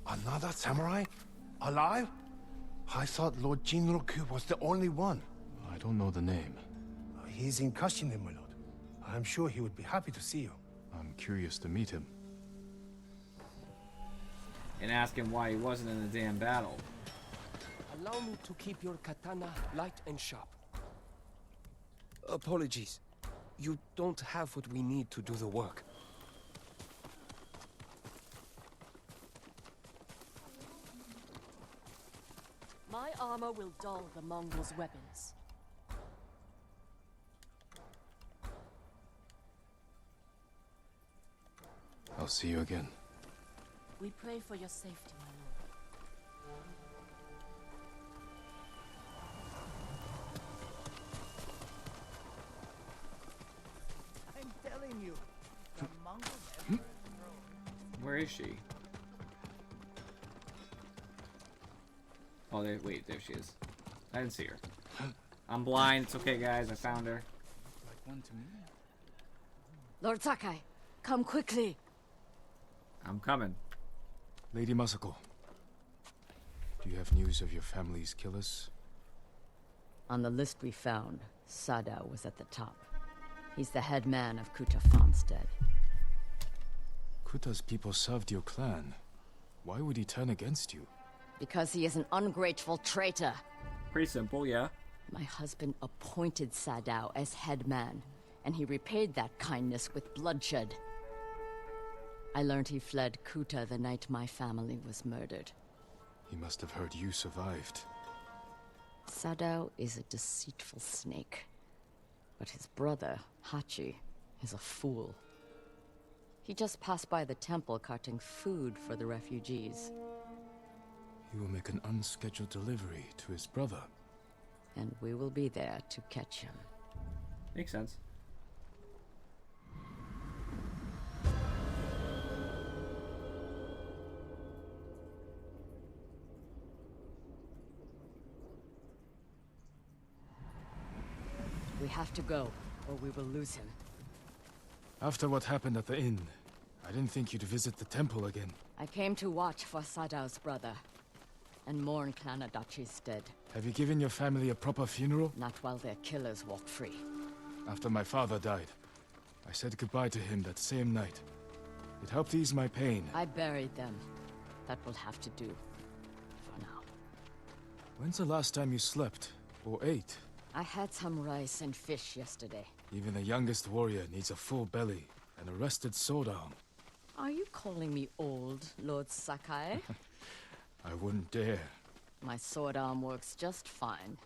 Another samurai? Alive? I thought Lord Jinroku was the only one. I don't know the name. He's in Kashine, my lord. I'm sure he would be happy to see you. I'm curious to meet him. and ask him why he wasn't in the damn battle. Allow me to keep your katana light and sharp. Apologies. You don't have what we need to do the work. My armor will dull the Mongols' weapons. I'll see you again. We pray for your safety, my lord. I'm telling you, the Mongol Emperor's throne. Where is she? Oh, there, wait, there she is. I didn't see her. I'm blind. It's okay, guys. I found her. Like one to me. Lord Sakai, come quickly. I'm coming. Lady Masako, do you have news of your family's killers? On the list we found, Sadao was at the top. He's the head man of Kuta Farmstead. Kuta's people served your clan. Why would he turn against you? Because he is an ungrateful traitor. Pretty simple, yeah. My husband appointed Sadao as head man, and he repaid that kindness with bloodshed. I learned he fled Kuta the night my family was murdered. He must have heard you survived. Sadao is a deceitful snake. But his brother, Hachi, is a fool. He just passed by the temple carting food for the refugees. He will make an unscheduled delivery to his brother. And we will be there to catch him. Makes sense. We have to go, or we will lose him. After what happened at the inn, I didn't think you'd visit the temple again. I came to watch for Sadao's brother, and mourn Clan Adachi's dead. Have you given your family a proper funeral? Not while their killers walk free. After my father died, I said goodbye to him that same night. It helped ease my pain. I buried them. That will have to do. For now. When's the last time you slept? Or ate? I had some rice and fish yesterday. Even the youngest warrior needs a full belly and a rested sword arm. Are you calling me old, Lord Sakai? I wouldn't dare. My sword arm works just fine.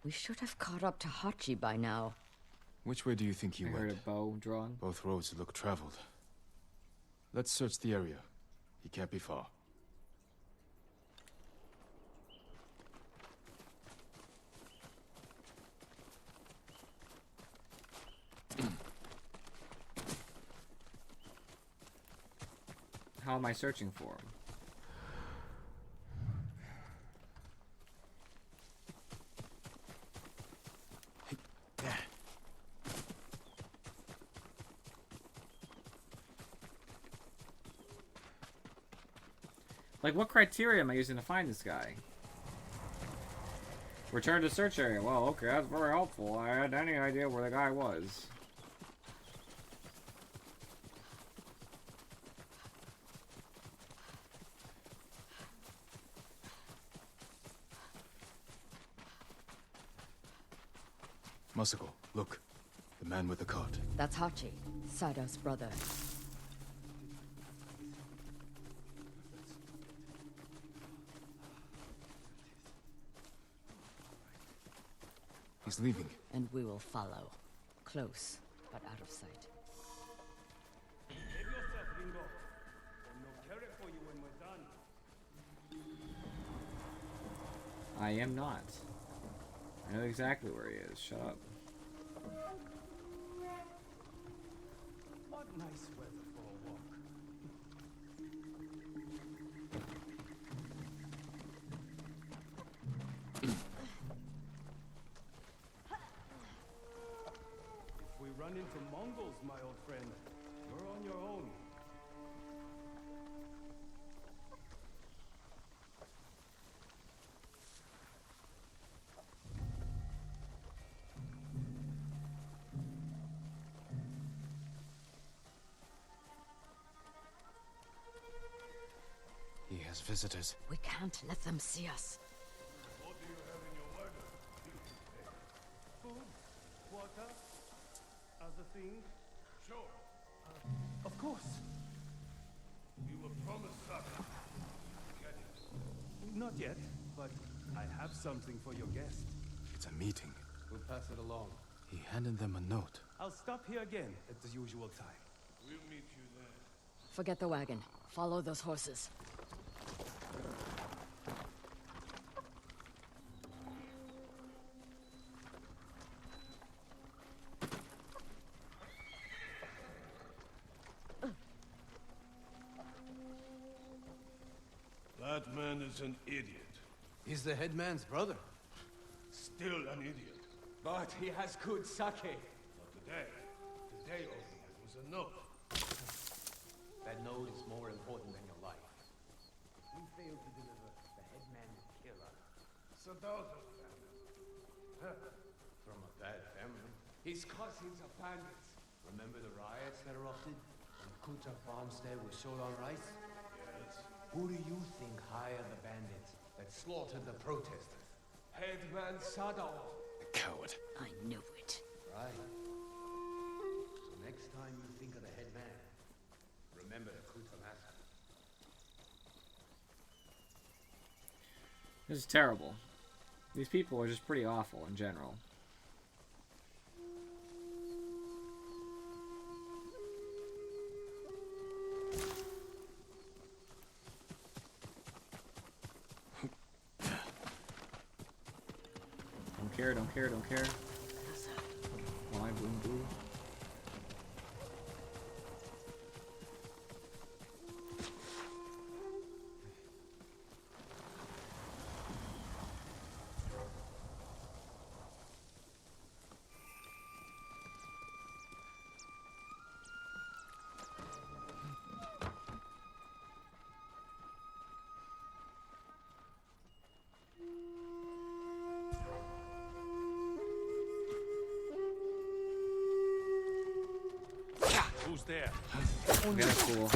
We should have caught up to Hachi by now. Which way do you think he went? I heard a bow drawn. Both roads look traveled. Let's search the area. He can't be far. How am I searching for him? Like, what criteria am I using to find this guy? Return to search area. Well, okay, that's very helpful. I had any idea where the guy was. Masako, look. The man with the cart. That's Hachi, Sadao's brother. He's leaving. And we will follow. Close, but out of sight. I am not. I know exactly where he is. Shut up. What nice weather for a walk. If we run into Mongols, my old friend, you're on your own. has visitors. We can't let them see us. What do you have in your larder? Food, water, other things? Sure. Of course. You were promised supper. Get it. Not yet, but I have something for your guest. It's a meeting. We'll pass it along. He handed them a note. I'll stop here again at the usual time. We'll meet you there. Forget the wagon. Follow those horses. That man is an idiot. He's the headman's brother. Still an idiot. But he has good sake. Not today. Today all he had was a note. That note is more important than your life. We failed to deliver the headman's killer. Sadal's family. From a bad family. His cousins are bandits. Remember the riots that erupted when Kuta farmstead was short on rice? Yes. Who do you think hired the bandits that slaughtered the protesters? Headman Sadao. A coward. I knew it. Right. So next time you think of the headman, remember the Kuta massacre. This is terrible. These people are just pretty awful in general. Don't care, don't care. Why, boom, boom. Who's there? Okay, that's cool.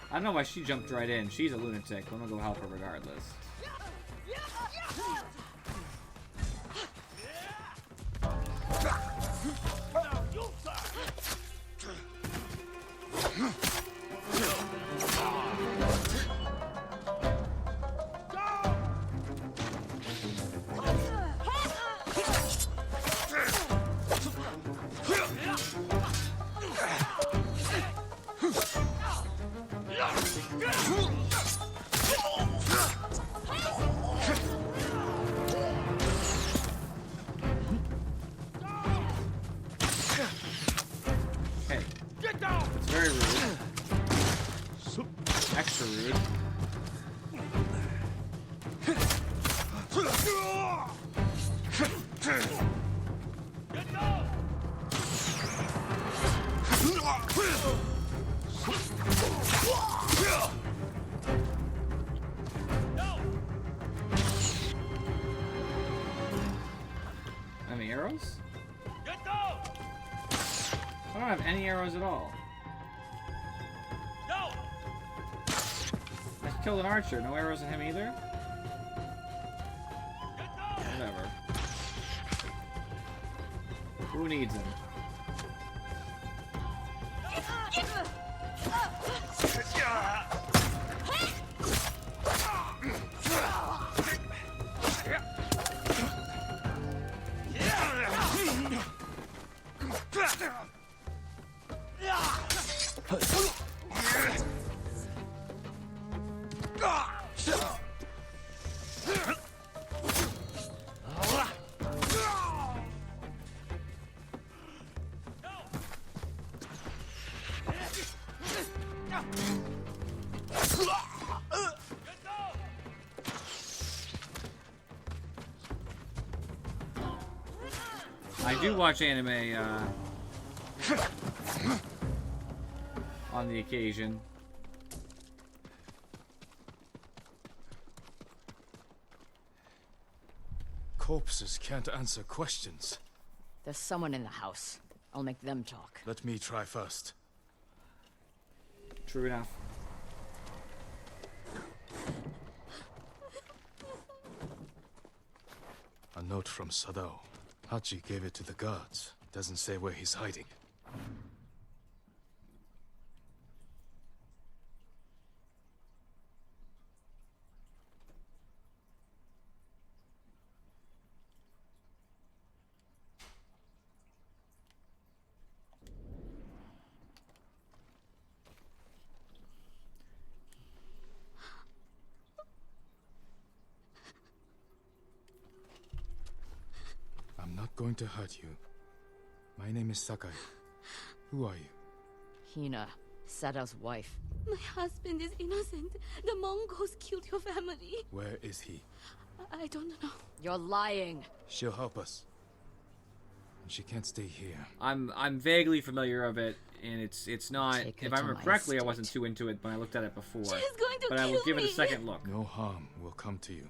I don't know why she jumped right in. She's a lunatic. I'm gonna go help her regardless. Any arrows? I don't have any arrows at all. I killed an archer. No arrows in him either? Whatever. Who needs him? I do watch anime on the occasion. Corpses can't answer questions. There's someone in the house. I'll make them talk. Let me try first. True enough. A note from Sadao. Hachi gave it to the guards. Doesn't say where he's hiding. I'm not going to hurt you. My name is Sakai. Who are you? Hina, Sadao's wife. My husband is innocent. The Mongols killed your family. Where is he? I don't know. You're lying. She'll help us. And she can't stay here. I'm vaguely familiar of it, and it's not. Take her If I to remember my correctly, I estate. wasn't too into it when I looked at it before. She's going to but I will kill give it a me. second look. No harm will come to you.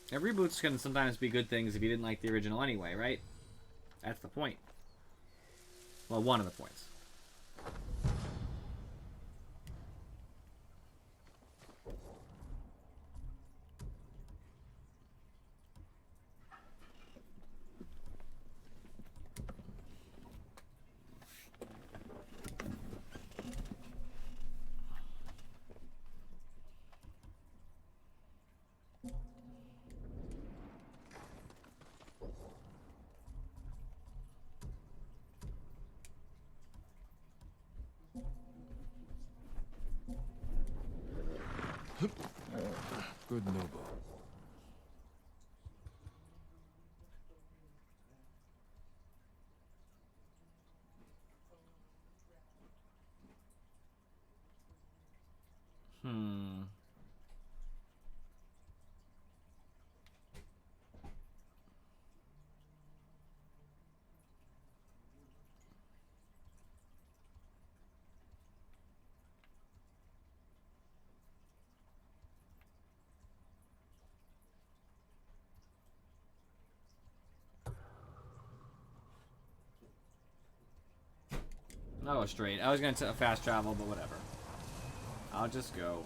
And reboots can sometimes be good things if you didn't like the original anyway, right? That's the point. Well, one of the points. Good noble. I'll go straight. I was gonna fast travel, but whatever. I'll just go.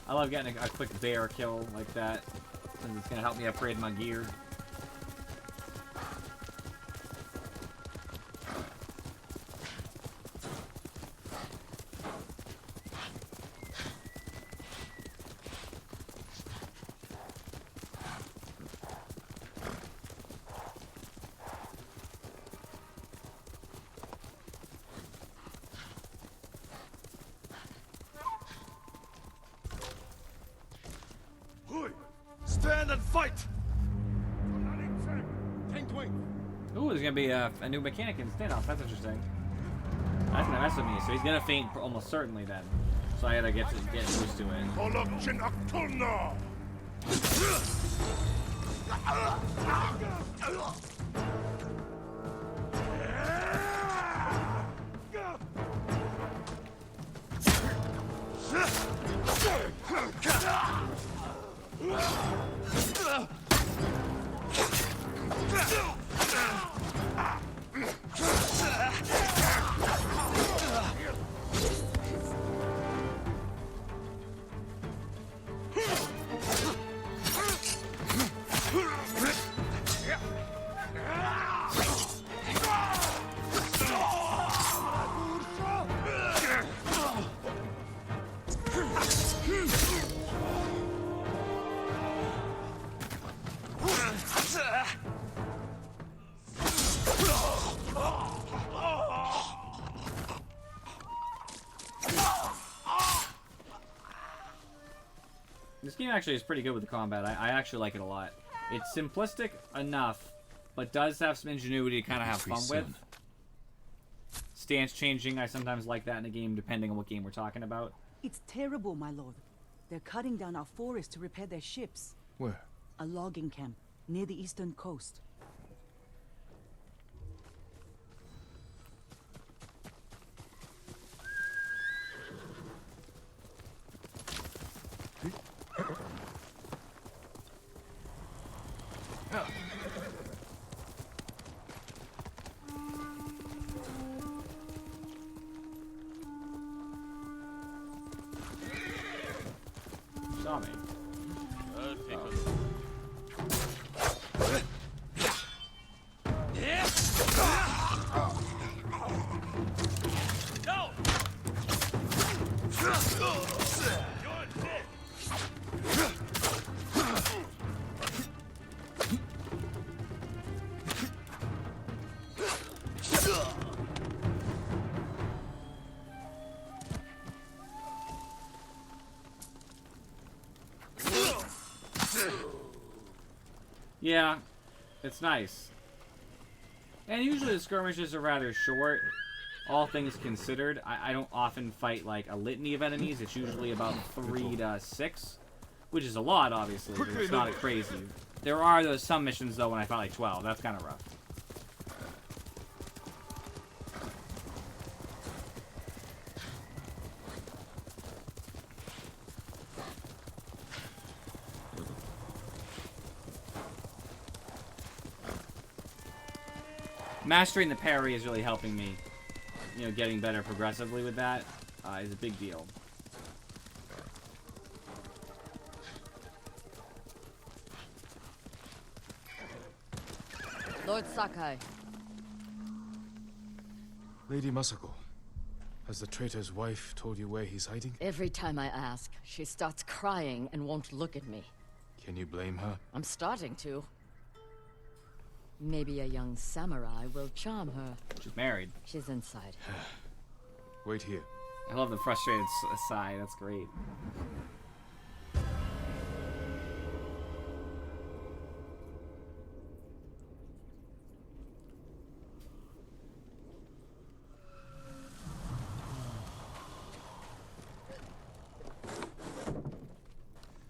I love getting a quick bear kill like that, since it's gonna help me upgrade my gear. Stand and fight! Ooh, there's gonna be a new mechanic in standoff. That's interesting. That's gonna mess with me. So he's gonna faint almost certainly then. So I gotta get used to it. This game actually is pretty good with the combat. I actually like it a lot. It's simplistic enough, but does have some ingenuity to kind of have fun with. Stance changing, I sometimes like that in a game, depending on what game we're talking about. It's terrible, my lord. They're cutting down our forest to repair their ships. Where? A logging camp near the eastern coast. Saw me. Yeah, it's nice. And usually the skirmishes are rather short, all things considered. I don't often fight like a litany of enemies. It's usually about 3 to 6, which is a lot, obviously, but it's not crazy. There are those some missions, though, when I fight like 12. That's kind of rough. Mastering the parry is really helping me. You know, getting better progressively with that is a big deal. Lord Sakai. Lady Masako, has the traitor's wife told you where he's hiding? Every time I ask, she starts crying and won't look at me. Can you blame her? I'm starting to. Maybe a young samurai will charm her. She's married. She's inside. Wait here. I love the frustrated sigh. That's great.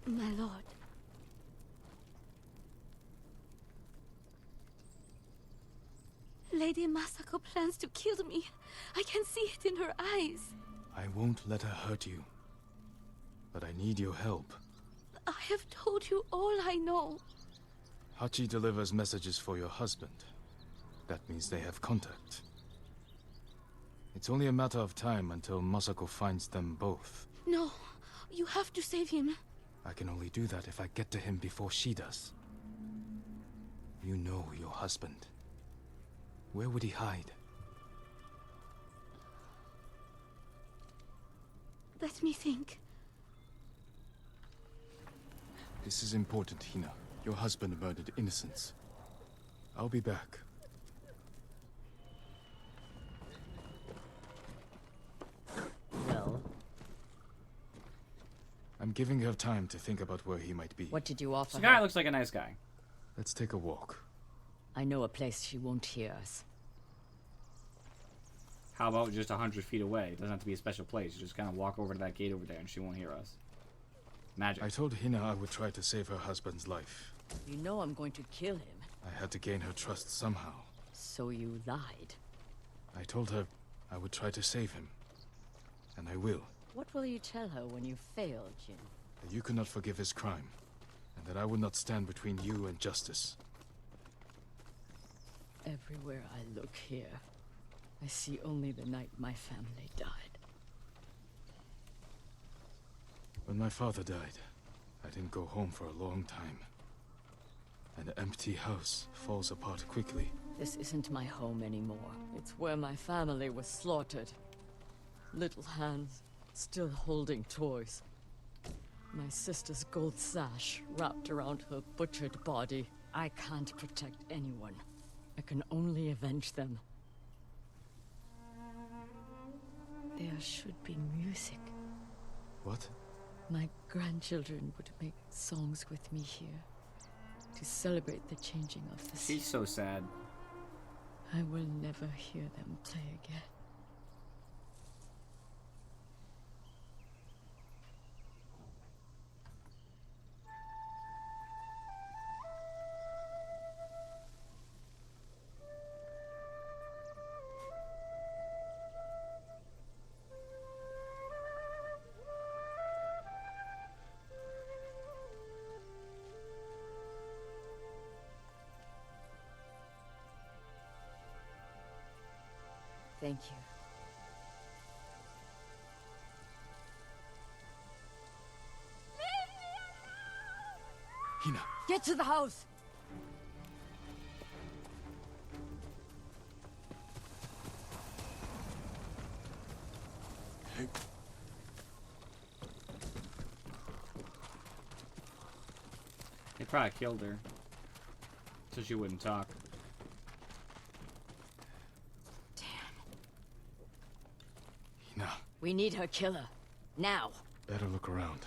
My lord. Lady Masako plans to kill me. I can see it in her eyes. I won't let her hurt you. But I need your help. I have told you all I know. Hachi delivers messages for your husband. That means they have contact. It's only a matter of time until Masako finds them both. No, you have to save him. I can only do that if I get to him before she does. You know your husband. Where would he hide? Let me think. This is important, Hina. Your husband murdered innocents. I'll be back. Well? I'm giving her time to think about where he might be. What did you offer This guy her? looks like a nice guy. Let's take a walk. I know a place she won't hear us. How about just 100 feet away? It doesn't have to be a special place. You just kind of walk over to that gate over there and she won't hear us. Magic. I told Hina I would try to save her husband's life. You know I'm going to kill him. I had to gain her trust somehow. So you lied. I told her I would try to save him. And I will. What will you tell her when you fail, Jin? That you could not forgive his crime. And that I would not stand between you and justice. Everywhere I look here, I see only the night my family died. When my father died, I didn't go home for a long time. An empty house falls apart quickly. This isn't my home anymore. It's where my family was slaughtered. Little hands, still holding toys. My sister's gold sash wrapped around her butchered body. I can't protect anyone. I can only avenge them. There should be music. What? My grandchildren would make songs with me here to celebrate the changing of the sea. She's so sad. I will never hear them play again. Thank you. Hina! Get to the house! They probably killed her. So she wouldn't talk. Hina. We need her killer. Now. Better look around.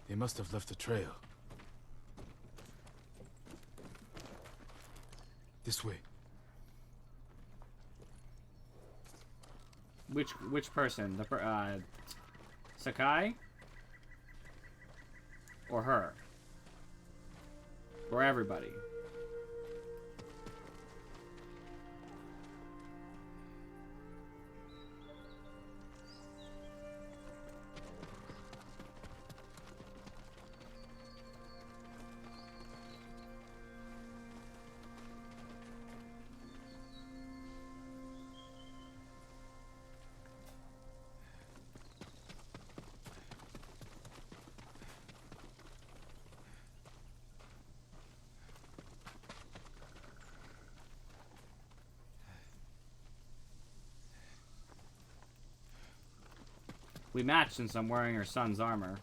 They must have left a trail. This way. Which person? The Sakai? Or her? Or everybody? We match since I'm wearing her son's armor.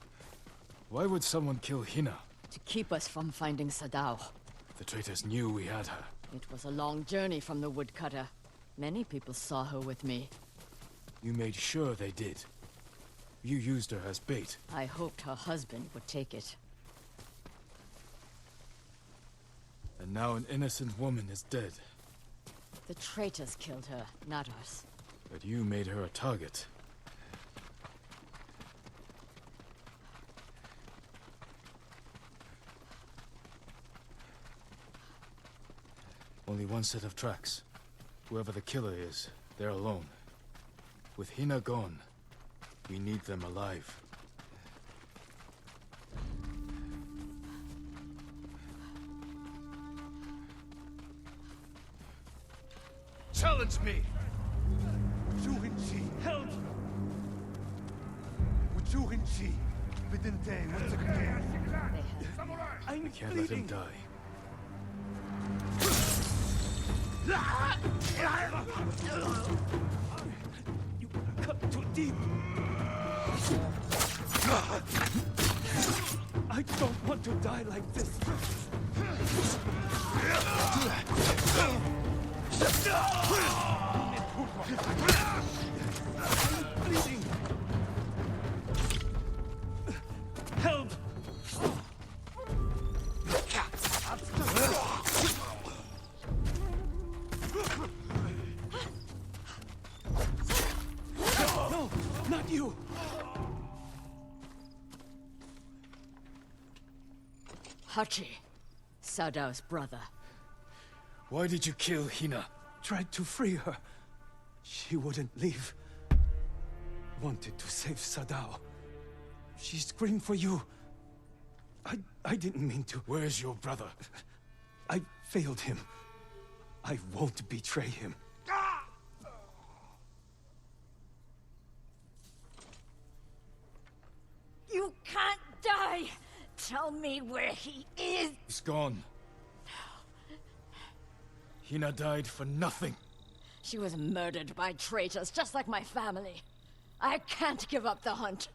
Why would someone kill Hina? To keep us from finding Sadao. The traitors knew we had her. It was a long journey from the woodcutter. Many people saw her with me. You made sure they did. You used her as bait. I hoped her husband would take it. And now an innocent woman is dead. The traitors killed her, not us. But you made her a target. Only one set of tracks. Whoever the killer is, they're alone. With Hina gone, we need them alive. Challenge me! Juhinchi, help! Juhinchi, Bidinte, what's it called? I can't let him die. You cut too deep. I don't want to die like this. I'm bleeding. Help! No, not you. Hachi, Sadao's brother. Why did you kill Hina? Tried to free her. She wouldn't leave. Wanted to save Sadao. She screamed for you. I didn't mean to. Where's your brother? I failed him. I won't betray him. You can't die! Tell me where he is! He's gone. Hina died for nothing. She was murdered by traitors, just like my family. I can't give up the hunt.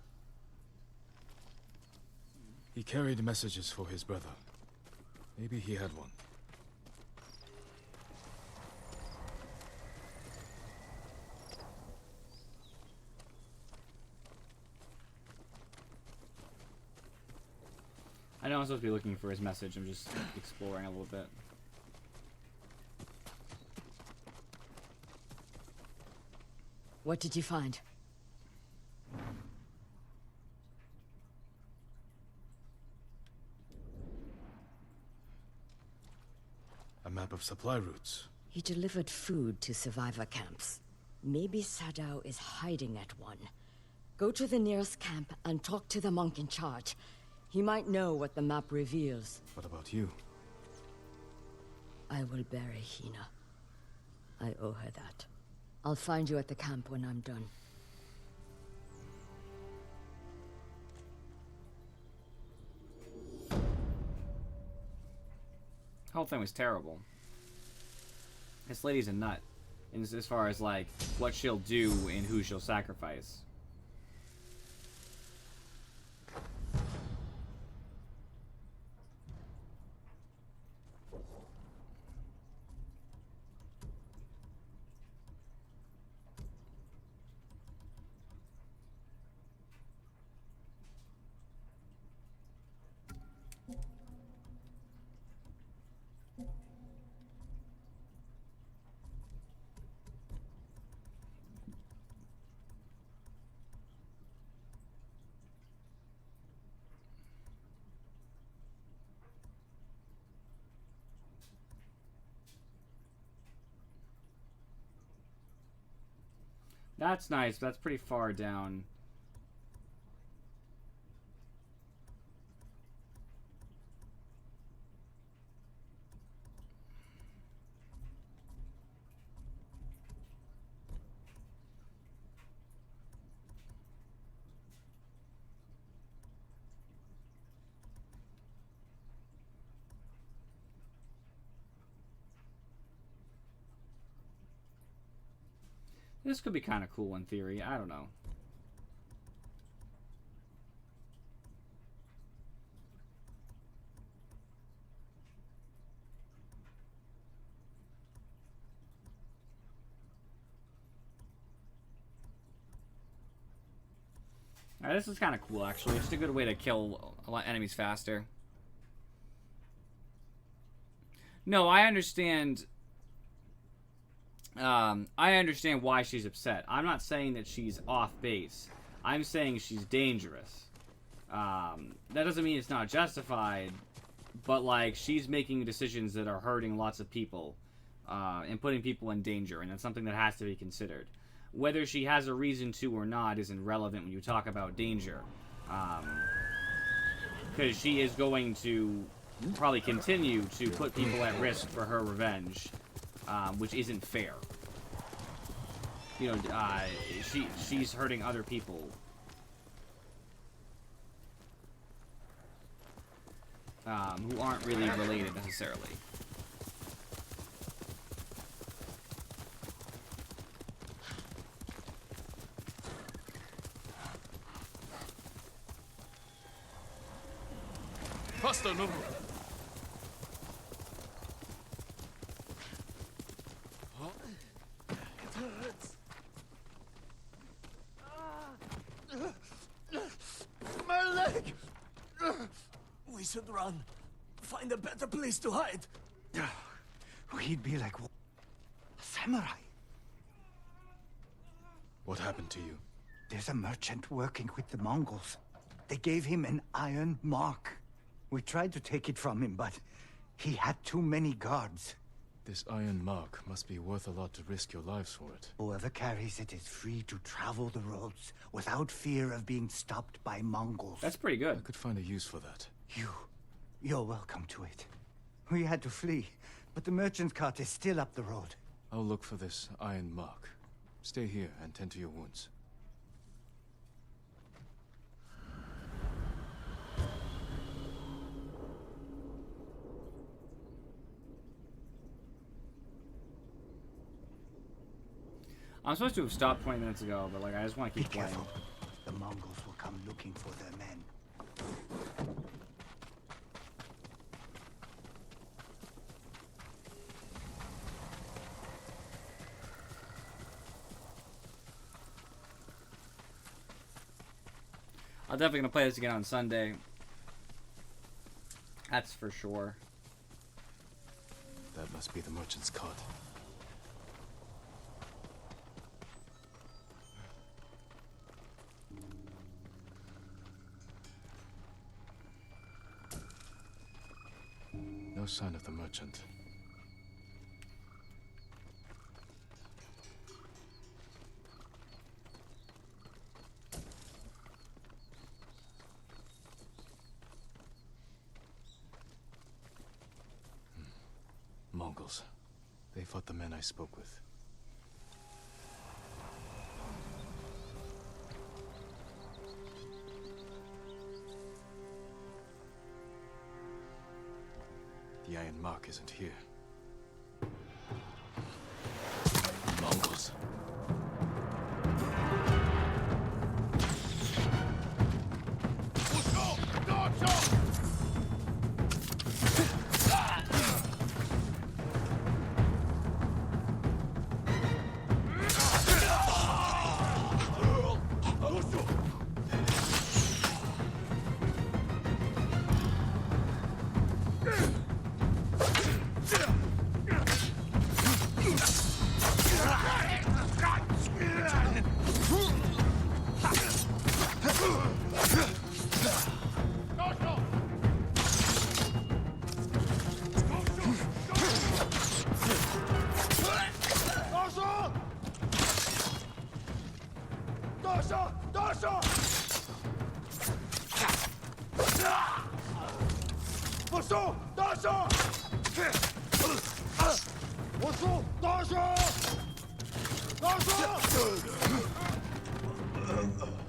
He carried messages for his brother. Maybe he had one. I know I'm supposed to be looking for his message. I'm just exploring a little bit. What did you find? A map of supply routes. He delivered food to survivor camps. Maybe Sadao is hiding at one. Go to the nearest camp and talk to the monk in charge. He might know what the map reveals. What about you? I will bury Hina. I owe her that. I'll find you at the camp when I'm done. The whole thing was terrible. This lady's a nut. As far as, like, what she'll do and who she'll sacrifice. That's nice, but that's pretty far down. This could be kind of cool in theory. I don't know. Alright, this is kind of cool, actually. It's just a good way to kill a lot of enemies faster. No, I understand... I understand why she's upset. I'm not saying that she's off base. I'm saying she's dangerous. That doesn't mean it's not justified, but, like, she's making decisions that are hurting lots of people, and putting people in danger, and that's something that has to be considered. Whether she has a reason to or not isn't relevant when you talk about danger. Because she is going to probably continue to put people at risk for her revenge. Which isn't fair. You know, she's hurting other people. Who aren't really related necessarily. Faster, no. My leg! We should run. Find a better place to hide. We'd be like a samurai. What happened to you? There's a merchant working with the Mongols. They gave him an iron mark. We tried to take it from him, but he had too many guards. This iron mark must be worth a lot to risk your lives for it. Whoever carries it is free to travel the roads without fear of being stopped by Mongols. That's pretty good. I could find a use for that. You're welcome to it. We had to flee, but the merchant's cart is still up the road. I'll look for this iron mark. Stay here and tend to your wounds. I'm supposed to have stopped 20 minutes ago, but like I just want to keep playing. Careful. The Mongols will come looking for their men. I'm definitely gonna play this again on Sunday. That's for sure. That must be the merchant's cot. No sign of the merchant. Mongols. They fought the men I spoke with. The iron mark isn't here. Mongols.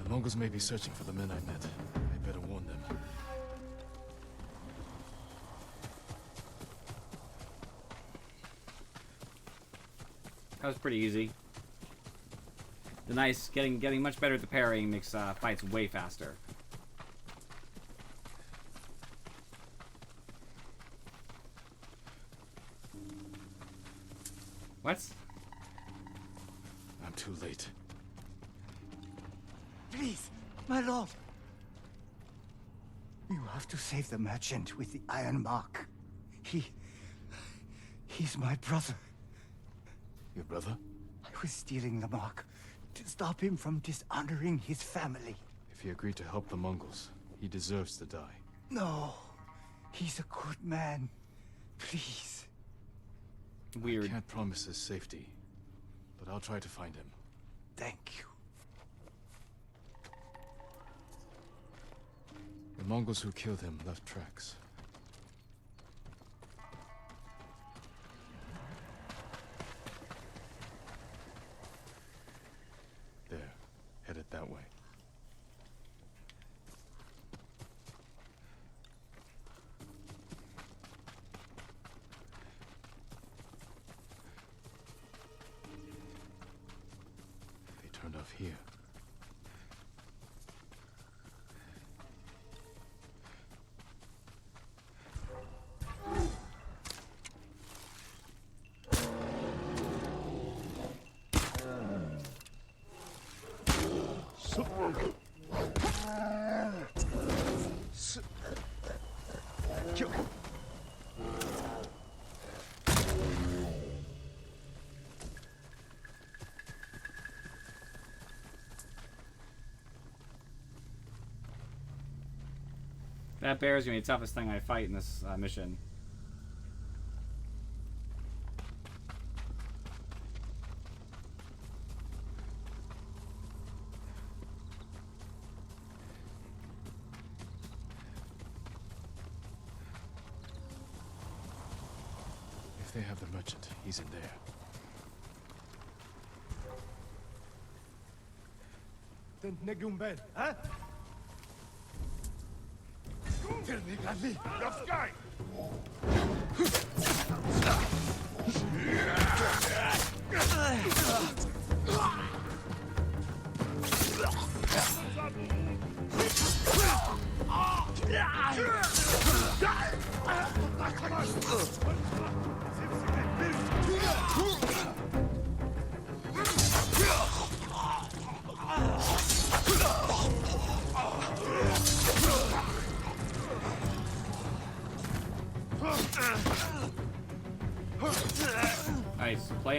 The Mongols may be searching for the men I met. I'd better warn them. That was pretty easy. The nice, getting much better at the parrying makes fights way faster. What? I'm too late. Please, my lord. You have to save the merchant with the iron mark. He's my brother. Your brother? I was stealing the mark to stop him from dishonoring his family. If he agreed to help the Mongols, he deserves to die. No, he's a good man. Please. Weird. I can't promise his safety, but I'll try to find him. Thank you. The Mongols who killed him left tracks. There, headed that way. They turned off here. That bear is gonna be the toughest thing I fight in this mission. If they have the merchant, he's in there. Then Negumben, huh? Tell me, Gazi, your sky!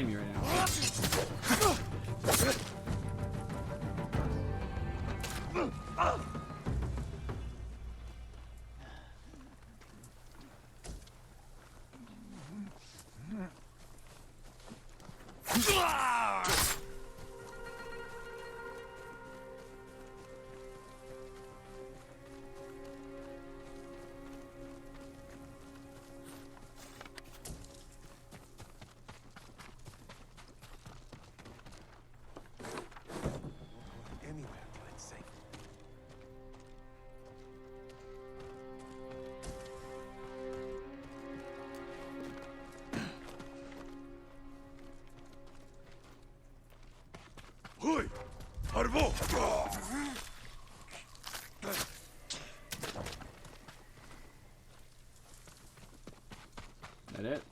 blame you right now. Anywhere till it's safe. Hui! Harbo! That it?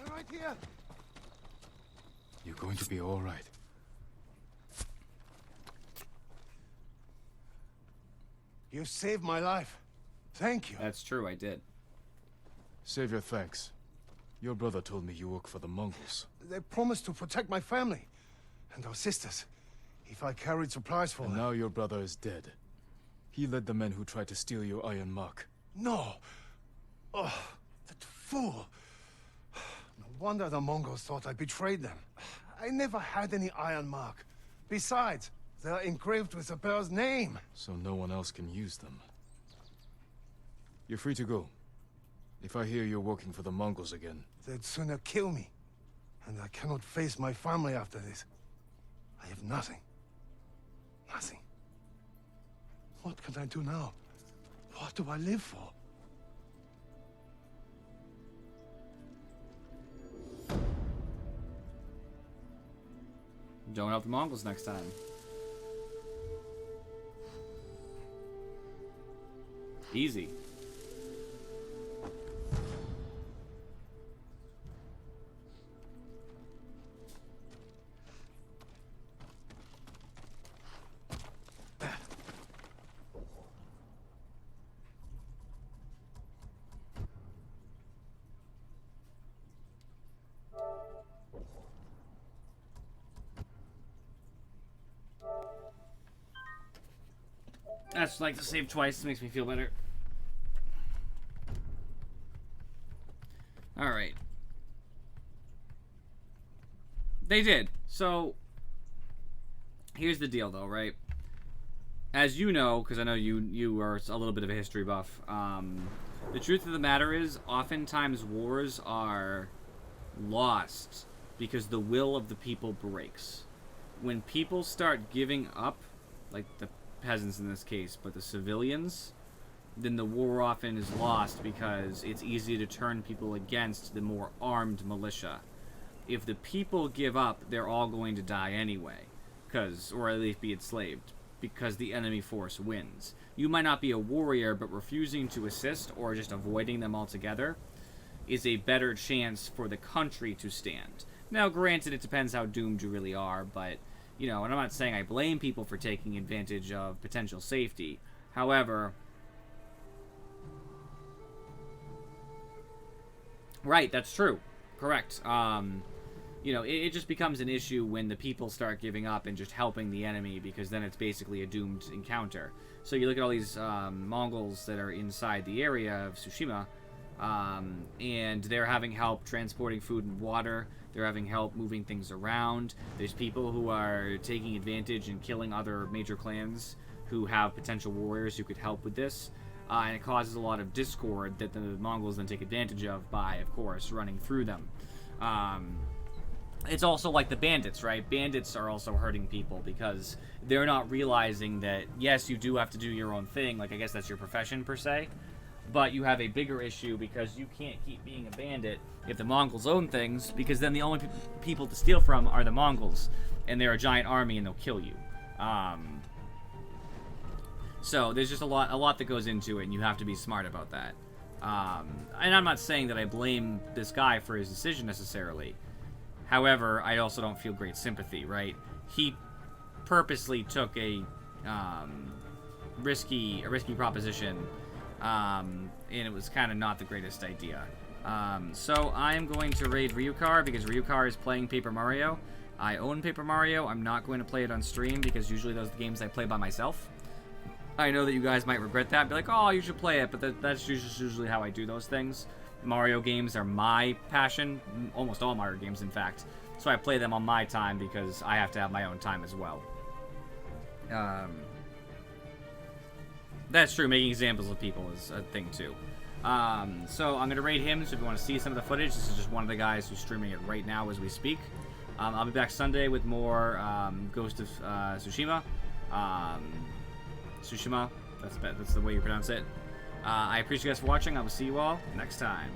Right here. You're going to be all right. You saved my life. Thank you. That's true, I did. Save your thanks. Your brother told me you work for the Mongols. They promised to protect my family and our sisters if I carried supplies for And them. now your brother is dead. He led the men who tried to steal your iron mark. No. Oh, that fool. No wonder the Mongols thought I betrayed them. I never had any iron mark. Besides, they're engraved with the bear's name. So no one else can use them. You're free to go. If I hear you're working for the Mongols again... They'd sooner kill me. And I cannot face my family after this. I have nothing. Nothing. What can I do now? What do I live for? Don't help the Mongols next time. Easy. That's like to save twice. It makes me feel better. Alright. They did. So, here's the deal, though, right? As you know, because I know you are a little bit of a history buff, the truth of the matter is, oftentimes wars are lost because the will of the people breaks. When people start giving up, like the peasants in this case, but the civilians, then the war often is lost because it's easy to turn people against the more armed militia. If the people give up, they're all going to die anyway, or at least be enslaved, because the enemy force wins. You might not be a warrior, but refusing to assist or just avoiding them altogether is a better chance for the country to stand. Now, granted, it depends how doomed you really are, but, you know, and I'm not saying I blame people for taking advantage of potential safety. However, right, that's true. Correct. You know, it just becomes an issue when the people start giving up and just helping the enemy, because then it's basically a doomed encounter. So you look at all these Mongols that are inside the area of Tsushima, and they're having help transporting food and water. They're having help moving things around. There's people who are taking advantage and killing other major clans who have potential warriors who could help with this. And it causes a lot of discord that the Mongols then take advantage of by, of course, running through them. It's also like the bandits, right? Bandits are also hurting people because they're not realizing that, yes, you do have to do your own thing. Like, I guess that's your profession, per se. But you have a bigger issue because you can't keep being a bandit if the Mongols own things, because then the only people to steal from are the Mongols. And they're a giant army and they'll kill you. So there's just a lot that goes into it, and you have to be smart about that. And I'm not saying that I blame this guy for his decision necessarily. However, I also don't feel great sympathy, right? He purposely took a risky proposition, and it was kind of not the greatest idea. So I'm going to raid Ryukar because Ryukar is playing Paper Mario. I own Paper Mario. I'm not going to play it on stream because usually those are the games I play by myself. I know that you guys might regret that, be like, oh, you should play it, but that's usually how I do those things. Mario games are my passion, almost all Mario games, in fact. So I play them on my time because I have to have my own time as well. That's true, making examples of people is a thing too. So I'm going to raid him, so if you want to see some of the footage, this is just one of the guys who's streaming it right now as we speak. I'll be back Sunday with more Ghost of Tsushima. Tsushima, that's the way you pronounce it. I appreciate you guys for watching. I will see you all next time.